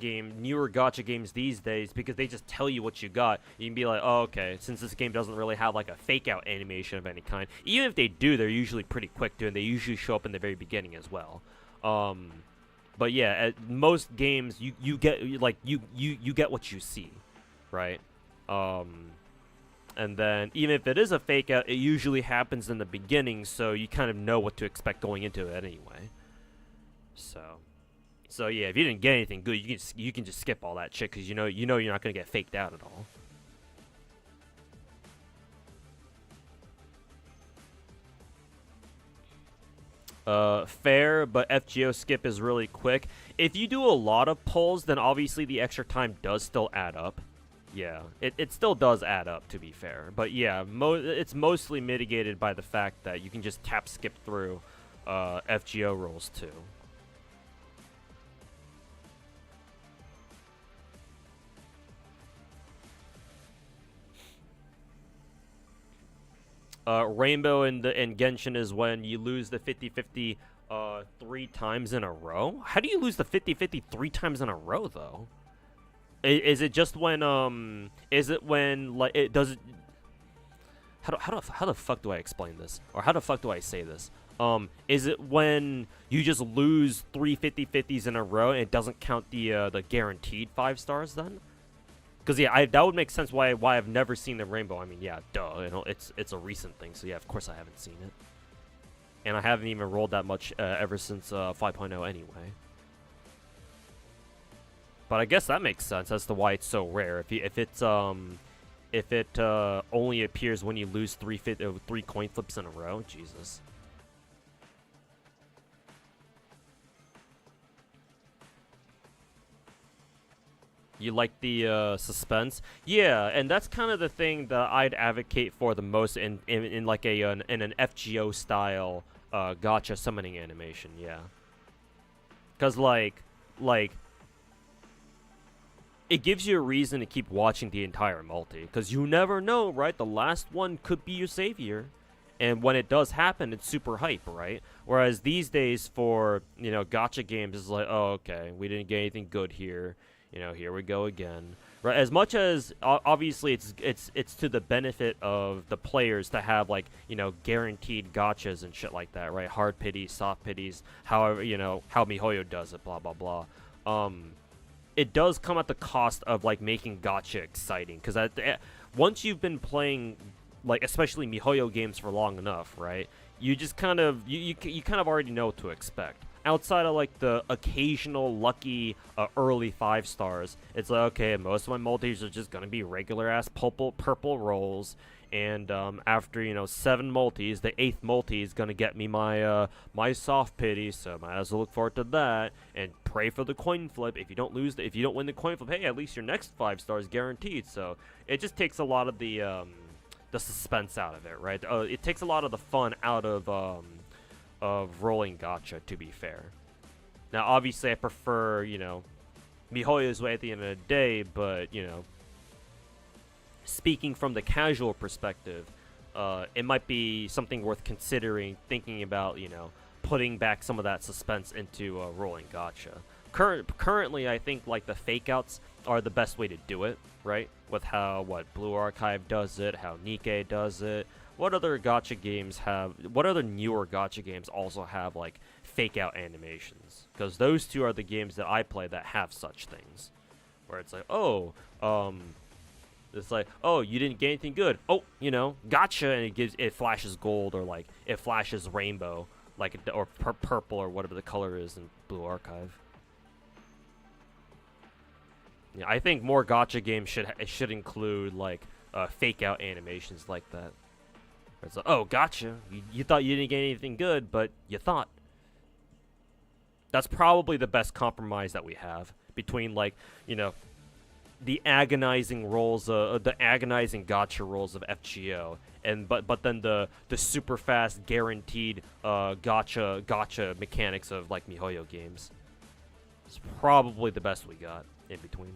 games these days, because they just tell you what you got, you can be like, oh, okay, since this game doesn't really have like a fake out animation of any kind. Even if they do, they're usually pretty quick too, and they usually show up in the very beginning as well. But yeah, at most games you get what you see, right? And then even if it is a fake out, it usually happens in the beginning, so you kind of know what to expect going into it anyway. So yeah, if you didn't get anything good, you can just skip all that shit, because you know you're not gonna get faked out at all. Fair, but FGO skip is really quick. If you do a lot of pulls, then obviously the extra time does still add up. Yeah, it still does add up, to be fair. But yeah, it's mostly mitigated by the fact that you can just tap skip through FGO rolls too. Rainbow in Genshin is when you lose the 50-50 3 times in a row. How do you lose the 50-50 3 times in a row, though? Is it just when is it when, like, it does it? How the fuck do I explain this? Or how the fuck do I say this? Is it when you just lose 3 50-50s in a row and it doesn't count the guaranteed 5 stars then? Because yeah, that would make sense why I've never seen the rainbow. I mean, yeah, duh. It's a recent thing, so yeah, of course I haven't seen it. And I haven't even rolled that much ever since 5.0 anyway. But I guess that makes sense as to why it's so rare. If it only appears when you lose 3 coin flips in a row, Jesus. You like the suspense? Yeah, and that's kind of the thing that I'd advocate for the most in like in an FGO style gacha summoning animation. Yeah, because like it gives you a reason to keep watching the entire multi, because you never know, right? The last one could be your savior, and when it does happen, it's super hype, right? Whereas these days for gacha games, it's like, oh, okay, we didn't get anything good here. Here we go again. Right? As much as obviously it's to the benefit of the players to have, like, guaranteed gachas and shit like that, right? Hard pities, soft pities, however, how MiHoYo does it, blah blah blah. It does come at the cost of, like, making gacha exciting, because once you've been playing, like, especially MiHoYo games for long enough, right? You just kind of you kind of already know what to expect. Outside of, like, the occasional lucky early 5 stars, it's like, okay, most of my multis are just gonna be regular ass purple rolls, and after 7 multis, the 8th multi is gonna get me my my soft pity, so might as well look forward to that and pray for the coin flip. If you don't win the coin flip, hey, at least your next 5 stars guaranteed. So it just takes a lot of the suspense out of it, right? It takes a lot of the fun out of rolling gacha, to be fair. Now, obviously, I prefer, MiHoYo's way at the end of the day, but, speaking from the casual perspective, it might be something worth considering, thinking about, putting back some of that suspense into rolling gacha. Currently, I think, like, the fake-outs are the best way to do it, right? With how, Blue Archive does it, how Nikkei does it. What other newer gacha games also have, like, fake out animations? Because those two are the games that I play that have such things. where it's like, oh, it's like, oh, you didn't get anything good. Oh, you know, gotcha, and it flashes gold, or like it flashes rainbow, like or purple or whatever the color is in Blue Archive. Yeah, I think more gotcha games should include like fake out animations like that. It's like, oh, gotcha. You thought you didn't get anything good, but you thought. That's probably the best compromise that we have between, like, you know, the agonizing rolls, the agonizing gotcha rolls of FGO, and but then the super fast guaranteed gotcha mechanics of like MiHoYo games. It's probably the best we got in between.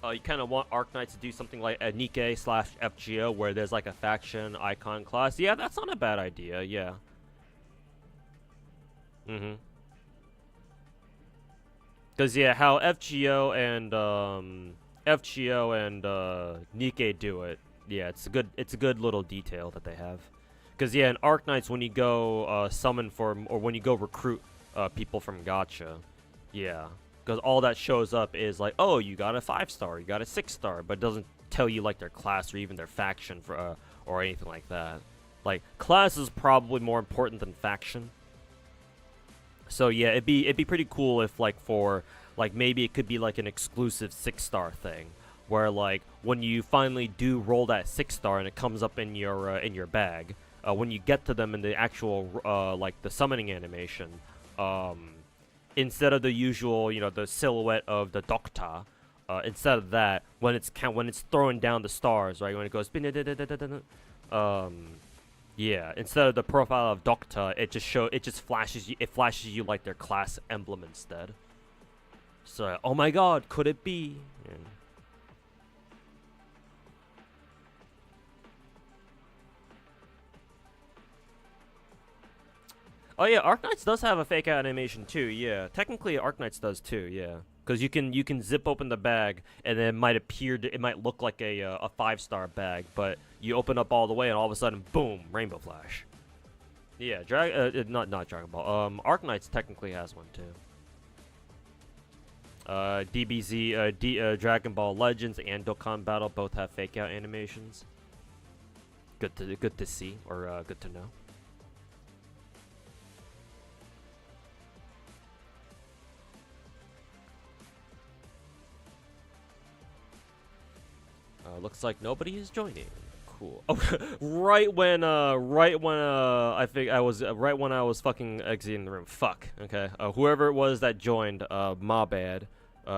You kind of want Arknights to do something like a Nikkei/FGO, where there's like a faction icon class. Yeah, that's not a bad idea. Yeah. Cause yeah, how FGO and Nikkei do it. Yeah, it's a good little detail that they have. Cause yeah, in Arknights, when you go summon for, or when you go recruit people from Gacha, yeah. Because all that shows up is like, oh, you got a 5-star, you got a 6-star, but it doesn't tell you like their class or even their faction for or anything like that. Like, class is probably more important than faction. So yeah, it'd be pretty cool if like for like maybe it could be like an exclusive 6-star thing, where like when you finally do roll that 6-star and it comes up in your bag, when you get to them in the actual like the summoning animation, instead of the usual, you know, the silhouette of the Doctor, instead of that, when it's throwing down the stars, right, when it goes, yeah, instead of the profile of Doctor, it just flashes you like their class emblem instead. So, oh my God, could it be? Yeah. Oh yeah, Arknights does have a fake out animation too. Yeah, technically Arknights does too. Yeah, because you can zip open the bag and then it might look like a 5-star bag, but you open up all the way and all of a sudden, boom, rainbow flash. Yeah, not Dragon Ball. Arknights technically has one too. DBZ, Dragon Ball Legends and Dokkan Battle both have fake out animations. Good to see, or good to know. Looks like nobody is joining. Cool. Oh, right when I was fucking exiting the room. Fuck. Okay. Whoever it was that joined, my bad.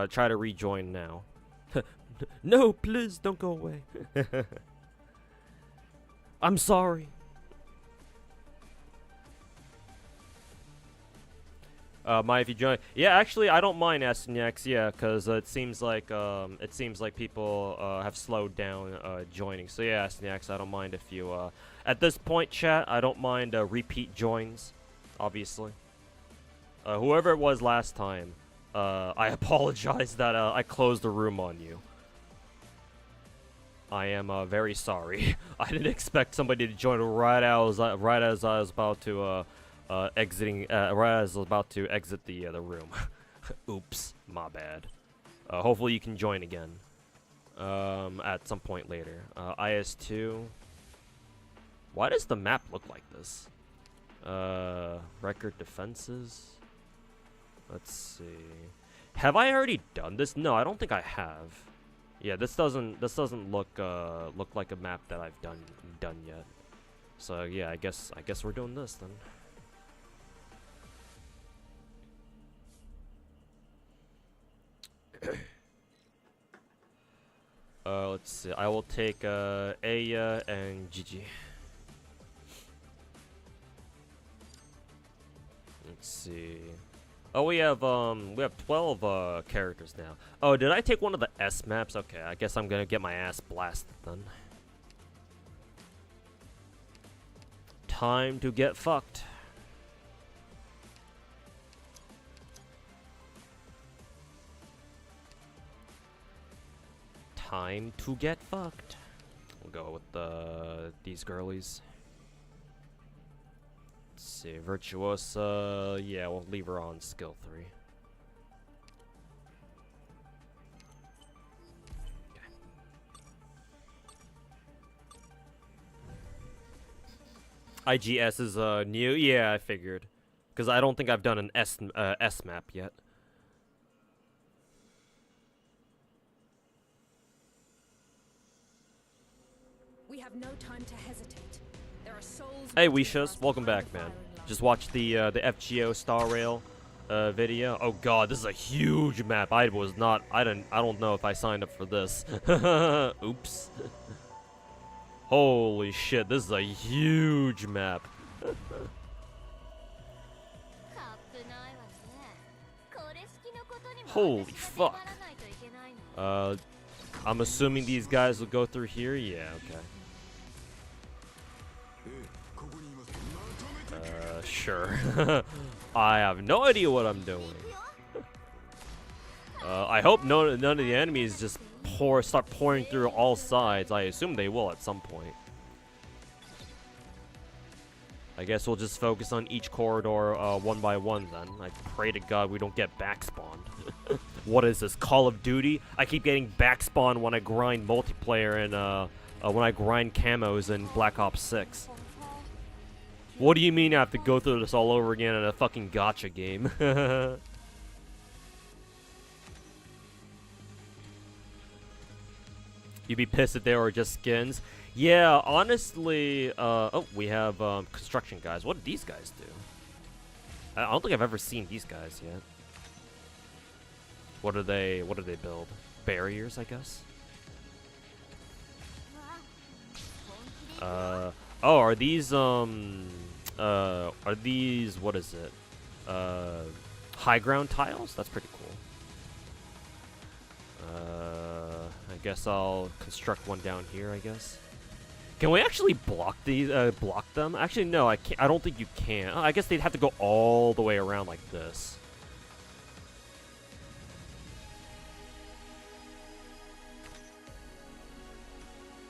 Try to rejoin now. No, please don't go away. I'm sorry. If you join, yeah, actually, I don't mind SNX, yeah, because it seems like people have slowed down joining. So yeah, SNX, I don't mind if you at this point, chat, I don't mind repeat joins, obviously. Whoever it was last time, I apologize that I closed the room on you. I am very sorry. I didn't expect somebody to join right as I was about to right as I was about to exit the room. Oops, my bad. Hopefully you can join again at some point later. IS2. Why does the map look like this? Record defenses. Let's see. Have I already done this? No, I don't think I have. Yeah, this doesn't look like a map that I've done yet. So yeah, I guess we're doing this then. Let's see. I will take Aya and Gigi. Let's see. Oh, we have 12 characters now. Oh, did I take one of the S maps? Okay, I guess I'm gonna get my ass blasted then. Time to get fucked. Time to get fucked. go with these girlies. Let's see, Virtuosa. Yeah, we'll leave her on skill 3. IGS is new. Yeah, I figured, because I don't think I've done an S map yet. We have no time to hesitate. There are souls. Hey, waiting for Weeshus, us welcome behind back, the man. firing line. Just watched the FGO Star Rail video. Oh god, this is a huge map. I don't know if I signed up for this. Oops. Holy shit, this is a huge map. Holy fuck. I'm assuming these guys will go through here? Yeah, okay. ここにいますまとめて Sure. I have no idea what I'm doing. I hope none of the enemies just start pouring through all sides. I assume they will at some point. I guess we'll just focus on each corridor one by one then. I pray to God we don't get backspawned. What is this, Call of Duty? I keep getting backspawned when I grind multiplayer and when I grind camos in Black Ops 6. What do you mean I have to go through this all over again in a fucking gacha game? You'd be pissed if they were just skins. Yeah, honestly, oh, we have construction guys. What do these guys do? I don't think I've ever seen these guys yet. What do they build? Barriers, I guess. Oh, are these what is it? High ground tiles? That's pretty cool. I guess I'll construct one down here, I guess. Can we actually block these, block them? Actually, no, I can't. I don't think you can. I guess they'd have to go all the way around like this.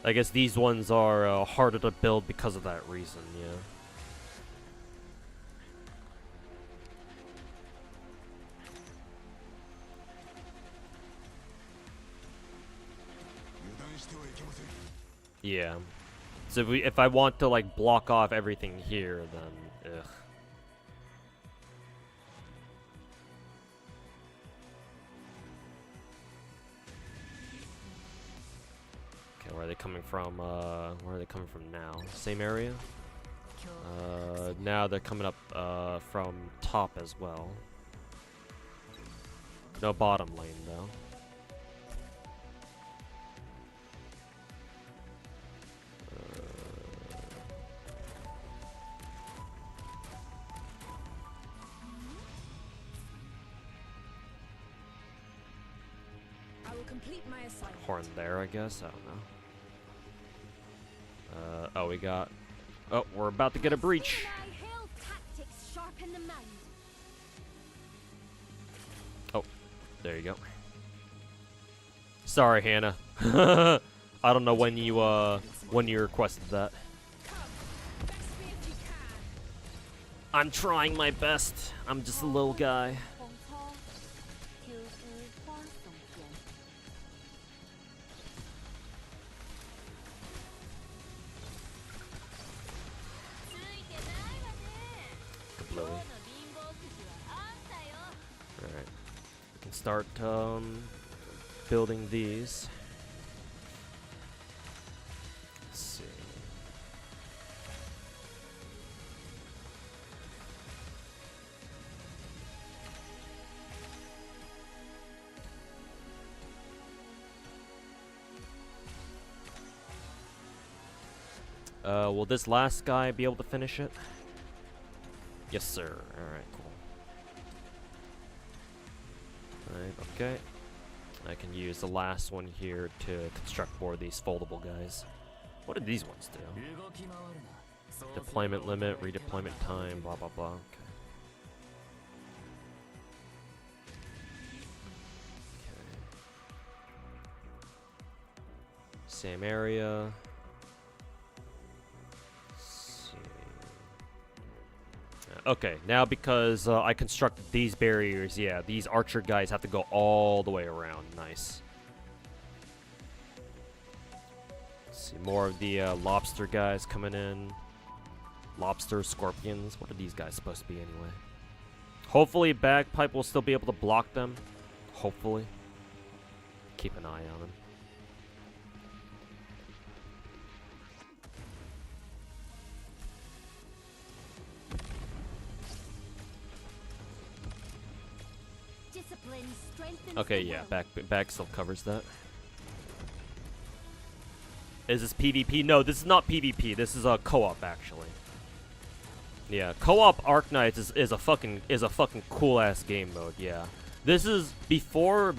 I guess these ones are harder to build because of that reason, yeah. Yeah. So if I want to like block off everything here, then ugh. Okay, where are they coming from? Where are they coming from now? Same area? Now they're coming up from top as well. No bottom lane though. I will complete my assignment. Horn there, I guess. I don't know. Oh, we got. Oh, we're about to get a breach. Oh, there you go. Sorry, Hannah. I don't know when you requested that. I'm trying my best. I'm just a little guy. Alright. We can start building these. Let's see. Will this last guy be able to finish it? Yes, sir. Alright, cool. Alright, okay. I can use the last one here to construct more of these foldable guys. What did these ones do? Deployment limit, redeployment time, blah blah blah. Okay. Okay. Same area. Okay, now because I constructed these barriers, yeah, these archer guys have to go all the way around. Nice. Let's see, more of the lobster guys coming in. Lobster, scorpions. What are these guys supposed to be anyway? Hopefully Bagpipe will still be able to block them. Hopefully. Keep an eye on him. Discipline strengthens Okay, the yeah, will. back still covers that. Is this PvP? No, this is not PvP. This is a co-op actually. Yeah, co-op Arknights is a fucking cool ass game mode. Yeah, this is before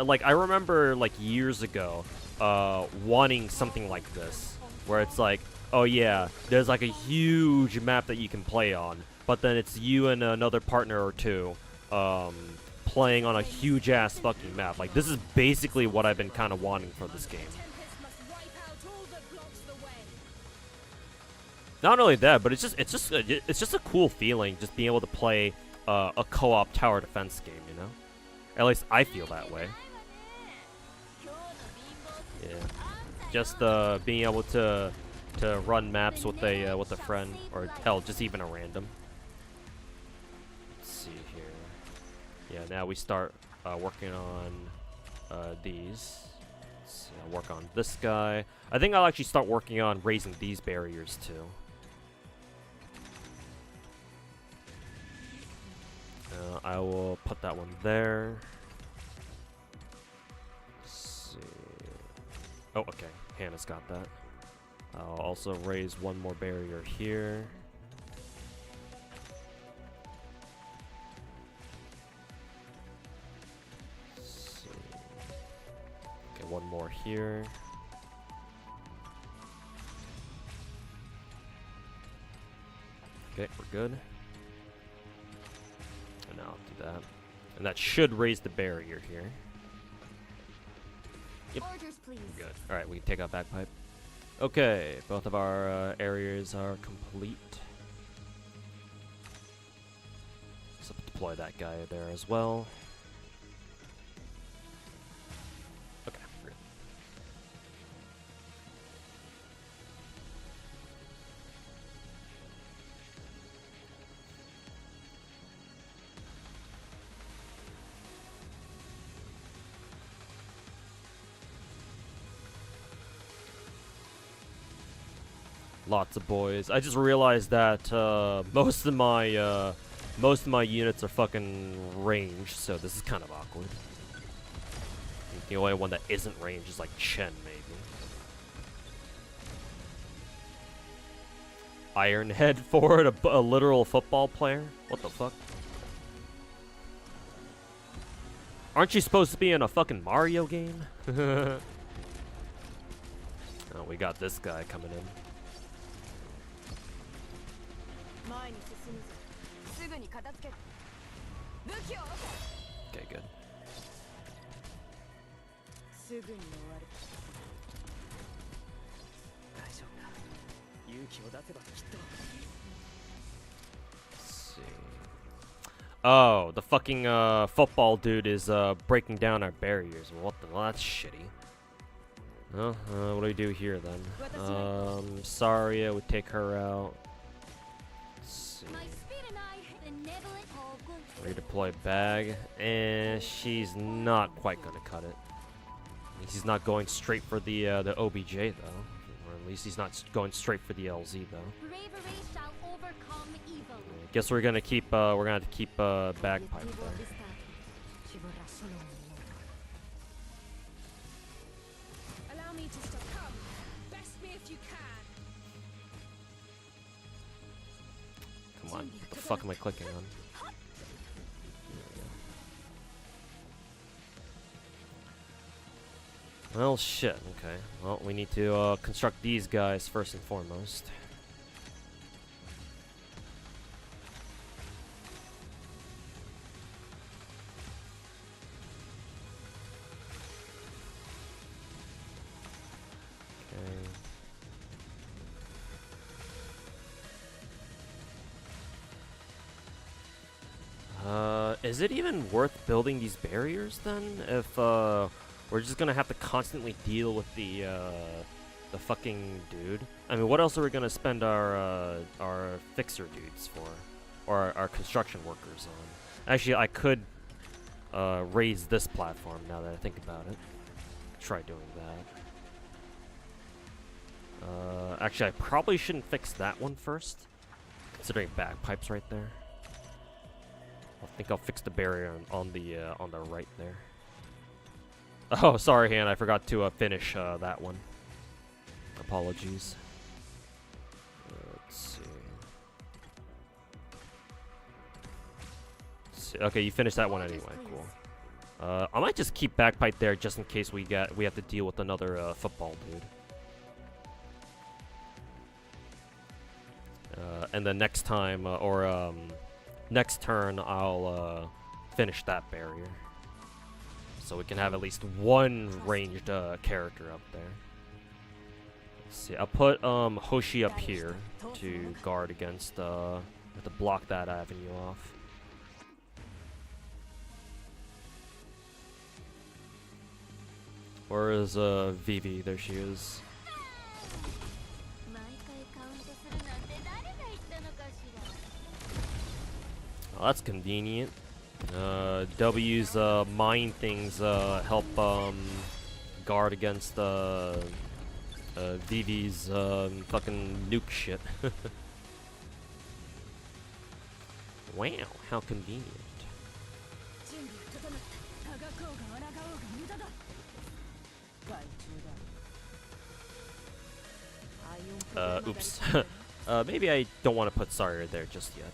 like I remember like years ago, wanting something like this where it's like, oh yeah, there's like a huge map that you can play on, but then it's you and another partner or two, playing on a huge ass fucking map. Like this is basically what I've been kind of wanting for this game. Tempest must wipe out all that blocks the way. Not only that, but it's just a cool feeling just being able to play a co-op tower defense game, you know? At least I feel that way. Yeah. Just being able to run maps with a friend, or hell, just even a random. Let's see here. Yeah, now we start working on these. Let's see, I'll work on this guy. I think I'll actually start working on raising these barriers too. I will put that one there. Let's see. Oh, okay. Hannah's got that. I'll also raise one more barrier here. Let's see. Okay, one more here. Okay, we're good. And now I'll do that. And that should raise the barrier here. Yep. Orders, please. Good. Alright, we can take out Bagpipe. Okay, both of our areas are complete. So deploy that guy there as well. Okay, we're good. Lots of boys. I just realized that most of my units are fucking ranged, so this is kind of awkward. I think the only one that isn't ranged is like Chen, maybe. Ironhead forward, a literal football player? What the fuck? Aren't you supposed to be in a fucking Mario game? Oh, we got this guy coming in. Okay, good. Let's see. Oh, the fucking football dude is breaking down our barriers. What the? Well, that's shitty. What do we do here then? Saria would take her out. Let's see. Redeploy bag, and she's not quite gonna cut it. He's not going straight for the OBJ though, or at least he's not going straight for the LZ though. Bravery shall overcome evil. Guess we're gonna keep have to keep Bagpipe there. Allow me to stop. Come. Best me if you can. Come on, what the fuck am I clicking on? Well, shit, okay. Well, we need to construct these guys first and foremost. Okay. Is it even worth building these barriers then? If we're just gonna have to constantly deal with the fucking dude. I mean, what else are we gonna spend our fixer dudes for, or our construction workers on? Actually, I could raise this platform now that I think about it. Try doing that. Actually, I probably shouldn't fix that one first, considering bagpipes right there. I think I'll fix the barrier on the right there. Oh, sorry, Han. I forgot to finish that one. Apologies. Let's see. Okay, you finished that one anyway. Cool. I might just keep bagpipe there just in case we have to deal with another football dude. And then next time next turn I'll finish that barrier, so we can have at least one ranged character up there. Let's see. I'll put Hoshi up here to guard against to block that avenue off. Where is Vivi? There she is. Oh, that's convenient. W's mine things help guard against Vivi's fucking nuke shit. Wow, how convenient. Oops. Maybe I don't want to put Sawyer there just yet.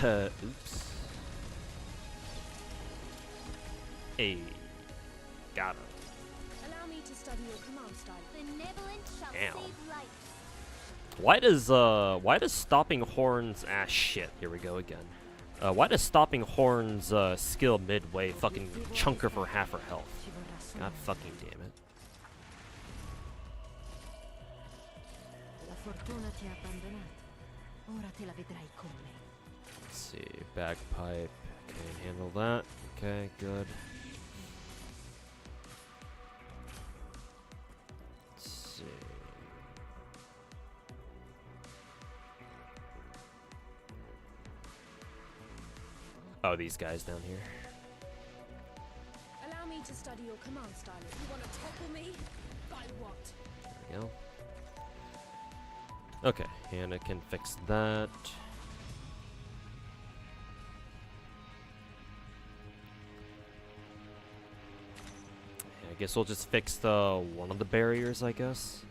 Oops. Hey, got him. Allow me to study your command style. Benevolent shall Ow. save life. Why does stopping horns shit, here we go again. Why does stopping horns skill midway fucking chunk her for half her health? God fucking damn it. Let's see, bagpipe, can handle that. Okay, good. Let's see. Oh, these guys down here. Allow me to study your command style. You want to topple me? By what? There we go. Okay, Hannah can fix that. I guess we'll just fix one of the barriers, I guess.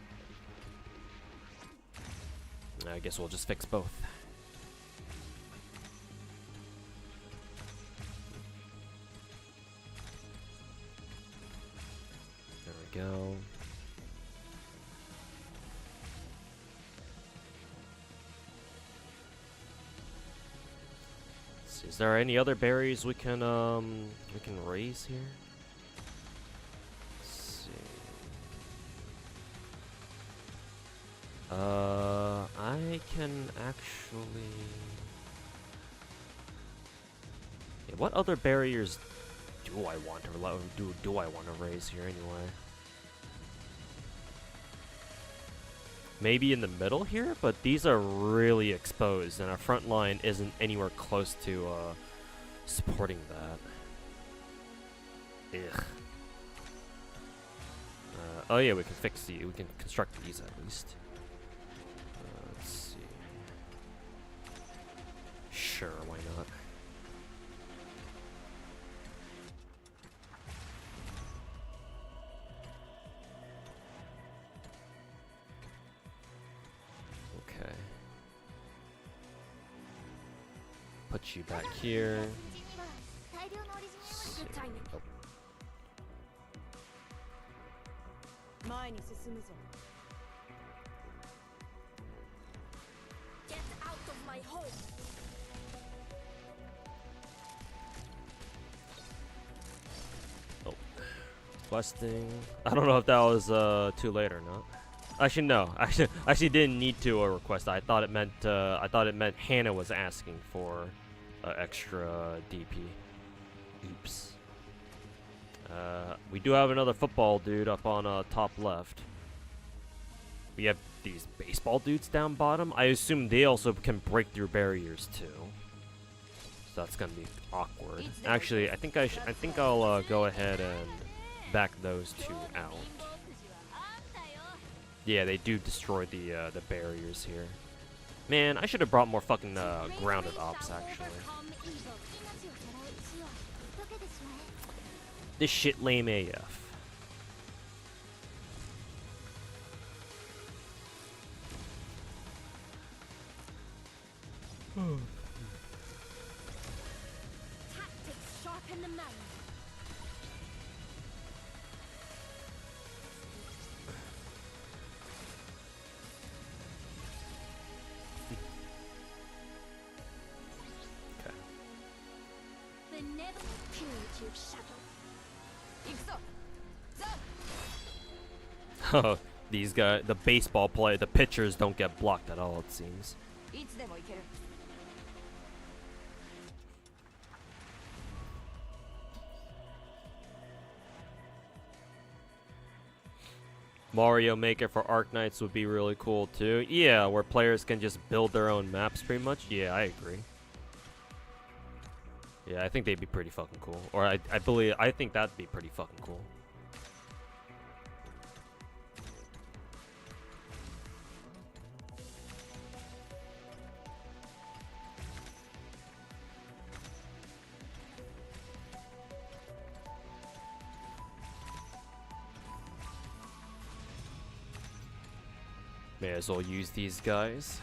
I guess we'll just fix both. There we go. Is there any other berries we can raise here? Let's see. I can actually. Yeah, what other barriers do I want to do I want to raise here anyway? Maybe in the middle here, but these are really exposed, and our front line isn't anywhere close to supporting that. Ugh. Oh yeah, we can fix we can construct these at least. Let's see. Sure, why not? Put you back here. Good timing. Oh. Get out of my home. Oh. Questing. I don't know if that was too late or not. Actually, no. Actually didn't need to request. I thought it meant Hannah was asking for extra DP. Oops. We do have another football dude up on top left. We have these baseball dudes down bottom. I assume they also can break through barriers too. So that's gonna be awkward. Actually, I think I'll go ahead and back those two out. Yeah, they do destroy the barriers here. Man, I should have brought more fucking grounded ops actually. This shit lame AF. Tactics sharpen the mind. Okay. The never purity of shadow. Oh, these guys, the baseball player, the pitchers don't get blocked at all, it seems. Mario Maker for Arknights would be really cool too. Yeah, where players can just build their own maps pretty much. Yeah, I agree. Yeah, I think they'd be pretty fucking cool. Or I think that'd be pretty fucking cool. May as well use these guys.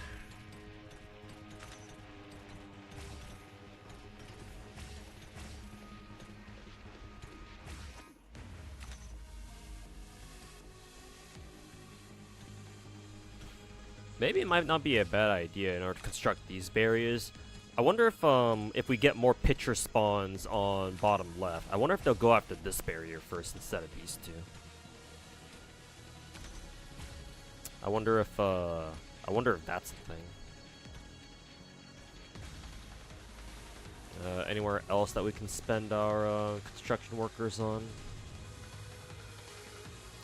Maybe it might not be a bad idea in order to construct these barriers. I wonder if we get more pitcher spawns on bottom left. I wonder if they'll go after this barrier first instead of these two. I wonder if that's the thing. Anywhere else that we can spend our construction workers on?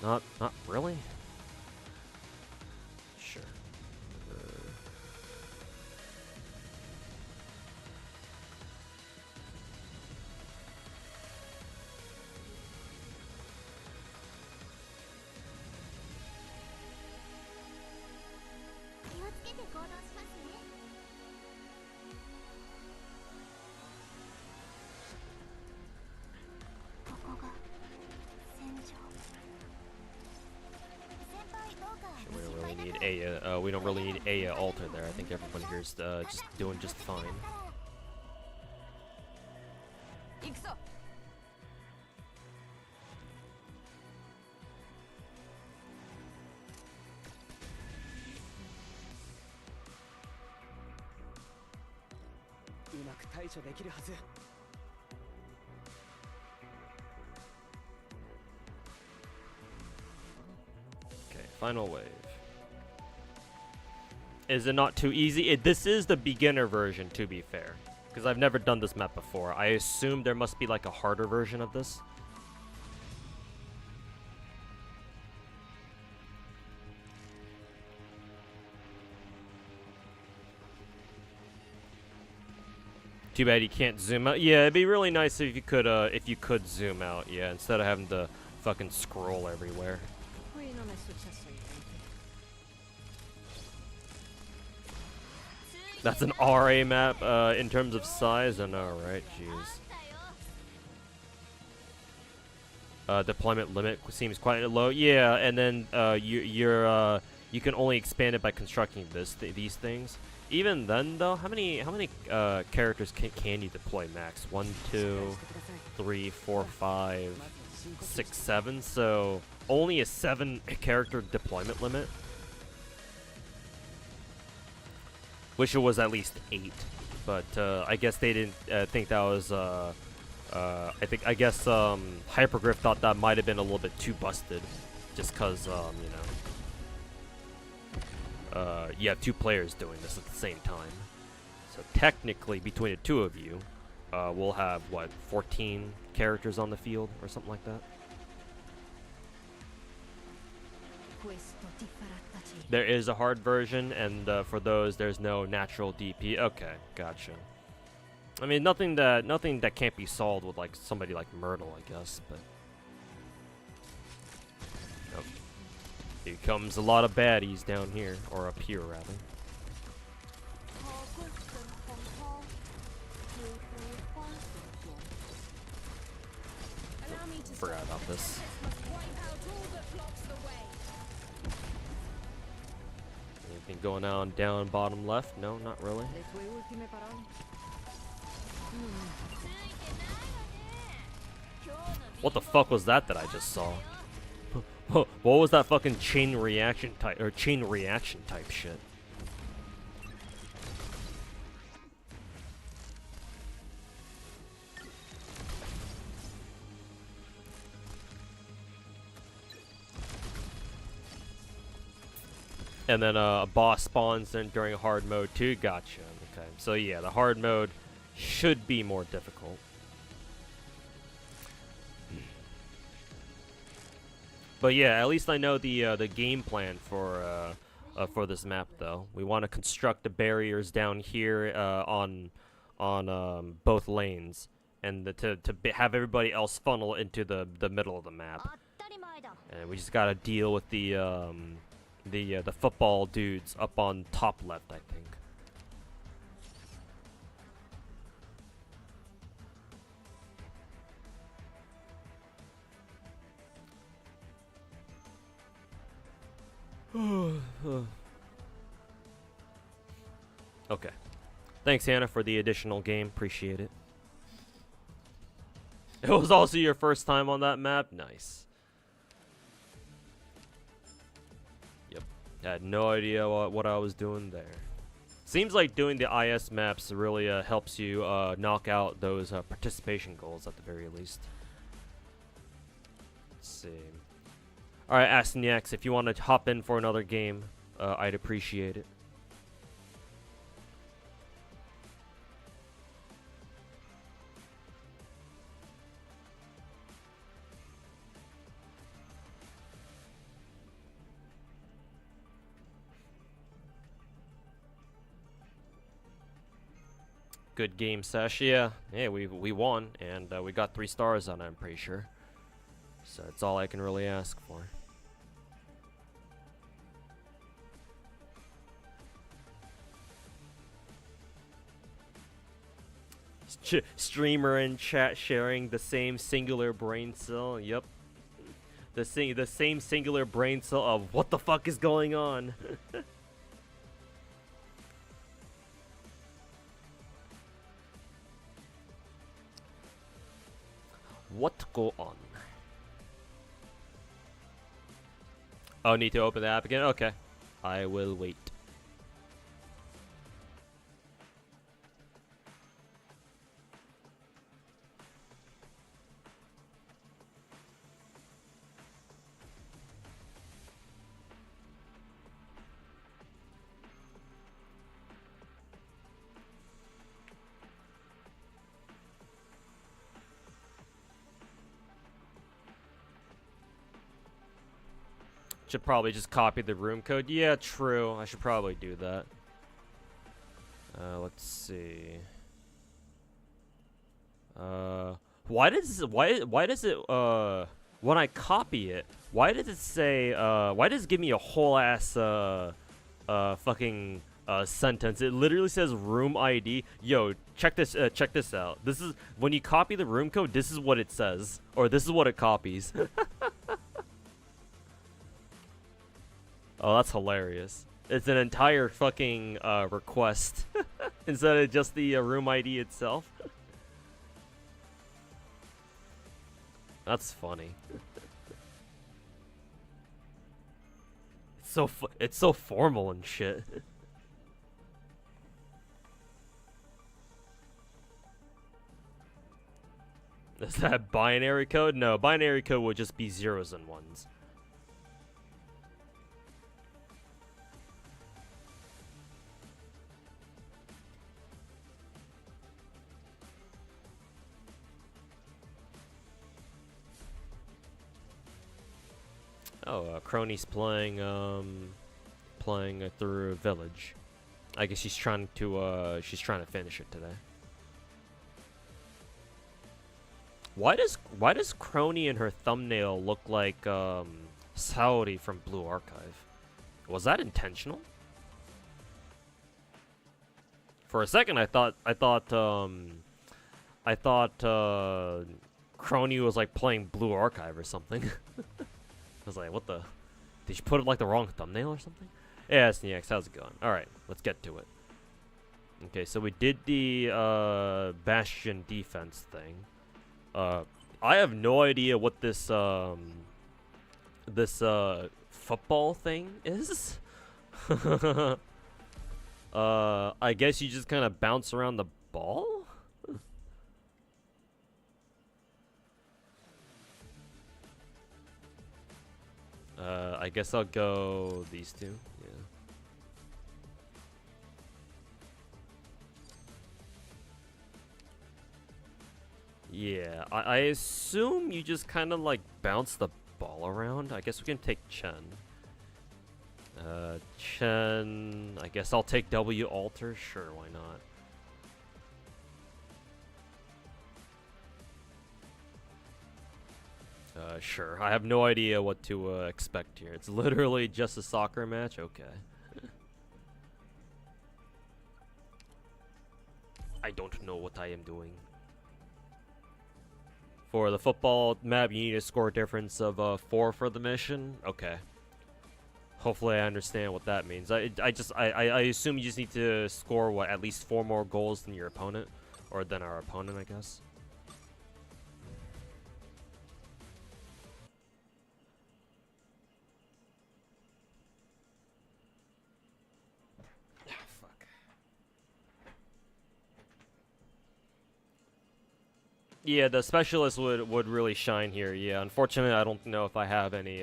Not really. Sure. We don't really need a altar there. I think everybody here's just doing just fine. Okay, final wave. Is it not too easy? This is the beginner version, to be fair. Because I've never done this map before. I assume there must be like a harder version of this. Too bad you can't zoom out. Yeah, it'd be really nice if you could zoom out. Yeah, instead of having to fucking scroll everywhere. That's an RA map in terms of size. I know, right? Jeez. Deployment limit seems quite low. Yeah, and then you can only expand it by constructing these things. Even then, though, how many characters can you deploy max? 1, 2, 3, 4, 5, 6, 7. So only a 7-character deployment limit. Wish it was at least 8, but I guess they didn't think that was. I guess Hypergriff thought that might have been a little bit too busted, just cause you know. you have 2 players doing this at the same time. So technically, between the 2 of you, we'll have, what, 14 characters on the field or something like that? There is a hard version, and for those, there's no natural DP. Okay, gotcha. I mean, nothing that can't be solved with like somebody like Myrtle, I guess. But nope. Here comes a lot of baddies down here, or up here rather. Forgot about this. Anything going on down bottom left? No, not really. What the fuck was that I just saw? What was that fucking chain reaction type shit? And then a boss spawns in during hard mode too. Gotcha. Okay. So yeah, the hard mode should be more difficult. But yeah, at least I know the game plan for this map though. We want to construct the barriers down here on both lanes, and have everybody else funnel into the middle of the map. And we just gotta deal with the football dudes up on top left, I think. Okay. Thanks, Hannah, for the additional game. Appreciate it. It was also your first time on that map? Nice. Yep. I had no idea what I was doing there. Seems like doing the IS maps really helps you knock out those participation goals at the very least. Let's see. Alright, Asniax, if you want to hop in for another game, I'd appreciate it. Good game, Sash. Yeah, we won, and we got 3 stars on it, I'm pretty sure. So that's all I can really ask for. Streamer in chat sharing the same singular brain cell. Yep. The same singular brain cell of what the fuck is going on? What go on? Oh, need to open the app again? Okay. I will wait. Should probably just copy the room code. Yeah, true. I should probably do that. Let's see. Why does it when I copy it, why does it say why does it give me a whole ass fucking sentence? It literally says room ID. Yo, check this out. This is when you copy the room code, this is what it says, or this is what it copies. Oh, that's hilarious. It's an entire fucking request instead of just the room ID itself. That's funny. It's so formal and shit. Is that binary code? No, binary code would just be zeros and ones. Oh, Crony's playing through Village. I guess she's trying to finish it today. Why does Crony in her thumbnail look like Saori from Blue Archive? Was that intentional? For a second, I thought Crony was like playing Blue Archive or something. I was like, what the? Did you put like the wrong thumbnail or something? Yeah, SNEX, how's it going? All right, let's get to it. Okay, so we did the Bastion defense thing. I have no idea what this football thing is. I guess you just kind of bounce around the ball? I guess I'll go these two. Yeah, I assume you just kind of like bounce the ball around. I guess we can take Chen. Chen, I guess I'll take W alter. Sure, why not? Sure. I have no idea what to expect here. It's literally just a soccer match. Okay. I don't know what I am doing. For the football map, you need a score difference of 4 for the mission. Okay. Hopefully I understand what that means. I assume you just need to score, what, at least 4 more goals than your opponent? Or than our opponent, I guess. Yeah, the specialist would really shine here. Yeah, unfortunately, I don't know if I have any.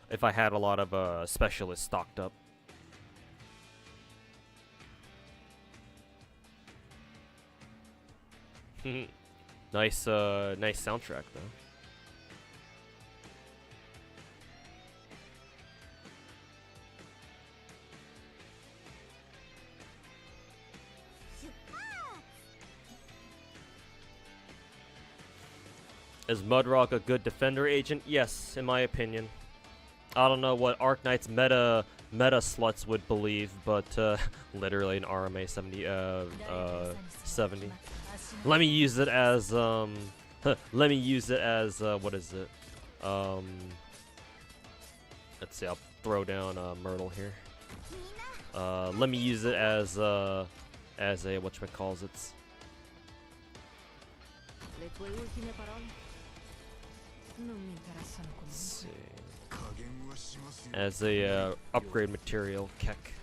If I had a lot of specialists stocked up. Nice, nice soundtrack though. Is Mudrock a good defender agent? Yes, in my opinion. I don't know what Arknight's meta sluts would believe, but literally an RMA 70. Let me use it as let me use it as what is it? Let's see. I'll throw down Myrtle here. Let me use it as a whatchamacalls it's. Let's see. As a upgrade material, Keck.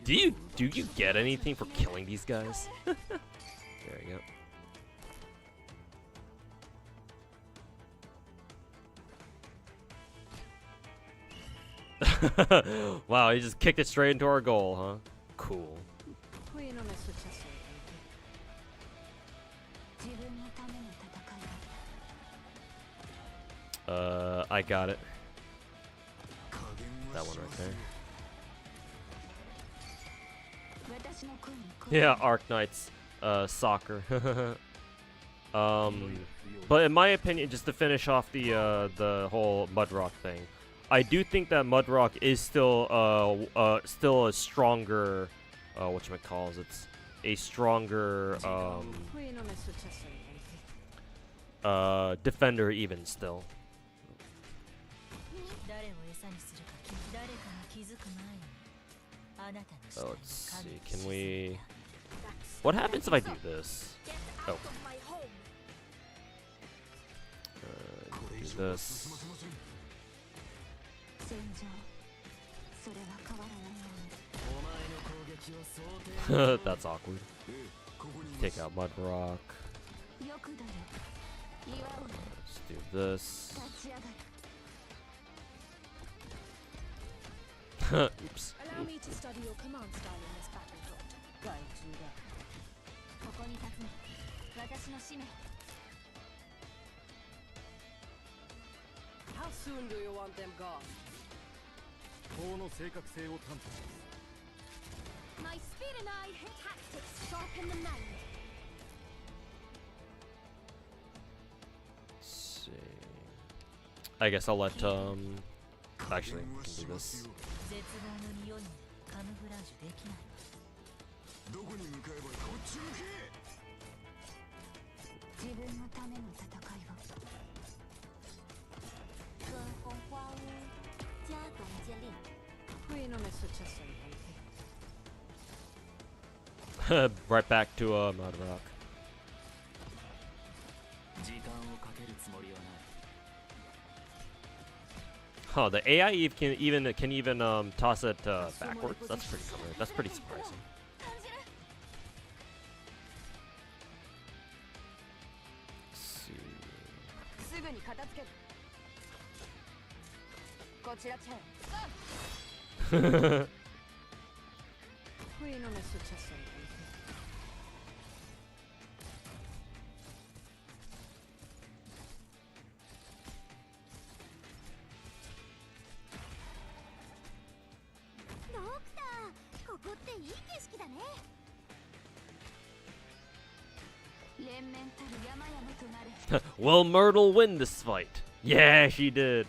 do you get anything for killing these guys? There you go. Wow, he just kicked it straight into our goal, huh? Cool. I got it. That one right there. Yeah, Arknight's soccer. But in my opinion, just to finish off the whole Mudrock thing, I do think that Mudrock is still a stronger whatchamacalls it's a stronger defender even still. Oh, let's see. Can we? What happens if I do this? Oh. Do this. That's awkward. Take out Mudrock. Let's do this. Oops. Allow me to study your command style in this battlefront. Going to that. How soon do you want them gone? 法の正確性を担保し My speed and I tactics sharpen the mind. Let's see. I guess I'll let actually I can do this. 絶望の匂いもカムフラージュできない。どこに向かえばこっち向け自分のための戦いを。跟红花屋加董建立。 Qui non è successo niente. Right back to Mud Rock. 時間をかけるつもりはない。 Huh, the AI can even toss it backwards. That's pretty cool. That's pretty surprising. 感じる。 Let's すぐに片付ける。こちらチェン。 see. Qui non è successo niente. ドクター、ここっていい景色だね。連綿たる山々となれ。 Will Myrtle win this fight? Yeah, she did.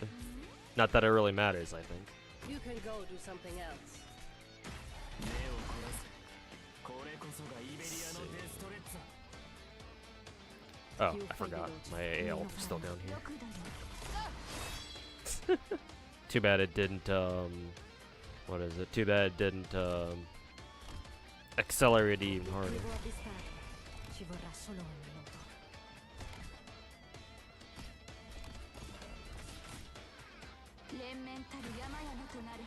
Not that it really matters, I think. You can go do something else. 目を凝らせ。これこそがイベリアのデストレッツァ。 Oh, I forgot. My AI ult is still down here. 楽だよ。 Too bad it didn't, what is it? Too bad it didn't, accelerate even harder. Ci vorrà solo un minuto. 連綿たる山々となれ。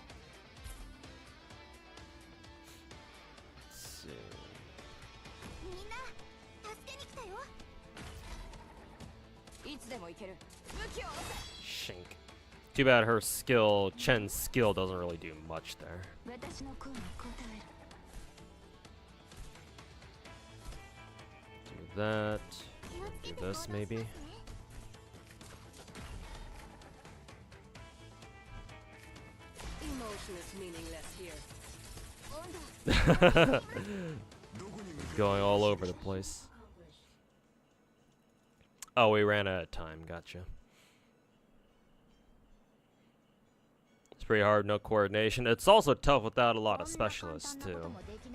Let's see. みんな、助けに来たよ。いつでも行ける。武器を下ろせ。 Shink. Too bad her skill, Chen's skill doesn't really do much there. 私の声に応える。 Do that. 気をつけ Do て this maybe. Emotion is meaningless here. 温度。 Going all over the place. Oh, we ran out of time. Gotcha. It's pretty hard, no coordination. It's also tough without a lot of specialists too.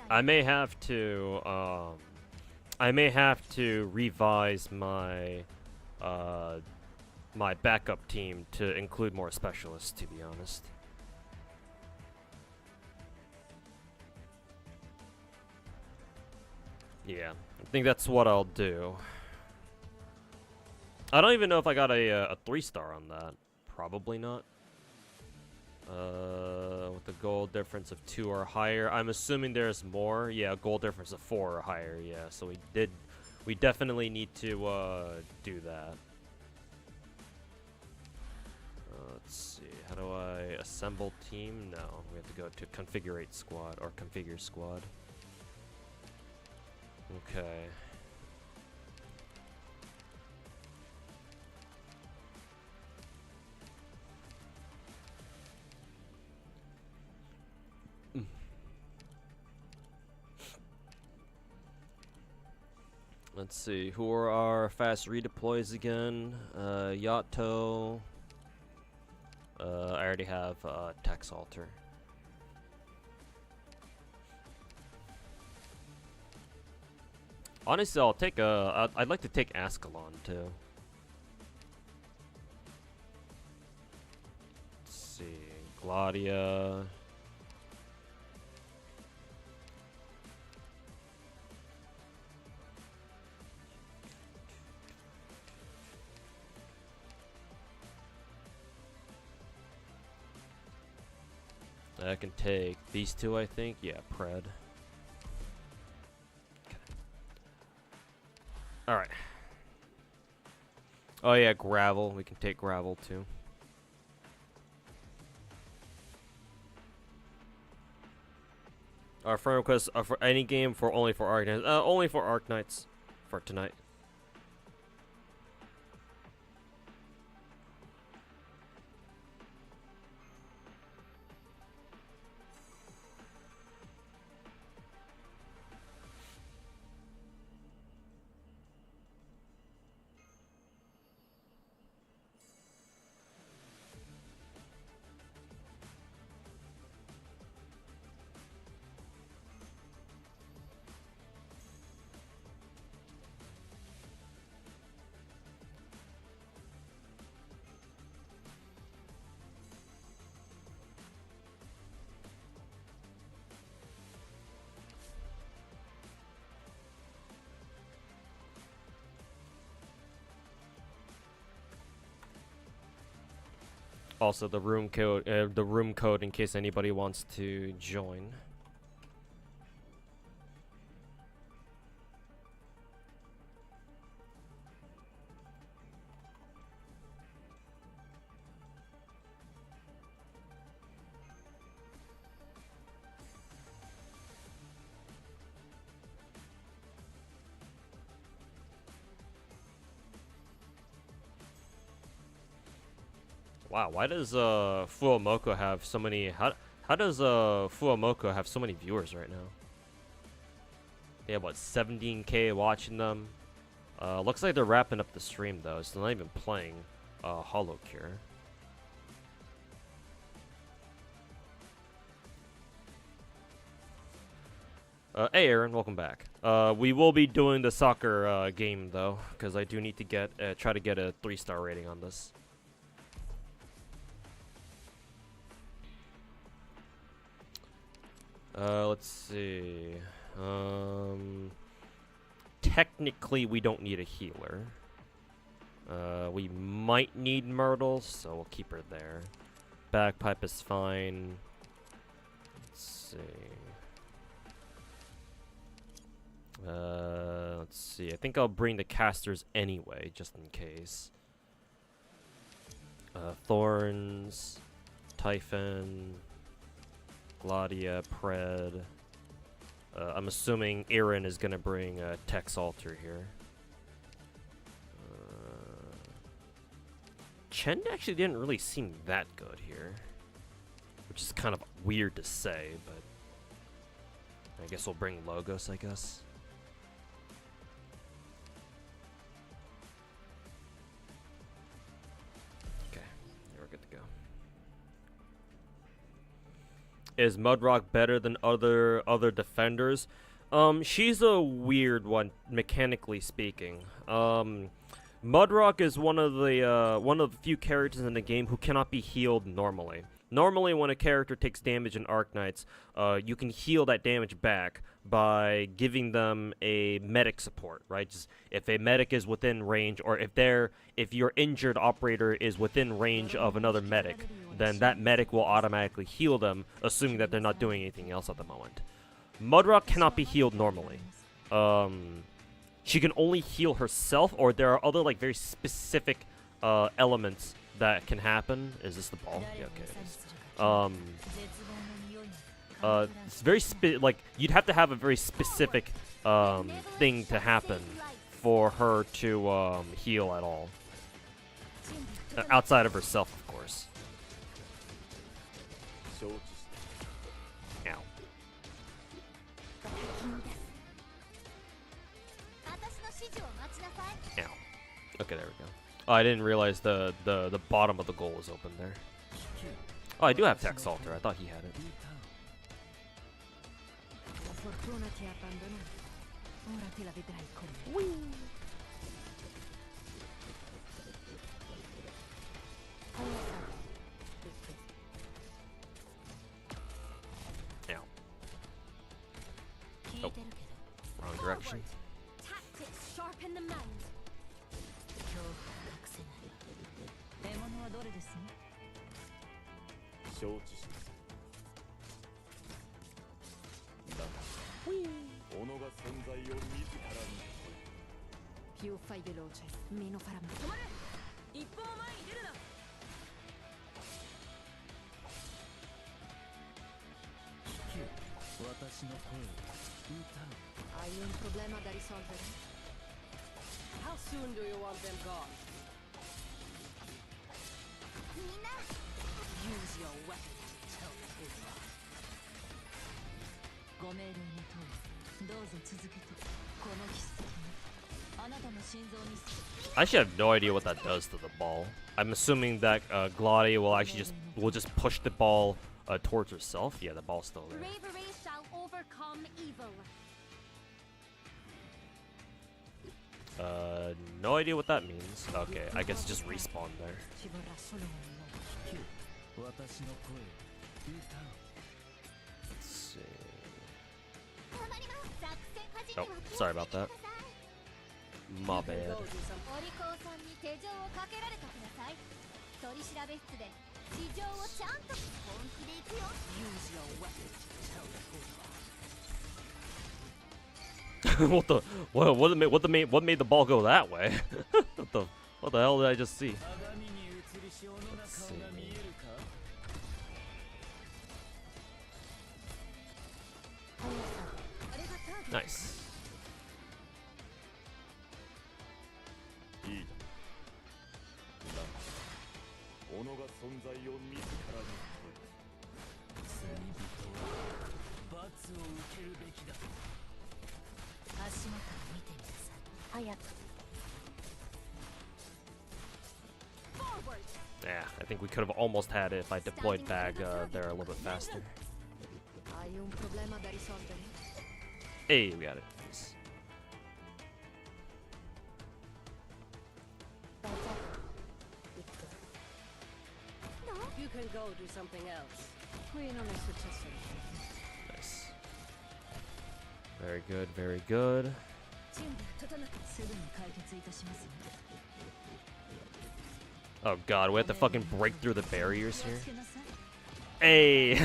I may have to revise my my backup team to include more specialists, to be honest. Yeah, I think that's what I'll do. I don't even know if I got a 3-star on that. Probably not. With the goal difference of 2 or higher. I'm assuming there's more. Yeah, goal difference of 4 or higher. Yeah, so we definitely need to do that. Let's see. How do I assemble team? No, we have to go to configure squad or configure squad. Okay. Let's see, who are our fast redeploys again? Yato. I already have Tax Alter. Honestly, I'll take I'd like to take Ascalon too. Let's see, Gladia. I can take these two, I think. Yeah, Pred. Alright. Oh yeah, Gravel. We can take Gravel too. Our friend request for any game for only for Arknights. Only for Arknights for tonight. Also, the room code in case anybody wants to join. Wow, why does Fuomoko have so many? How does Fuomoko have so many viewers right now? They have what, 17K watching them. Looks like they're wrapping up the stream though, so they're not even playing Hollow Cure. Hey Aaron, welcome back. We will be doing the soccer game though, because I do need to get try to get a 3-star rating on this. Let's see. Technically, we don't need a healer. We might need Myrtle, so we'll keep her there. Bagpipe is fine. Let's see. I think I'll bring the casters anyway, just in case. Thorns, Typhon, Gladia, Pred. I'm assuming Aaron is gonna bring Tex Alter here. Chen actually didn't really seem that good here, which is kind of weird to say, but I guess we'll bring Logos, I guess. Okay, we're good to go. Is Mudrock better than other defenders? She's a weird one, mechanically speaking. Mudrock is one of the few characters in the game who cannot be healed normally. Normally, when a character takes damage in Arknights, you can heal that damage back by giving them a medic support, right? Just if a medic is within range, or if your injured operator is within range of another medic, then that medic will automatically heal them, assuming that they're not doing anything else at the moment. Mudrock cannot be healed normally. She can only heal herself, or there are other like very specific elements that can happen. Is this the ball? Yeah, okay, it is. It's very like you'd have to have a very specific thing to happen for her to heal at all. Outside of herself, of course. Ow. Ow. Okay, there we go. Oh, I didn't realize the bottom of the goal was open there. Oh, I do have Tex Alter. I thought he had it. Ow. Oh. Wrong direction. Tactics sharpen the mind. 承知しますだが己が存在を自らにPiù fai veloce, meno farà male. 止まれ一歩も前に出るな Hai un problema da risolvere? How soon do you want them gone? Use your weapon to tell the truth. ご命令に通り、どうぞ続けて。この筆跡にあなたの心臓に I actually have no idea what that does to the ball. I'm assuming that Gladia will actually just push the ball towards herself. Yeah, the ball's still there. Bravery shall overcome evil. No idea what that means. Okay, I guess just respawn there. Ci vorrà solo un modo. Let's see. Oh, sorry about that. My bad. お利口さんに手錠をかけられたください取り調べ室で地上をちゃんと本気で行くよ。 Use your weapon to tell the what the what made the ball go that way? what the hell did I just see? 鏡に映る潮の中が見えるか。 Nice. いいだ己が存在を自らに罪人は罰を受けるべきだ。足元を見てみなさい。早く。 Yeah, I think we could have almost had it if I deployed bag there a little bit faster. Hai un problema da risolvere? Hey, we got it. Nice. You can go do something else. Qui non è successo niente. Nice. Very good, very good. 準備が整った。すぐに解決いたしますよ。 Oh god, we have to fucking break through the barriers 気を here. つけなさい。 Hey,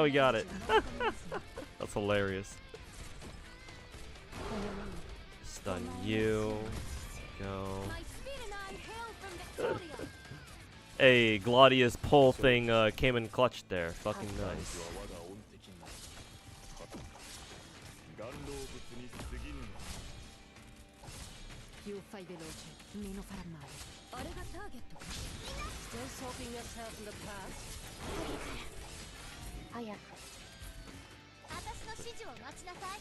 we got it. That's hilarious. Stun you. Go. My speed and I hail from Victoria. Hey, Gladia's pull thing came in clutch there. Fucking nice. は我が恩敵が岩洞物に過ぎぬ You fai veloce, meno farà male. あれがターゲットか。 Still soaking yourself in the past? 早く。私の指示を待ちなさい。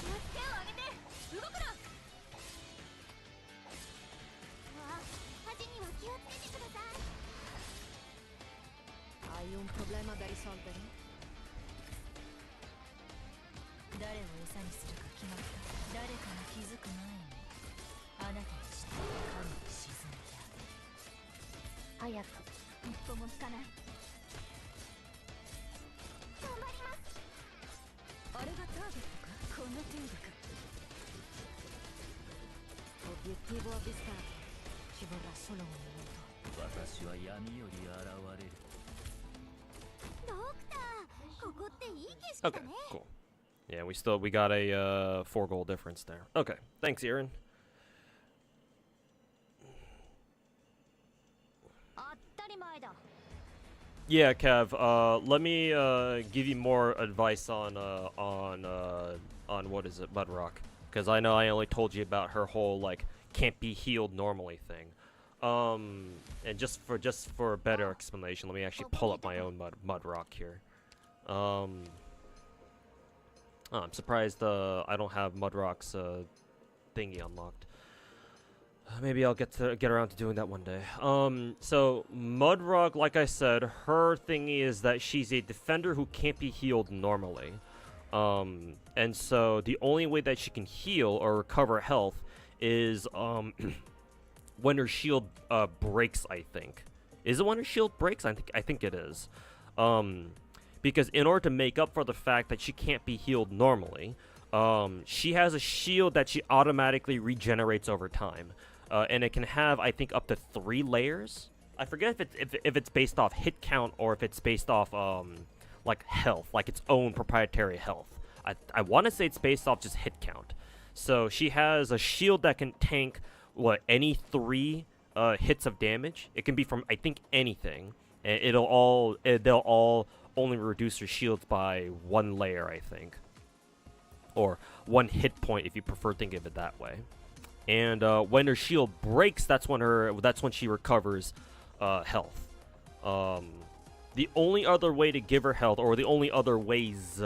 手を挙げて動くな。端には気をつけてください。 Hai un problema da risolvere? 誰を餌にするか決まった。誰かに気づく前にあなたとして神に沈めてあげる。早く。一歩も引かない。頑張ります。あれがターゲットか。この程度か。 Obiettivo avvistato. Ci vorrà solo un minuto. 私は闇より現れる。ドクター、ここっていい景色 Okay, だね。 cool. Yeah, we got a 4-goal difference there. Okay, thanks, Aaron. 当たり前だ。 Yeah, Kev. Let me give you more advice on what is it, Mudrock? Because I know I only told you about her whole like can't be healed normally thing. And just for a better explanation, let me actually pull up my own Mudrock here. Oh, I'm surprised I don't have Mudrock's thingy unlocked. Maybe I'll get around to doing that one day. So Mudrock, like I said, her thingy is that she's a defender who can't be healed normally. And so the only way that she can heal or recover health is when her shield breaks, I think. Is it when her shield breaks? I think it is. Because in order to make up for the fact that she can't be healed normally, she has a shield that she automatically regenerates over time. And it can have, I think, up to 3 layers. I forget if it's based off hit count or if it's based off like health, like its own proprietary health. I want to say it's based off just hit count. So she has a shield that can tank any 3 hits of damage. It can be from, I think, anything, and they'll all only reduce her shields by 1 layer, I think, or 1 hit point if you prefer thinking of it that way. And when her shield breaks, that's when she recovers health. The only other way to give her health, or the only other ways,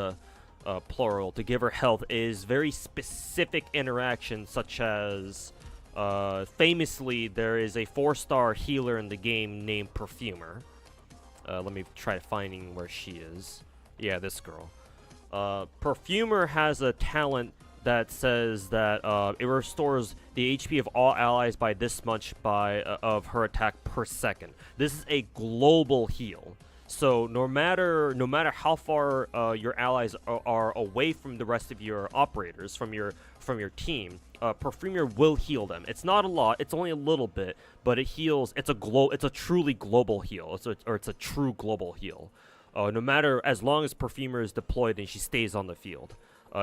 plural, to give her health is very specific interactions, such as, famously, there is a 4-star healer in the game named Perfumer. Let me try finding where she is. Yeah, this girl. Perfumer has a talent that says that it restores the HP of all allies by this much of her attack per second. This is a global heal. So no matter how far your allies are away from the rest of your operators from your team, Perfumer will heal them. It's not a lot. It's only a little bit, but it heals. It's a truly global heal. It's a true global heal. No matter, as long as Perfumer is deployed and she stays on the field.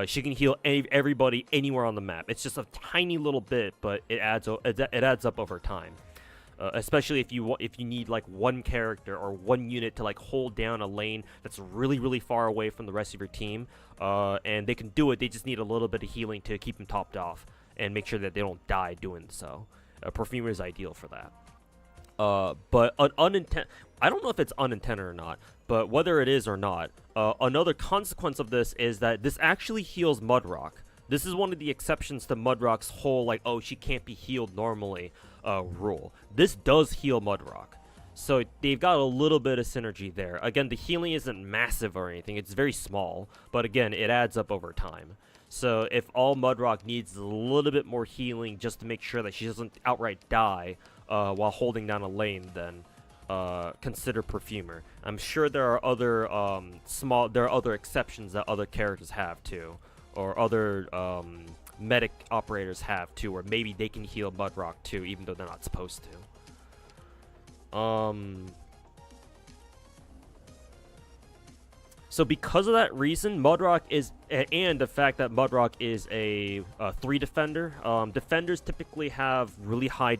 She can heal everybody anywhere on the map. It's just a tiny little bit, but it adds up over time. Especially if you need like one character or one unit to like hold down a lane that's really far away from the rest of your team, and they can do it. They just need a little bit of healing to keep them topped off and make sure that they don't die doing so. Perfumer is ideal for that. But I don't know if it's unintended or not, but whether it is or not, another consequence of this is that this actually heals Mudrock. This is one of the exceptions to Mudrock's whole, like, oh, she can't be healed normally rule. This does heal Mudrock. So they've got a little bit of synergy there. Again, the healing isn't massive or anything. It's very small. But again, it adds up over time. So if all Mudrock needs a little bit more healing just to make sure that she doesn't outright die while holding down a lane, then consider Perfumer. I'm sure there are other exceptions that other characters have too. Or other medic operators have too, or maybe they can heal Mudrock too, even though they're not supposed to. So because of that reason, Mudrock is, and the fact that Mudrock is a 3 defender, defenders typically have really high,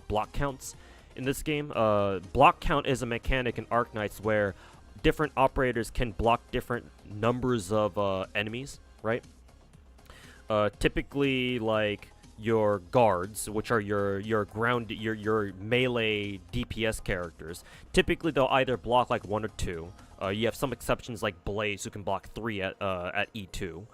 block counts in this game. Block count is a mechanic in Arknights where different operators can block different numbers of enemies, right? Typically, like your guards, which are your melee DPS characters. Typically, they'll either block like 1 or 2. You have some exceptions like Blaze who can block 3 at E2.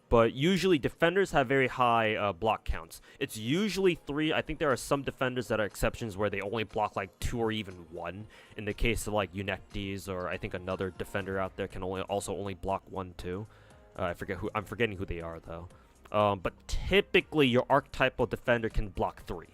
But usually defenders have very high block counts. It's usually 3. I think there are some defenders that are exceptions where they only block like 2 or even 1. In the case of like Unectes, or I think another defender out there can only block 1 too. I'm forgetting who they are though. But typically your archetypal defender can block 3.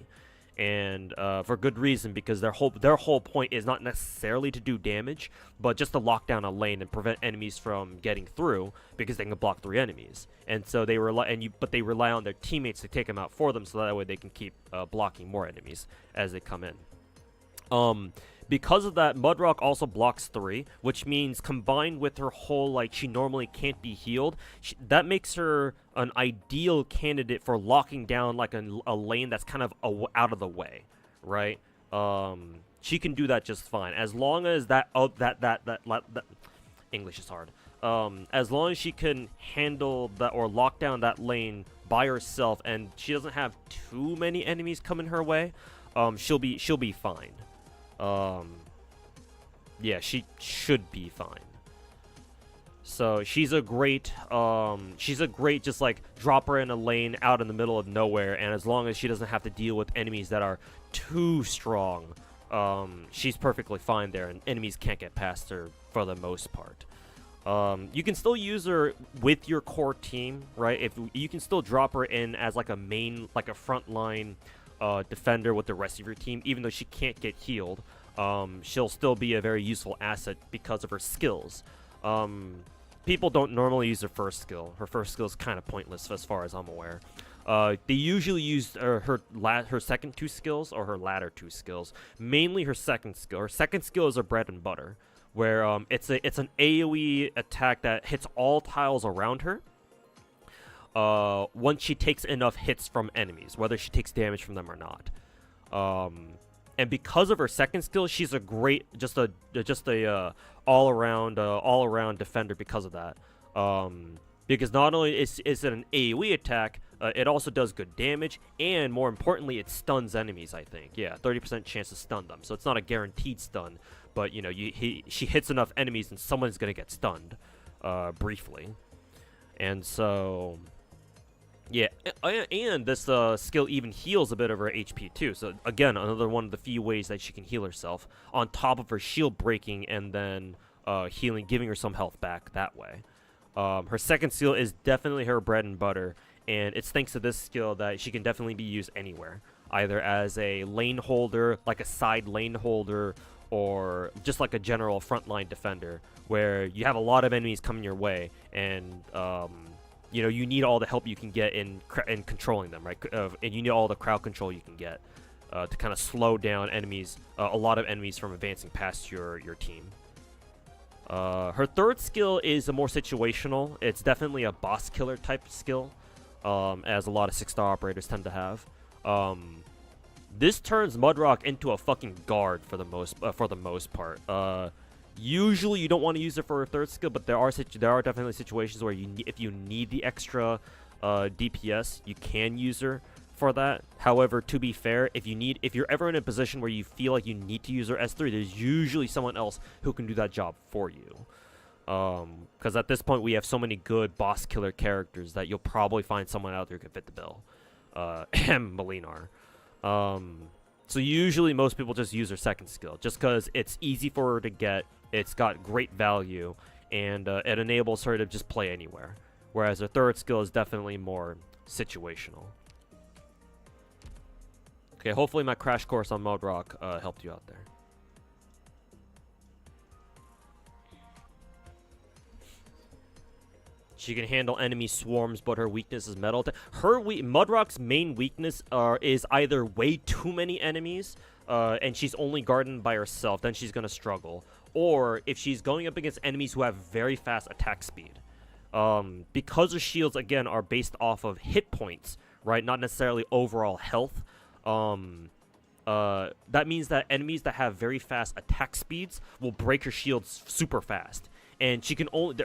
And for good reason, because their whole point is not necessarily to do damage, but just to lock down a lane and prevent enemies from getting through, because they can block 3 enemies. And so they rely on their teammates to take them out for them, so that way they can keep blocking more enemies as they come in. Because of that, Mudrock also blocks 3, which means combined with her whole, like, she normally can't be healed, that makes her an ideal candidate for locking down, like, a lane that's kind of out of the way, right? She can do that just fine, as long as that English is hard. As long as she can handle that or lock down that lane by herself, and she doesn't have too many enemies coming her way, she'll be fine. Yeah, she should be fine. So she's a great just like drop her in a lane out in the middle of nowhere, and as long as she doesn't have to deal with enemies that are too strong, she's perfectly fine there, and enemies can't get past her for the most part. You can still use her with your core team, right? If you can still drop her in as like a frontline defender with the rest of your team, even though she can't get healed. She'll still be a very useful asset because of her skills. People don't normally use her first skill. Her first skill is kind of pointless as far as I'm aware. They usually use her second 2 skills or her latter 2 skills. Mainly her second skill. Her second skill is her bread and butter, where it's an AoE attack that hits all tiles around her. Once she takes enough hits from enemies, whether she takes damage from them or not. And because of her second skill, she's a great, just a all-around defender because of that. Because not only is it an AoE attack, it also does good damage, and more importantly, it stuns enemies, I think. Yeah, 30% chance to stun them. So it's not a guaranteed stun, but you know, she hits enough enemies and someone's gonna get stunned, briefly. And so, yeah, and this skill even heals a bit of her HP too. So again, another one of the few ways that she can heal herself, on top of her shield breaking and then healing, giving her some health back that way. Her second skill is definitely her bread and butter, and it's thanks to this skill that she can definitely be used anywhere, either as a lane holder, like a side lane holder, or just like a general frontline defender, where you have a lot of enemies coming your way, and you know, you need all the help you can get in controlling them, right? And you need all the crowd control you can get to kind of slow down enemies, a lot of enemies from advancing past your team. Her third skill is a more situational. It's definitely a boss killer type skill, as a lot of 6-star operators tend to have. This turns Mudrock into a fucking guard for the most part. Usually you don't want to use it for her third skill, but there are definitely situations where if you need the extra DPS, you can use her for that. However, to be fair, if you're ever in a position where you feel like you need to use her S3, there's usually someone else who can do that job for you. Because at this point we have so many good boss killer characters that you'll probably find someone out there who can fit the bill. Molinar. So usually most people just use her second skill, just because it's easy for her to get, it's got great value, and it enables her to just play anywhere. Whereas her third skill is definitely more situational. Okay, hopefully my crash course on Mudrock helped you out there. She can handle enemy swarms, but her weakness is metal. Mudrock's main weakness is either way too many enemies, and she's only guarded by herself, then she's going to struggle. Or if she's going up against enemies who have very fast attack speed. Because her shields, again, are based off of hit points, right? Not necessarily overall health. That means that enemies that have very fast attack speeds will break her shields super fast. And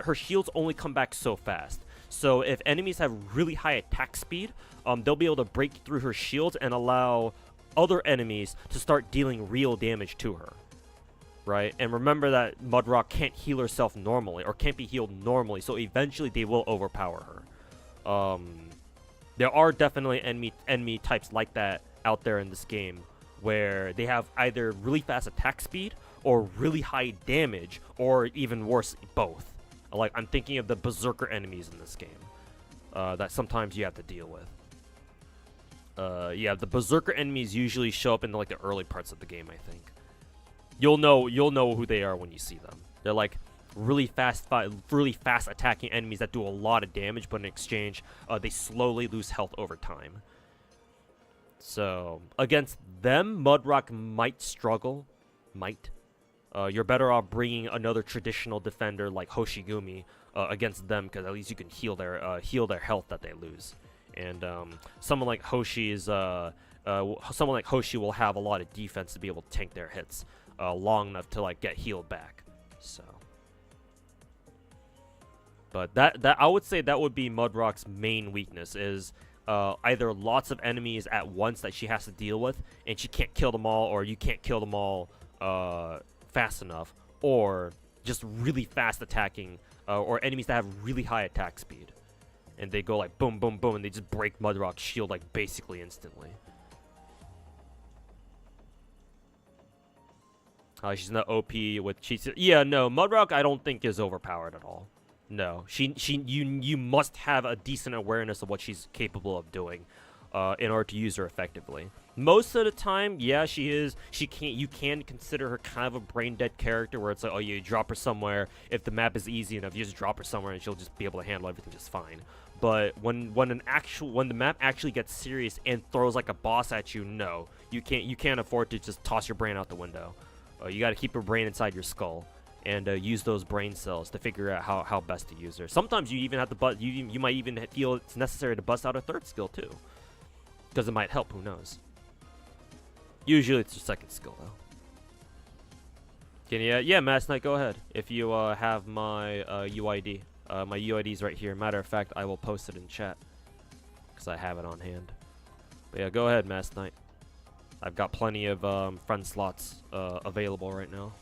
her shields only come back so fast. So if enemies have really high attack speed, they'll be able to break through her shields and allow other enemies to start dealing real damage to her. Right? And remember that Mudrock can't heal herself normally, or can't be healed normally, so eventually they will overpower her. There are definitely enemy types like that out there in this game, where they have either really fast attack speed, or really high damage, or even worse, both. Like, I'm thinking of the berserker enemies in this game that sometimes you have to deal with. Yeah, the berserker enemies usually show up in like the early parts of the game, I think. You'll know who they are when you see them. They're like really fast attacking enemies that do a lot of damage, but in exchange, they slowly lose health over time. So against them, Mudrock might struggle. You're better off bringing another traditional defender like Hoshigumi against them, because at least you can heal their health that they lose. And someone like Hoshi will have a lot of defense to be able to tank their hits long enough to like get healed back. So, but that I would say that would be Mudrock's main weakness, is either lots of enemies at once that she has to deal with, and she can't kill them all, or you can't kill them all fast enough, or just really fast attacking, or enemies that have really high attack speed, and they go like boom, boom, boom, and they just break Mudrock's shield like basically instantly. She's not OP with cheats. Yeah, no, Mudrock I don't think is overpowered at all. No, you must have a decent awareness of what she's capable of doing in order to use her effectively. Most of the time, yeah, she is. You can consider her kind of a brain dead character, where it's like, oh, you drop her somewhere. If the map is easy enough, you just drop her somewhere, and she'll just be able to handle everything just fine. But when the map actually gets serious and throws like a boss at you, no, you can't afford to just toss your brain out the window. You got to keep your brain inside your skull, and use those brain cells to figure out how best to use her. Sometimes you even have to you might even feel it's necessary to bust out a third skill too, because it might help. Who knows? Usually it's your second skill though. Can you? Yeah, Mass Knight, go ahead. If you have my UID, my UID is right here. Matter of fact, I will post it in chat because I have it on hand. But yeah, go ahead, Mass Knight. I've got plenty of friend slots available right now.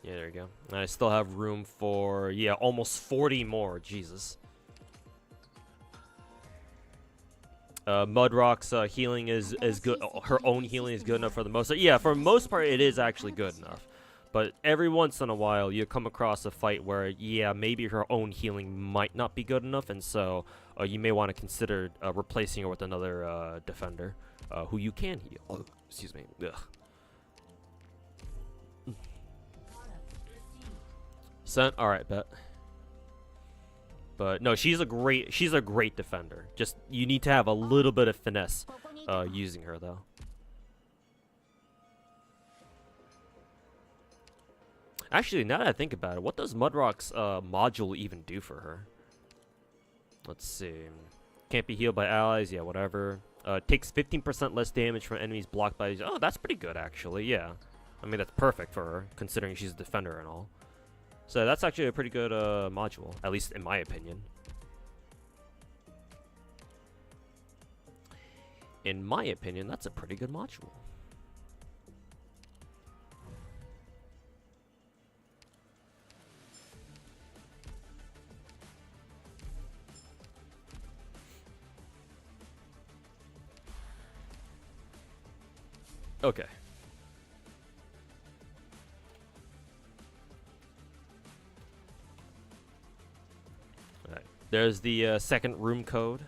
Yeah, there you go. And I still have room for, yeah, almost 40 more. Jesus. Mudrock's healing is good. Her own healing is good enough for the most. Yeah, for the most part, it is actually good enough. But every once in a while, you come across a fight where, yeah, maybe her own healing might not be good enough, and so you may want to consider replacing her with another defender who you can heal. Oh, excuse me. Ugh. Sent. All right, bet. But no, she's a great defender. Just you need to have a little bit of finesse using her though. Actually, now that I think about it, what does Mudrock's module even do for her? Let's see. Can't be healed by allies. Yeah, whatever. Takes 15% less damage from enemies blocked by... Oh, that's pretty good, actually. Yeah. I mean, that's perfect for her, considering she's a defender and all. So that's actually a pretty good module, at least in my opinion. In my opinion, that's a pretty good module. Okay. Alright. There's the second room code.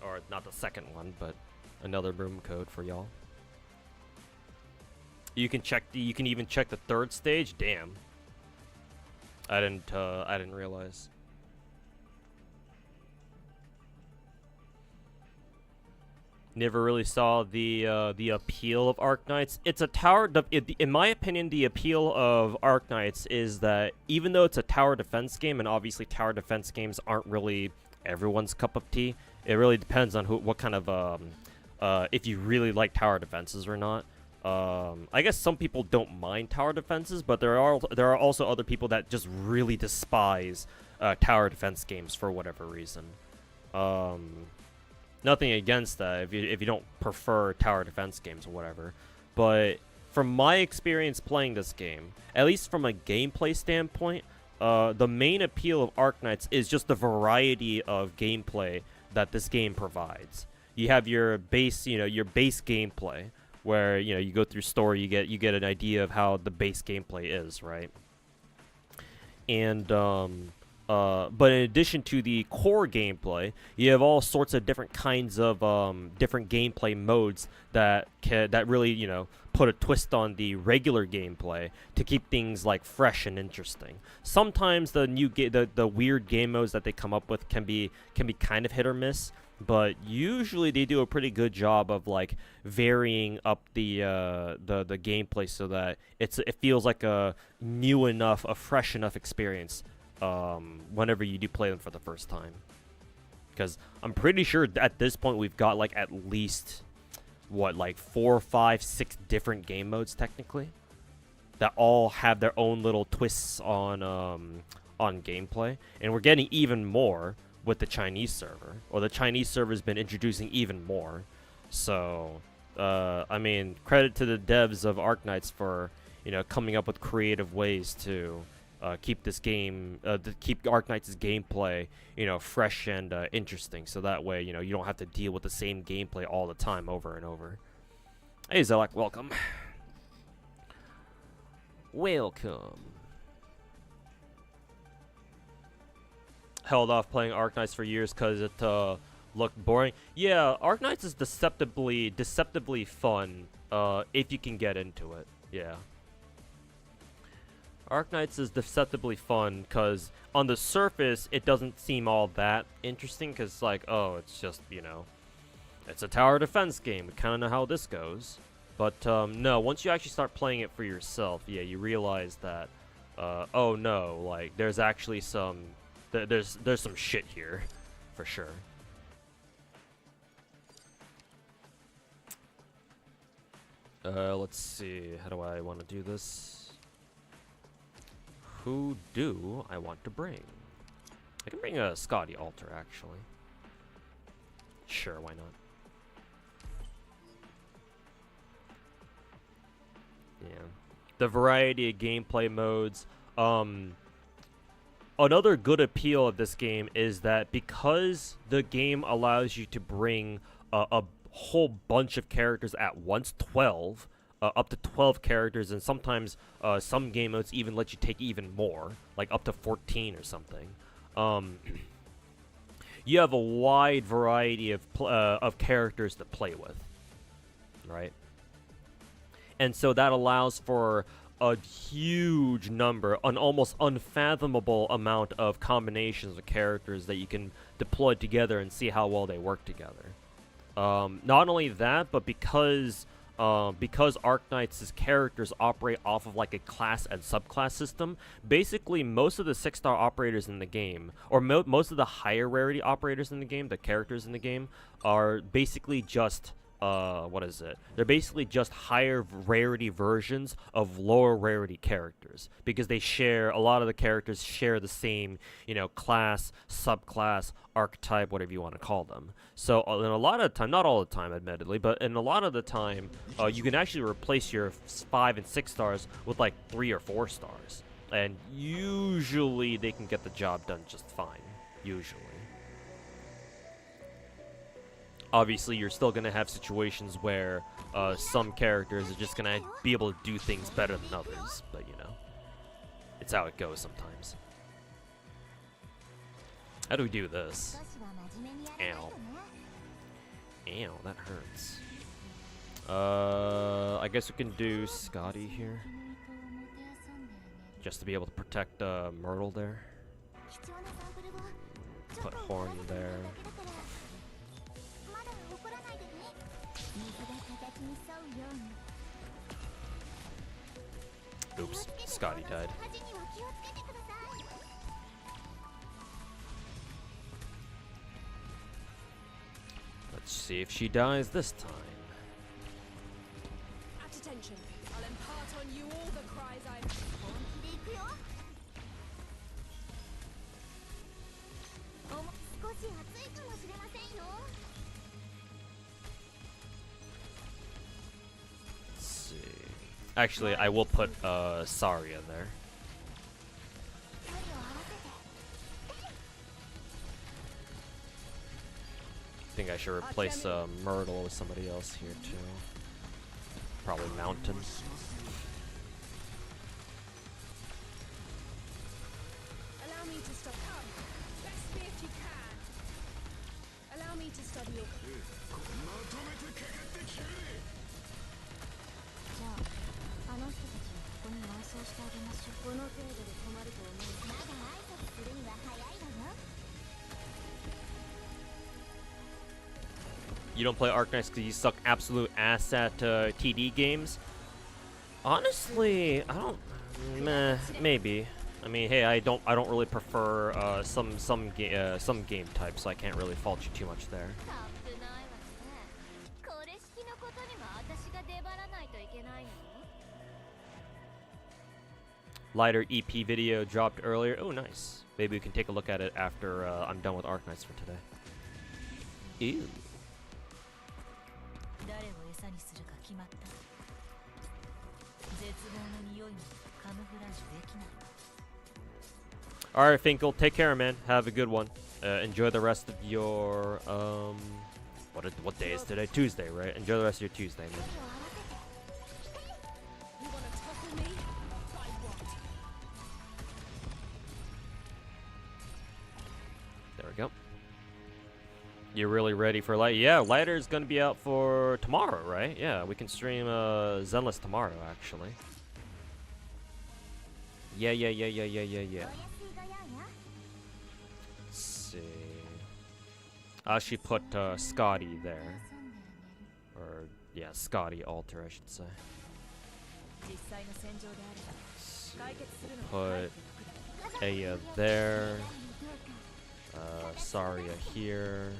Or not the second one, but another room code for y'all. You can even check the third stage. Damn. I didn't realize. Never really saw the appeal of Arknights. It's a tower. In my opinion, the appeal of Arknights is that even though it's a tower defense game, and obviously tower defense games aren't really everyone's cup of tea. It really depends on what kind of if you really like tower defenses or not. I guess some people don't mind tower defenses, but there are also other people that just really despise tower defense games for whatever reason. Nothing against that if you don't prefer tower defense games or whatever. But from my experience playing this game, at least from a gameplay standpoint, the main appeal of Arknights is just the variety of gameplay that this game provides. You have your base, your base gameplay, where you go through story, you get an idea of how the base gameplay is, right? And but in addition to the core gameplay, you have all sorts of different kinds of different gameplay modes that really put a twist on the regular gameplay to keep things like fresh and interesting. Sometimes the the weird game modes that they come up with can be kind of hit or miss, but usually they do a pretty good job of like varying up the gameplay so that it feels like a new enough, a fresh enough experience whenever you do play them for the first time. Because I'm pretty sure at this point we've got like at least like 4, 5, 6 different game modes technically that all have their own little twists on gameplay, and we're getting even more with the Chinese server, or the Chinese server has been introducing even more. So I mean, credit to the devs of Arknights for coming up with creative ways to keep this game, to keep Arknights' gameplay, fresh and interesting. So that way, you don't have to deal with the same gameplay all the time, over and over. Hey, Zelak, welcome. Welcome. Held off playing Arknights for years because it looked boring. Yeah, Arknights is deceptively fun if you can get into it. Yeah. Arknights is deceptively fun because on the surface it doesn't seem all that interesting because like, oh, it's just, it's a tower defense game. We kind of know how this goes. But no, once you actually start playing it for yourself, yeah, you realize that, oh no, like there's actually there's some shit here, for sure. Let's see, how do I want to do this? Who do I want to bring? I can bring a Scotty Alter, actually. Sure, why not? Yeah. The variety of gameplay modes. Another good appeal of this game is that because the game allows you to bring a whole bunch of characters at once, 12, up to 12 characters, and sometimes some game modes even let you take even more, like up to 14 or something. You have a wide variety of characters to play with, right? And so that allows for a huge number, an almost unfathomable amount of combinations of characters that you can deploy together and see how well they work together. Not only that, but because Arknights' characters operate off of like a class and subclass system, basically most of the 6-star operators in the game, or most of the higher rarity operators in the game, the characters in the game, are basically just what is it? They're basically just higher rarity versions of lower rarity characters, because they share, a lot of the characters share the same, you know, class, subclass, archetype, whatever you want to call them. So in a lot of the time, not all the time admittedly, but in a lot of the time, you can actually replace your 5 and 6 stars with like 3 or 4 stars. And usually they can get the job done just fine. Usually. Obviously, you're still going to have situations where some characters are just going to be able to do things better than others. But, you know, it's how it goes sometimes. How do we do this? Ow. Ow, that hurts. I guess we can do Scotty here. Just to be able to protect Myrtle there. Put Horn there. Oops, Scotty died. Let's see if she dies this time. At attention. I'll impart on you all the cries I've... Let's see. Actually, I will put Saria there. I think I should replace Myrtle with somebody else here too. Probably Mountain. Allow me to stop. Come. Let's see if you can. Allow me to study your... まとめてかかってきてくれ。じゃあ、あの人たちをここに埋葬してあげましょう。この程度で困ると思う。まだ挨拶するには早いわよ。You don't play Arknights because you suck absolute ass at TD games? Honestly, I don't. Meh, maybe. I mean, hey, I don't really prefer some game types, so I can't really fault you too much there. Lighter EP video dropped earlier. Oh, nice. Maybe we can take a look at it after I'm done with Arknights for today. Ew. Alright, Finkel, take care, man. Have a good one. Enjoy the rest of your what day is today? Tuesday, right? Enjoy the rest of your Tuesday, man. You want to topple me? By what? There we go. You're really ready for Light? Yeah, Lighter is gonna be out for tomorrow, right? Yeah, we can stream Zenless tomorrow, actually. Yeah. Let's see. I actually put Scotty there. Or, yeah, Scotty Alter, I should say. Put Aya there. Saria here.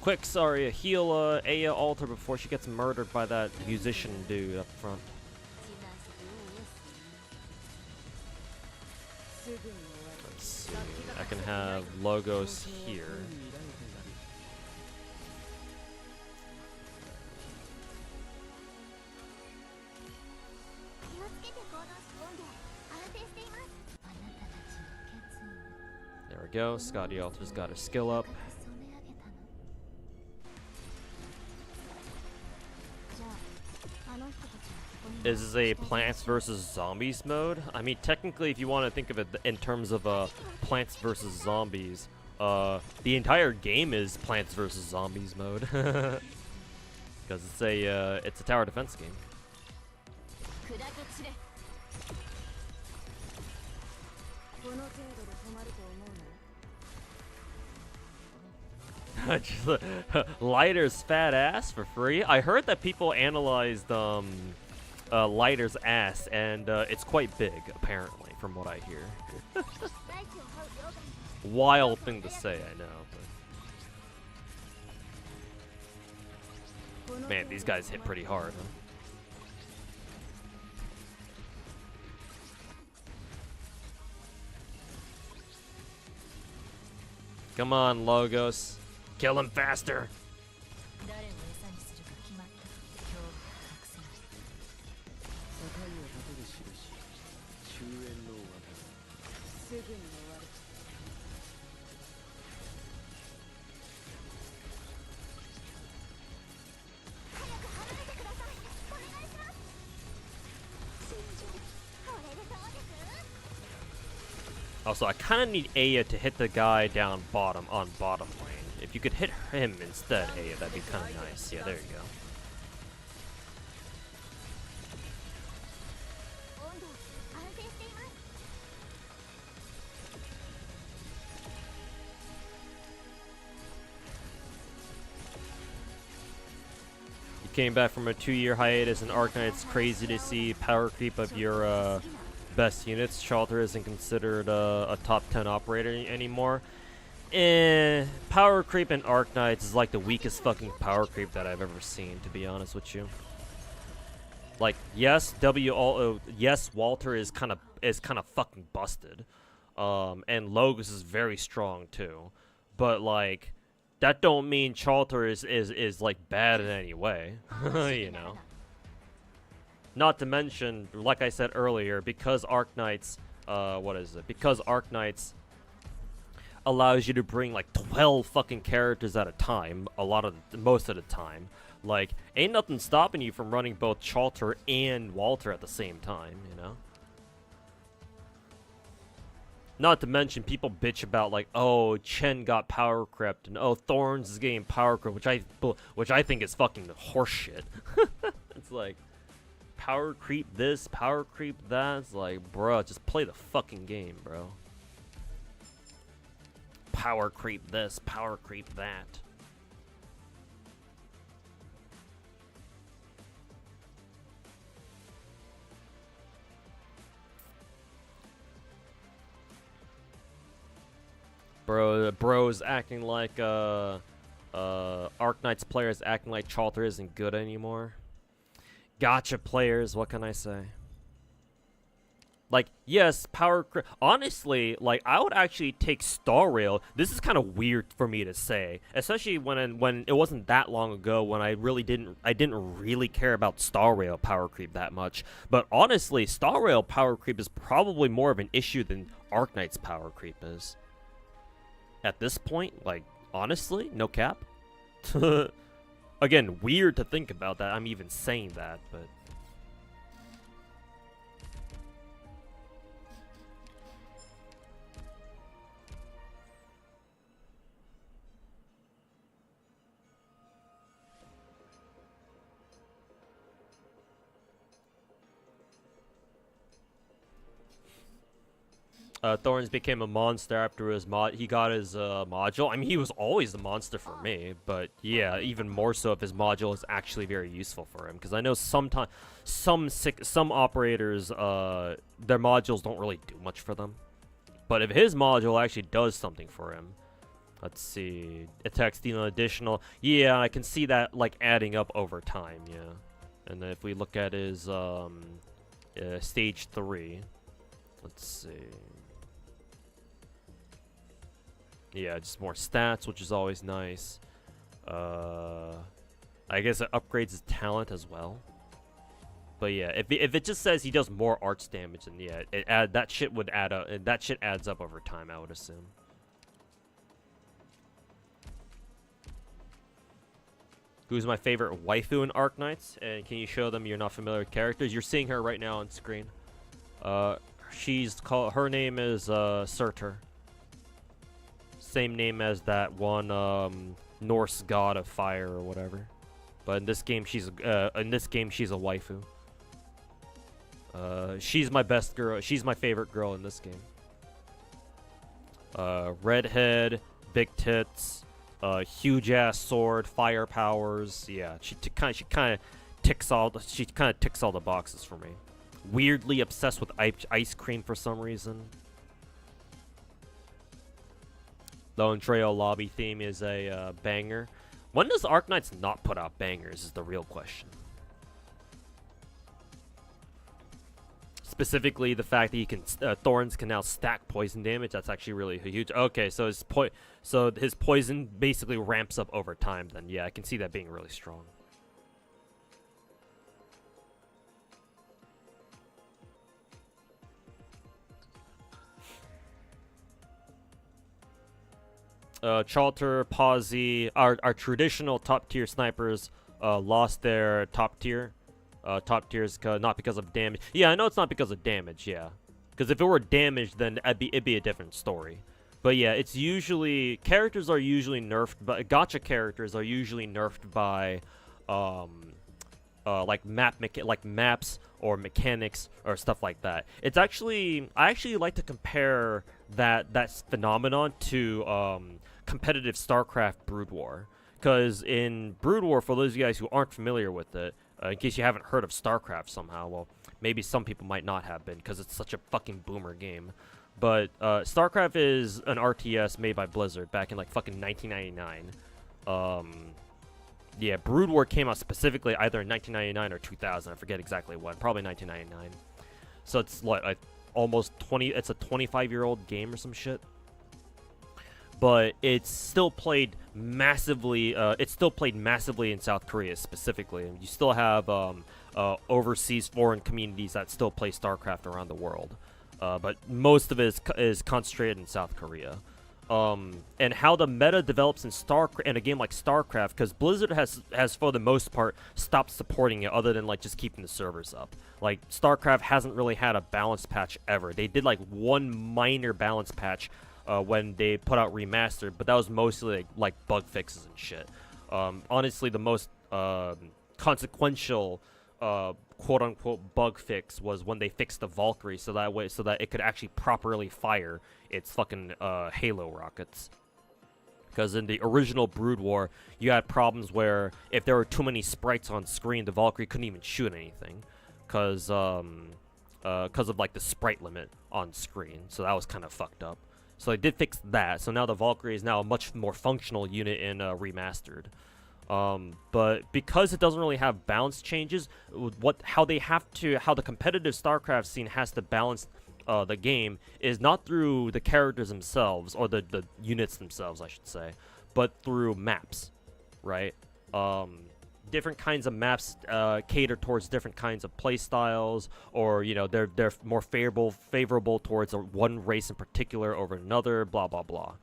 Quick, Saria, heal Aya Alter before she gets murdered by that musician dude up front. Let's see. I can have Logos here. go. Scotty Alter's got her skill up. Is this a Plants vs Zombies mode? I mean, technically, if you want to think of it in terms of Plants vs Zombies, the entire game is Plants vs Zombies mode, because it's a tower defense game. Just, Lighter's fat ass for free. I heard that people analyzed Lighter's ass, and it's quite big, apparently, from what I hear. Wild thing to say, I know. But man, these guys hit pretty hard, huh? Come on, Logos. Kill him faster. Also, I kind of need Aya to hit the guy down bottom on bottom lane. If you could hit him instead, Aya, that'd be kind of nice. Yeah, there you go. You came back from a 2-year hiatus in Arknight. It's crazy to see power creep of your best units. Shalter isn't considered a top 10 operator anymore. Power creep in Arknights is like the weakest fucking power creep that I've ever seen, to be honest with you. Like, yes, yes, Walter is kind of fucking busted, and Logos is very strong too, but like, that don't mean Shalter is like bad in any way, you know. Not to mention, like I said earlier, because Arknights, because Arknights allows you to bring like 12 fucking characters at a time, most of the time. Like, ain't nothing stopping you from running both Shalter and Walter at the same time, you know? Not to mention, people bitch about like, oh, Chen got power crept, and oh, Thorns is getting power crept, which I think is fucking horseshit. It's like, power creep this, power creep that. It's like, bro, just play the fucking game, bro. Power creep this, power creep that. Bro's acting like Arknights players acting like Shalter isn't good anymore. Gotcha players, what can I say? Like, yes, honestly, like, I would actually take Star Rail. This is kind of weird for me to say, especially when it wasn't that long ago when I didn't really care about Star Rail power creep that much. But honestly, Star Rail power creep is probably more of an issue than Arknight's power creep is. At this point, like, honestly, no cap. Again, weird to think about that. I'm even saying that, but. Thorns became a monster after his he got his module. I mean, he was always the monster for me, but yeah, even more so if his module is actually very useful for him. Because I know sometimes some operators their modules don't really do much for them, but if his module actually does something for him, let's see, attacks deal additional. Yeah, I can see that like adding up over time. Yeah, and then if we look at his stage 3, let's see. Yeah, just more stats, which is always nice. I guess it upgrades his talent as well. But yeah, if it just says he does more arts damage, then yeah, that shit would add up. That shit adds up over time, I would assume. Who's my favorite waifu in Arknights? And can you show them you're not familiar with characters? You're seeing her right now on screen. Her name is Surtur. Same name as that one Norse god of fire or whatever. But in this game she's a waifu. She's my best girl. She's my favorite girl in this game. Redhead, big tits, huge ass sword, fire powers. Yeah, she kind of ticks all the boxes for me. Weirdly obsessed with ice cream for some reason. The Ontreo lobby theme is a banger. When does Arknights not put out bangers is the real question. Specifically, the fact that you can Thorns can now stack poison damage. That's actually really huge. Okay, so his poison basically ramps up over time. Then yeah, I can see that being really strong. Chalter, Pawsey, our traditional top tier snipers lost their top tier. Top tiers not because of damage. Yeah, I know it's not because of damage. Yeah, because if it were damage, then it'd be a different story. But yeah, it's usually characters are usually nerfed, but gacha characters are usually nerfed by like maps or mechanics or stuff like that. It's actually I actually like to compare that phenomenon to competitive StarCraft Brood War, because in Brood War, for those of you guys who aren't familiar with it. In case you haven't heard of StarCraft somehow, well, maybe some people might not have been because it's such a fucking boomer game. But StarCraft is an RTS made by Blizzard back in like fucking 1999. Yeah, Brood War came out specifically either in 1999 or 2000. I forget exactly when. Probably 1999. So it's like almost 20. It's a 25-year-old game or some shit. But it's still played massively. It's still played massively in South Korea specifically. You still have overseas foreign communities that still play StarCraft around the world, but most of it is concentrated in South Korea. And how the meta develops in a game like StarCraft, because Blizzard has for the most part stopped supporting it, other than like just keeping the servers up. Like StarCraft hasn't really had a balance patch ever. They did like one minor balance patch. When they put out remastered, but that was mostly like bug fixes and shit. Honestly, the most consequential quote-unquote bug fix was when they fixed the Valkyrie, so that it could actually properly fire its fucking Halo rockets. Because in the original Brood War, you had problems where if there were too many sprites on screen, the Valkyrie couldn't even shoot anything, because of like the sprite limit on screen. So that was kind of fucked up. So they did fix that. So now the Valkyrie is now a much more functional unit in remastered. But because it doesn't really have balance changes, how the competitive StarCraft scene has to balance the game is not through the characters themselves or the units themselves, I should say, but through maps, right? Different kinds of maps cater towards different kinds of play styles, or they're more favorable towards one race in particular over another, blah blah blah.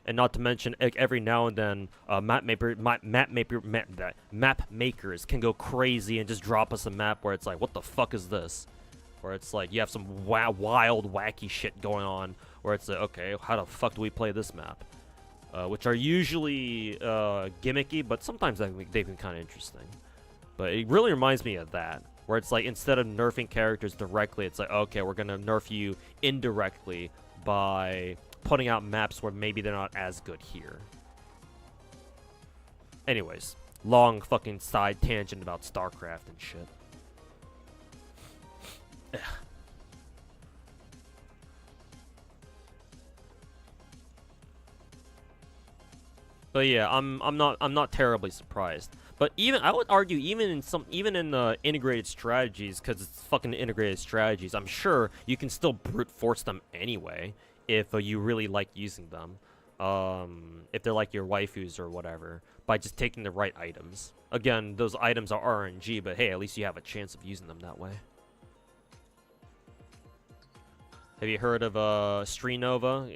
And not to mention, every now and then map makers can go crazy and just drop us a map where it's like, what the fuck is this? Where it's like you have some wild wacky shit going on where it's like, okay, how the fuck do we play this map? Which are usually gimmicky, but sometimes they've been kind of interesting. But it really reminds me of that, where it's like instead of nerfing characters directly, it's like, okay, we're gonna nerf you indirectly by putting out maps where maybe they're not as good here. Anyways, long fucking side tangent about StarCraft and shit. But yeah, I'm not terribly surprised. But I would argue even in the integrated strategies, because it's fucking integrated strategies, I'm sure you can still brute force them anyway if you really like using them. If they're like your waifus or whatever, by just taking the right items. Again, those items are RNG, but hey, at least you have a chance of using them that way. Have you heard of Street Nova,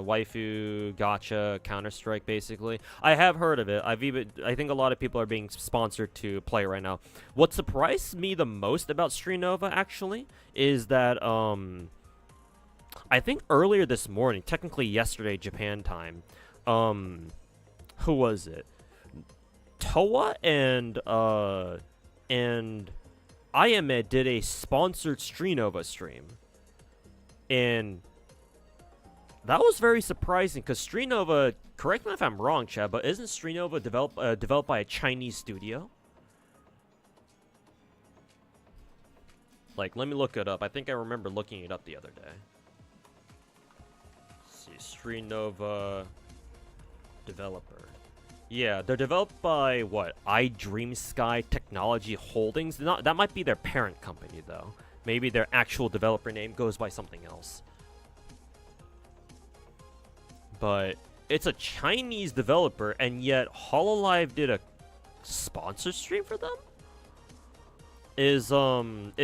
waifu gacha Counter Strike? Basically, I have heard of it. I think a lot of people are being sponsored to play right now. What surprised me the most about Street Nova actually is that I think earlier this morning, technically yesterday Japan time, who was it? Toa and Ayamed did a sponsored Street Nova stream. And that was very surprising because Street Nova, correct me if I'm wrong, Chad, but isn't Street Nova developed by a Chinese studio? Like, let me look it up. I think I remember looking it up the other day. Let's see, Street Nova developer. Yeah, they're developed by what? iDreamSky Technology Holdings. That might be their parent company though. Maybe their actual developer name goes by something else. But it's a Chinese developer, and yet Hololive did a sponsor stream for them? Is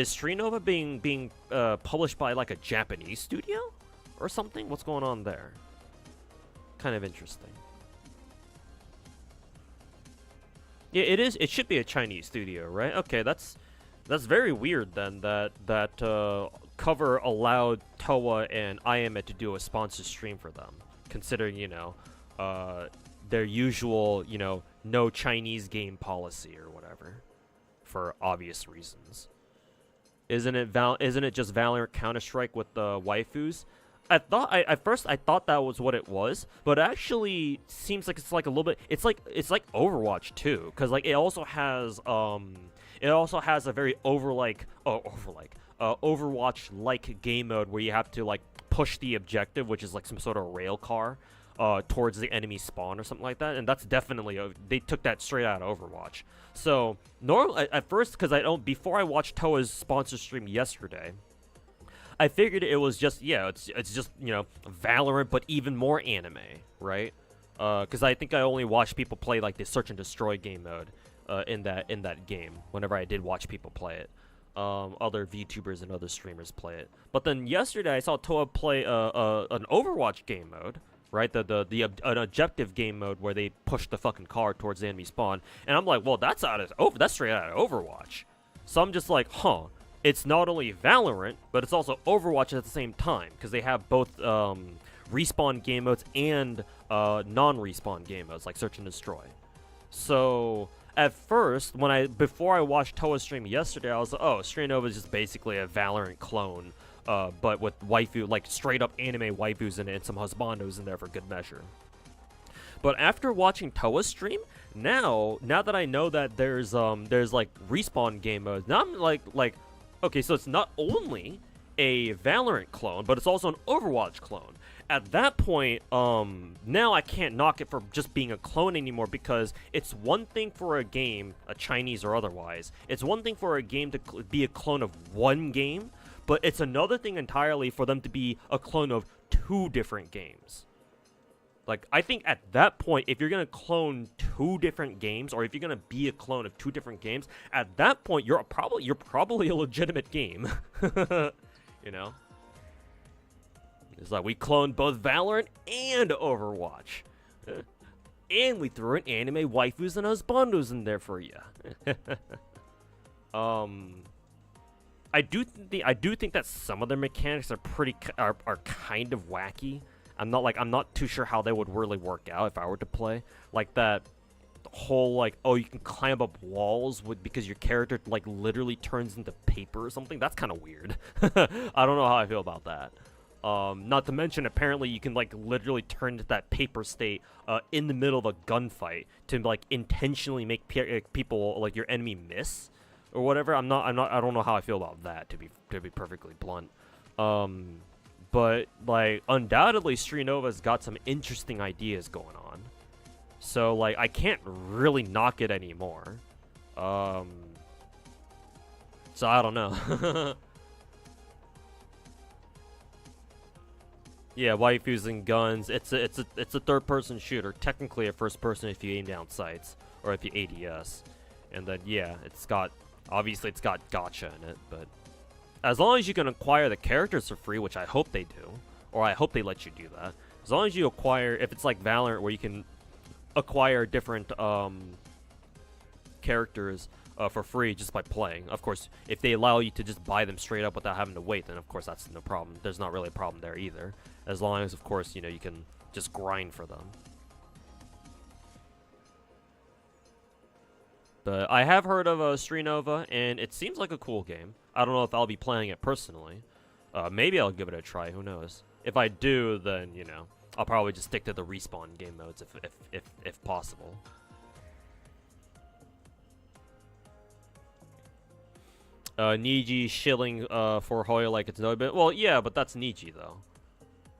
Street Nova being published by like a Japanese studio or something? What's going on there? Kind of interesting. Yeah, it is. It should be a Chinese studio, right? Okay, that's very weird then that Cover allowed Toa and Ayamet to do a sponsored stream for them, considering, you know, their usual, you know, no Chinese game policy or whatever, for obvious reasons. Isn't it just Valorant Counter-Strike with the waifus? At first I thought that was what it was, but it actually seems like it's like a little bit. It's like Overwatch too, because like it also has a very Overwatch-like game mode where you have to like push the objective, which is like some sort of rail car, towards the enemy spawn or something like that, and that's definitely they took that straight out of Overwatch. So normally at first, because before I watched Toa's sponsor stream yesterday, I figured it was just it's just, you know, Valorant but even more anime, right? Because I think I only watched people play like the search and destroy game mode. In that game, whenever I did watch people play it, other VTubers and other streamers play it. But then yesterday I saw Toa play an Overwatch game mode, right? An objective game mode where they push the fucking car towards the enemy spawn, and I'm like, well, that's straight out of Overwatch. So I'm just like, huh. It's not only Valorant, but it's also Overwatch at the same time, because they have both respawn game modes and non-respawn game modes like search and destroy. So at first, before I watched Toa's stream yesterday, I was like, oh, Street Nova is just basically a Valorant clone, but with waifu, like straight up anime waifus in it and some husbandos in there for good measure. But after watching Toa's stream, now that I know that there's like respawn game modes, now I'm like, okay, so it's not only a Valorant clone, but it's also an Overwatch clone. At that point, now I can't knock it for just being a clone anymore, because it's one thing for a game, a Chinese or otherwise, it's one thing for a game to be a clone of one game, but it's another thing entirely for them to be a clone of two different games. Like, I think at that point, if you're going to clone two different games, or if you're going to be a clone of two different games, at that point, you're probably a legitimate game. You know? It's like, we cloned both Valorant and Overwatch. And we threw in anime waifus and husbandos in there for you. I do think that some of their mechanics are kind of wacky. I'm not too sure how they would really work out if I were to play. Like that whole, like, oh, you can climb up walls because your character, like, literally turns into paper or something. That's kind of weird. I don't know how I feel about that. Not to mention, apparently you can, like, literally turn into that paper state in the middle of a gunfight to, like, intentionally make people, like, your enemy miss or whatever. I don't know how I feel about that, to be perfectly blunt. But, like, undoubtedly, Street Nova's got some interesting ideas going on. So, like, I can't really knock it anymore. So, I don't know. Yeah, waifus and guns. It's a third-person shooter. Technically a first-person if you aim down sights, or if you ADS. And then, yeah, obviously it's got gacha in it, but as long as you can acquire the characters for free, which I hope they do, or I hope they let you do that. As long as you acquire, if it's like Valorant where you can acquire different characters for free just by playing. Of course, if they allow you to just buy them straight up without having to wait, then of course that's no problem. There's not really a problem there either. As long as, of course, you know, you can just grind for them. But I have heard of Streetnova, and it seems like a cool game. I don't know if I'll be playing it personally. Maybe I'll give it a try. Who knows? If I do, then, you know, I'll probably just stick to the respawn game modes if possible. Niji shilling for Hoya like it's no bit. Well, yeah, but that's Niji though.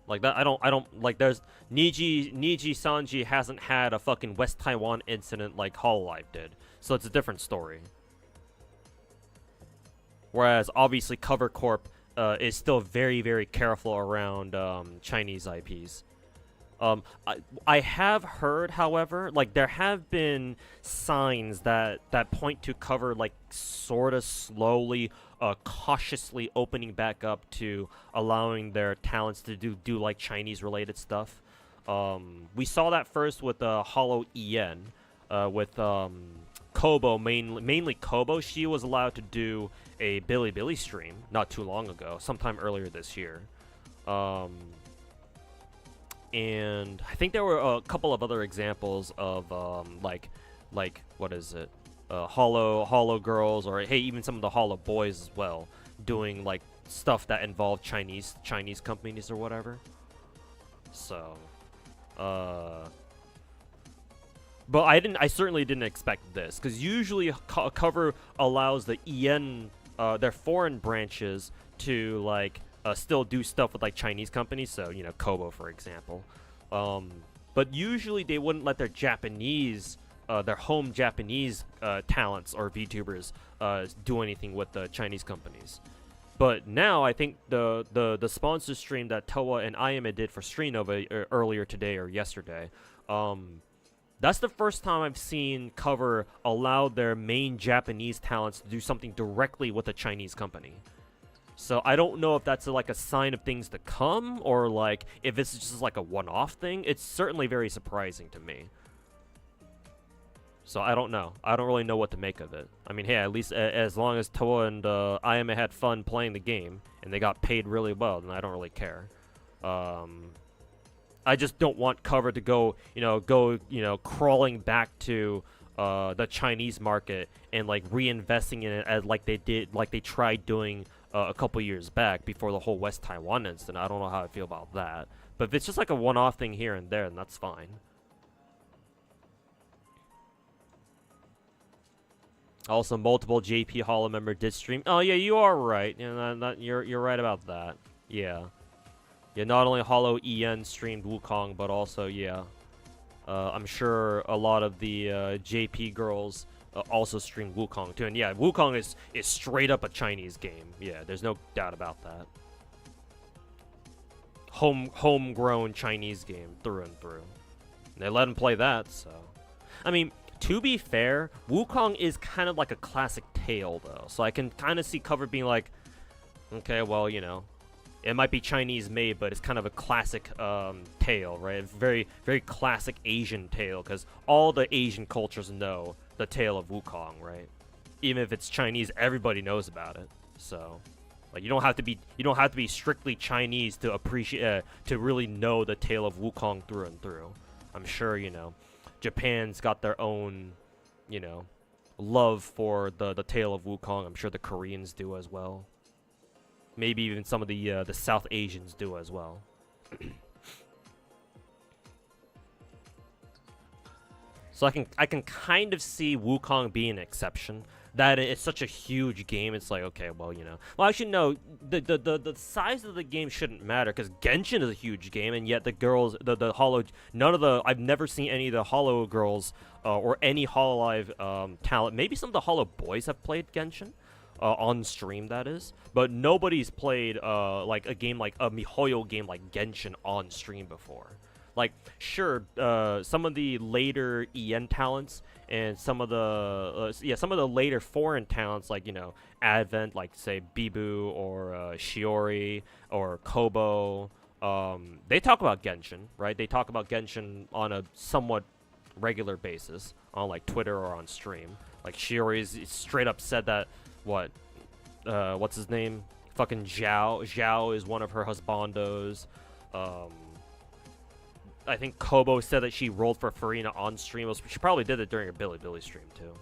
Like that, I don't like. There's Niji Sanji hasn't had a fucking West Taiwan incident like Hololive did, so it's a different story. Whereas obviously Cover Corp is still very careful around Chinese IPs. I have heard, however, like there have been signs that point to Cover like sort of slowly, cautiously opening back up to allowing their talents to do like Chinese related stuff. We saw that first with Hollow EN, with Kobo mainly Kobo. She was allowed to do a Bilibili stream not too long ago, sometime earlier this year. And I think there were a couple of other examples of like what is it, Hollow girls, or hey, even some of the Hollow boys as well, doing like stuff that involved Chinese companies or whatever. So, but I certainly didn't expect this, because usually Cover allows the EN, their foreign branches, to like still do stuff with like Chinese companies, so you know, Kobo for example. But usually they wouldn't let their Japanese, their home Japanese talents or VTubers do anything with the Chinese companies. But now I think the sponsor stream that Toa and Ayame did for Streetnova earlier today or yesterday, that's the first time I've seen Cover allow their main Japanese talents to do something directly with a Chinese company. So I don't know if that's like a sign of things to come, or like if it's just like a one-off thing. It's certainly very surprising to me. So I don't know. I don't really know what to make of it. I mean, hey, at least as long as Toa and Ayame had fun playing the game and they got paid really well, then I don't really care. I just don't want Cover to go crawling back to the Chinese market and like reinvesting in it as like they tried doing a couple years back before the whole West Taiwan incident. I don't know how I feel about that. But if it's just like a one-off thing here and there, then that's fine. Also, multiple JP Hollow member did stream. Oh yeah, you are right. You know, you're right about that. Yeah. Yeah, not only Hollow EN streamed Wukong, but also, yeah. I'm sure a lot of the JP girls also streamed Wukong too. And yeah, Wukong is straight up a Chinese game. Yeah, there's no doubt about that. Homegrown Chinese game through and through. And they let him play that, so. I mean, to be fair, Wukong is kind of like a classic tale, though. So I can kind of see Cover being like, okay, well, you know, it might be Chinese made, but it's kind of a classic tale, right? Very, very classic Asian tale, because all the Asian cultures know the tale of Wukong, right? Even if it's Chinese, everybody knows about it. So, like, you don't have to be strictly Chinese to appreciate, to really know the tale of Wukong through and through. I'm sure, you know, Japan's got their own, you know, love for the tale of Wukong. I'm sure the Koreans do as well. Maybe even some of the South Asians do as well. So I can kind of see Wukong being an exception. That it's such a huge game. It's like, okay, well, you know. Well, actually, no. The size of the game shouldn't matter, because Genshin is a huge game, and yet the girls, the Hollow, I've never seen any of the Hollow girls or any Hololive talent. Maybe some of the Hollow boys have played Genshin. On stream, that is, but nobody's played like a game like a MiHoYo game like Genshin on stream before. Like, sure, some of the later EN talents and some of the later foreign talents, like, you know, Advent, like say Bibu or Shiori or Kobo, they talk about Genshin, right? They talk about Genshin on a somewhat regular basis on like Twitter or on stream. Like Shiori's straight up said that what's his name? Fucking Zhao is one of her husbandos. I think Kobo said that she rolled for Farina on stream. She probably did it during her Billy stream too.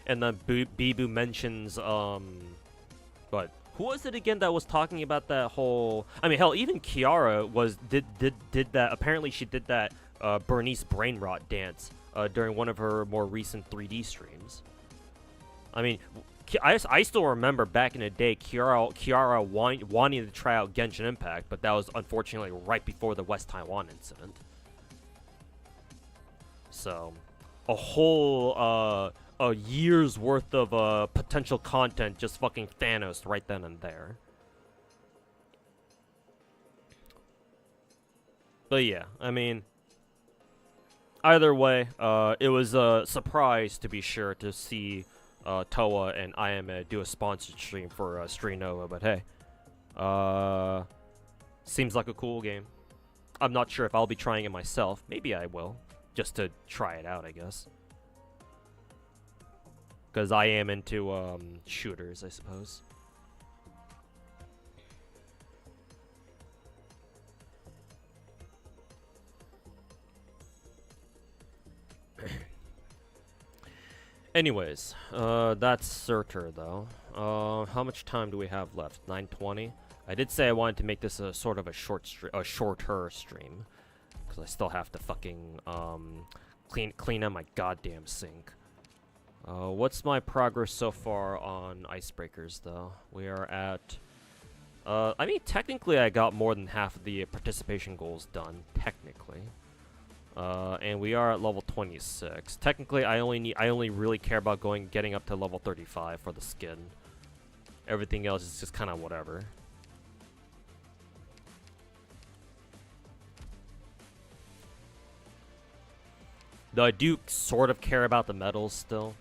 And then Bibu mentions but who was it again that was talking about that whole? I mean, hell, even Kiara did that. Apparently, she did that Bernice brain rot dance during one of her more recent 3D streams. I mean, I still remember back in the day, Kiara wanting to try out Genshin Impact, but that was unfortunately right before the West Taiwan incident. So, a whole a year's worth of potential content just fucking Thanos right then and there. But yeah, I mean, either way, it was a surprise to be sure to see Toa and IMA do a sponsored stream for Stream Nova, but hey, seems like a cool game. I'm not sure if I'll be trying it myself. Maybe I will, just to try it out, I guess. Because I am into shooters, I suppose. Anyways, that's Surtur though. How much time do we have left? 9:20. I did say I wanted to make this a sort of a shorter stream, because I still have to fucking clean out my goddamn sink. What's my progress so far on icebreakers though? We are at. I mean, technically, I got more than half of the participation goals done. Technically. And we are at level 26. Technically, I only really care about getting up to level 35 for the skin. Everything else is just kind of whatever. Though I do sort of care about the medals still.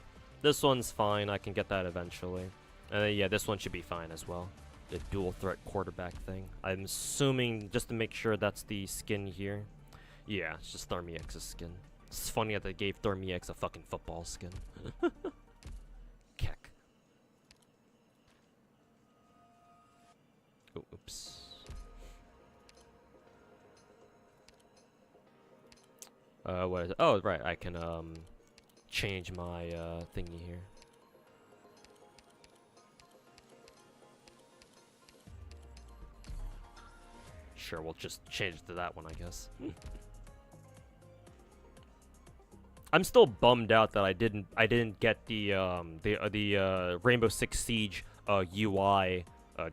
This one's fine. I can get that eventually. And yeah, this one should be fine as well. The dual threat quarterback thing. I'm assuming, just to make sure, that's the skin here. Yeah, it's just Thermiex's skin. It's funny that they gave Thermiex a fucking football skin. Keck. Oh, oops. What is it? Oh, right, I can, change my, thingy here. Sure, we'll just change it to that one, I guess. I'm still bummed out that I didn't get the Rainbow Six Siege UI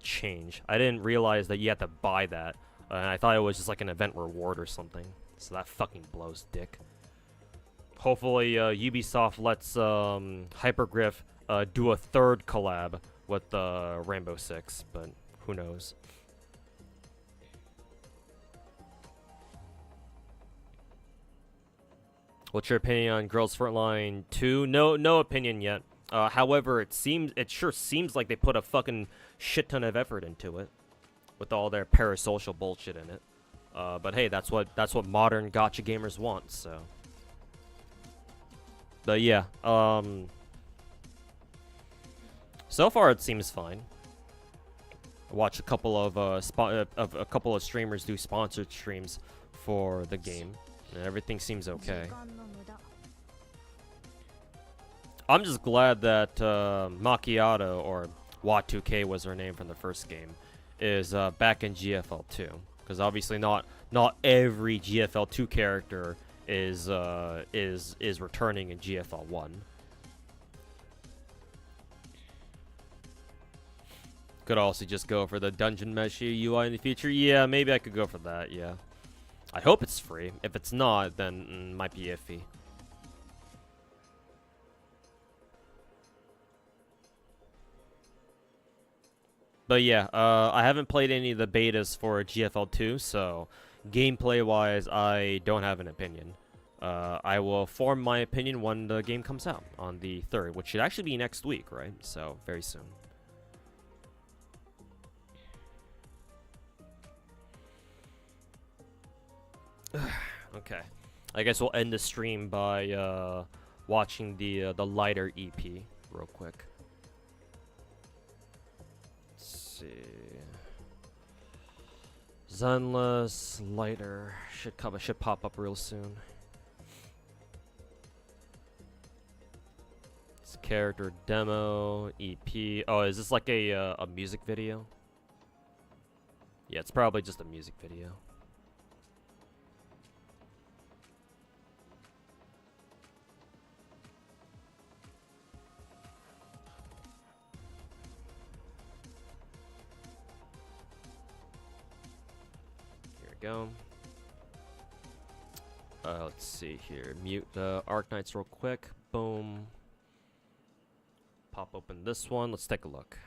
change. I didn't realize that you had to buy that. I thought it was just like an event reward or something. So that fucking blows dick. Hopefully Ubisoft lets Hypergriff do a third collab with Rainbow Six, but who knows. What's your opinion on Girls Frontline 2? No opinion yet. However, it sure seems like they put a fucking shit ton of effort into it, with all their parasocial bullshit in it. But hey, that's what modern gacha gamers want. So, but yeah, so far it seems fine. I watched a couple of streamers do sponsored streams for the game. And everything seems okay. I'm just glad that Macchiato, or Wa2K was her name from the first game, is back in GFL2. Because obviously not every GFL2 character is returning in GFL1. Could also just go for the Dungeon Mesh UI in the future. Yeah, maybe I could go for that, yeah. I hope it's free. If it's not, then it might be iffy. But yeah, I haven't played any of the betas for GFL2, so gameplay-wise, I don't have an opinion. I will form my opinion when the game comes out on the 3rd, which should actually be next week, right? So, very soon. Okay. I guess we'll end the stream by watching the lighter EP real quick. Let's see. Zenless lighter should pop up real soon. It's character demo EP. Oh, is this like a music video? Yeah, it's probably just a music video. Go. Let's see here. Mute the Arknights real quick. Boom. Pop open this one. Let's take a look.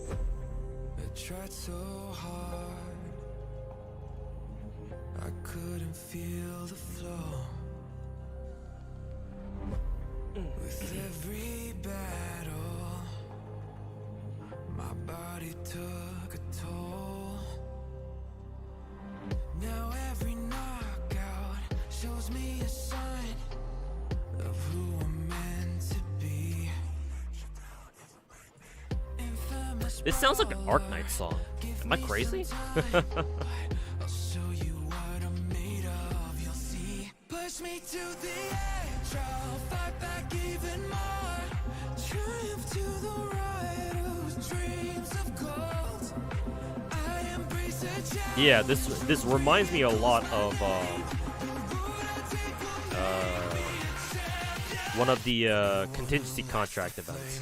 I tried so hard, I couldn't feel the flow. With every battle, my body took a toll. Now every knockout shows me a sign of who I'm meant to be. This sounds like an Arknight song. Am I crazy? I'll show you what I'm made of, you'll see. Push me to the edge, I'll fight back even more. Triumph to the right whose dreams of gold. I embrace a challenge. Yeah, this reminds me a lot of one of the contingency contract events.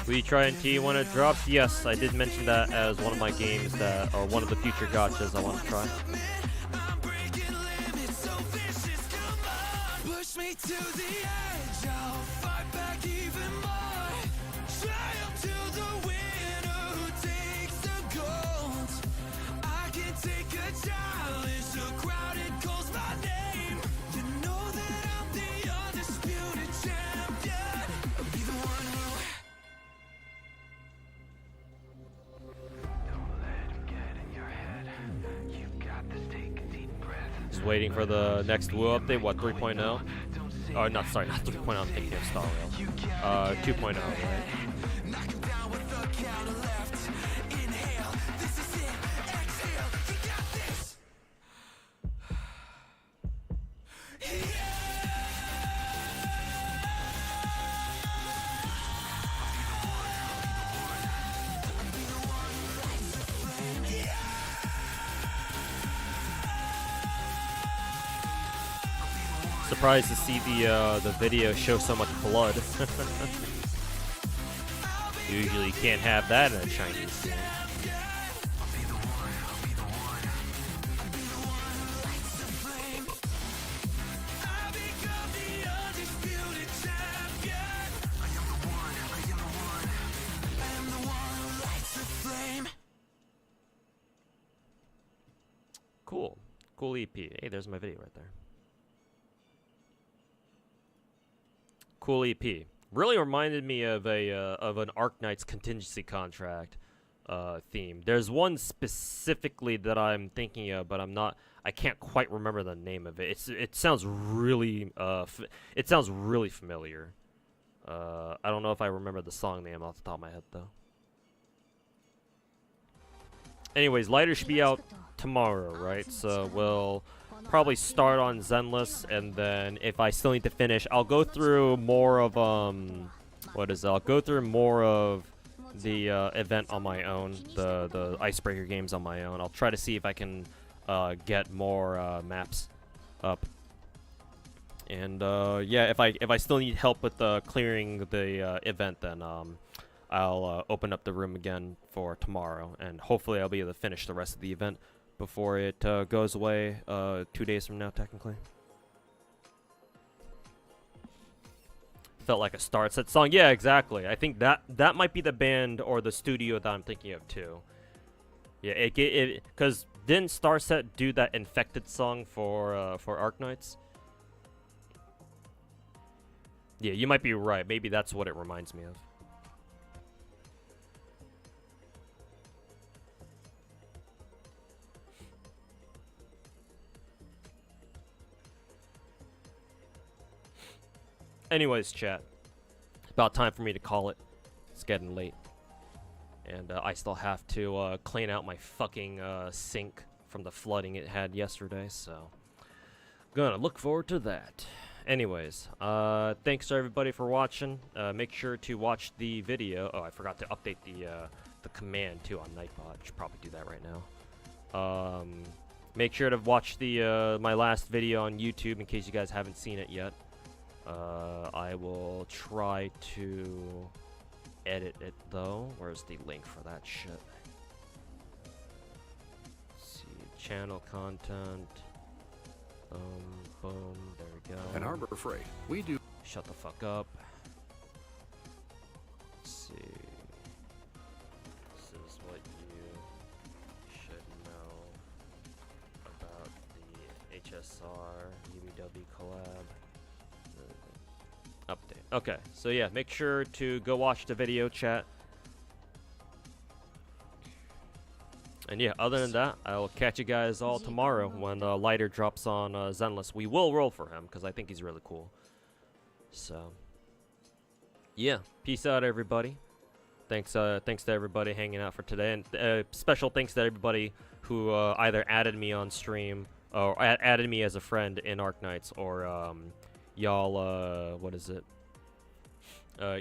We try and T1 at drops. Yes, I did mention that as one of my games that, or one of the future gotchas I want to try. Push me to the edge, I'll fight back even more. Triumph to the winner who takes the gold. I can take a challenge, the crowded calls my name. You know that I'm the undisputed champion. I'll be the one who. Don't let him get in your head. You got this, take a deep breath. Just waiting for the next Woo update. What, 3.0? Oh, not 3.0. I'm thinking of Star Rail. 2.0, right? Knock him down with a count of left. Inhale, this is it. Exhale, you got this. Surprised to see the video show so much blood. Usually you can't have that in a Chinese game. Cool. Cool EP. Hey, there's my video right there. Cool EP. Really reminded me of an Arknight's contingency contract theme. There's one specifically that I'm thinking of, but I can't quite remember the name of it. It sounds really familiar. I don't know if I remember the song name off the top of my head though. anyways, Lighter should be out tomorrow, right? So we'll probably start on Zenless, and then if I still need to finish, I'll go through more of I'll go through more of the event on my own, the icebreaker games on my own. I'll try to see if I can get more maps up. And yeah, if I still need help with clearing the event, then I'll open up the room again for tomorrow, and hopefully I'll be able to finish the rest of the event before it goes away 2 days from now, technically. Felt like a Star Set song. Yeah, exactly. I think that might be the band or the studio that I'm thinking of too. Yeah, it because didn't Star Set do that Infected song for Arknights? Yeah, you might be right. Maybe that's what it reminds me of. Anyways, chat. About time for me to call it. It's getting late. And I still have to clean out my fucking sink from the flooding it had yesterday, so gonna look forward to that. Anyways, thanks to everybody for watching. Make sure to watch the video. Oh, I forgot to update the command too on Nightbot. Should probably do that right now. Make sure to watch the my last video on YouTube in case you guys haven't seen it yet. I will try to edit it though. Where's the link for that shit? Let's see, channel content. Boom, there we go. At Harbor Freight, we do. Shut the fuck up. Let's see. This is what you should know about the HSR UBW collab. Update. Okay, so yeah, make sure to go watch the video, chat. And yeah, other than that, I will catch you guys all tomorrow when Lighter drops on Zenless. We will roll for him because I think he's really cool. So yeah, peace out, everybody. Thanks to everybody hanging out for today, and special thanks to everybody who either added me on stream or added me as a friend in Arknights, or y'all what is it?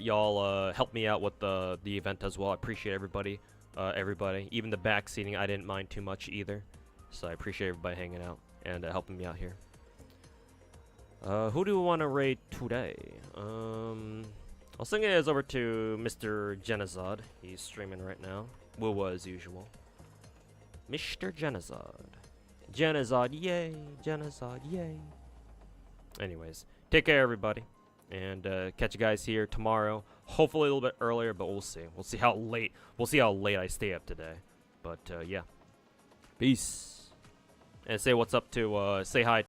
Y'all helped me out with the event as well. I appreciate everybody. Everybody, even the back seating, I didn't mind too much either. So I appreciate everybody hanging out and helping me out here. Who do we want to raid today? I'll send you guys over to Mr. Genazad. He's streaming right now. Woo as usual. Mr. Genazad. Genazad, yay! Genazad, yay! Anyways, take care, everybody. And catch you guys here tomorrow. Hopefully a little bit earlier, but we'll see. We'll see how late I stay up today. But yeah. Peace. And say what's up to say hi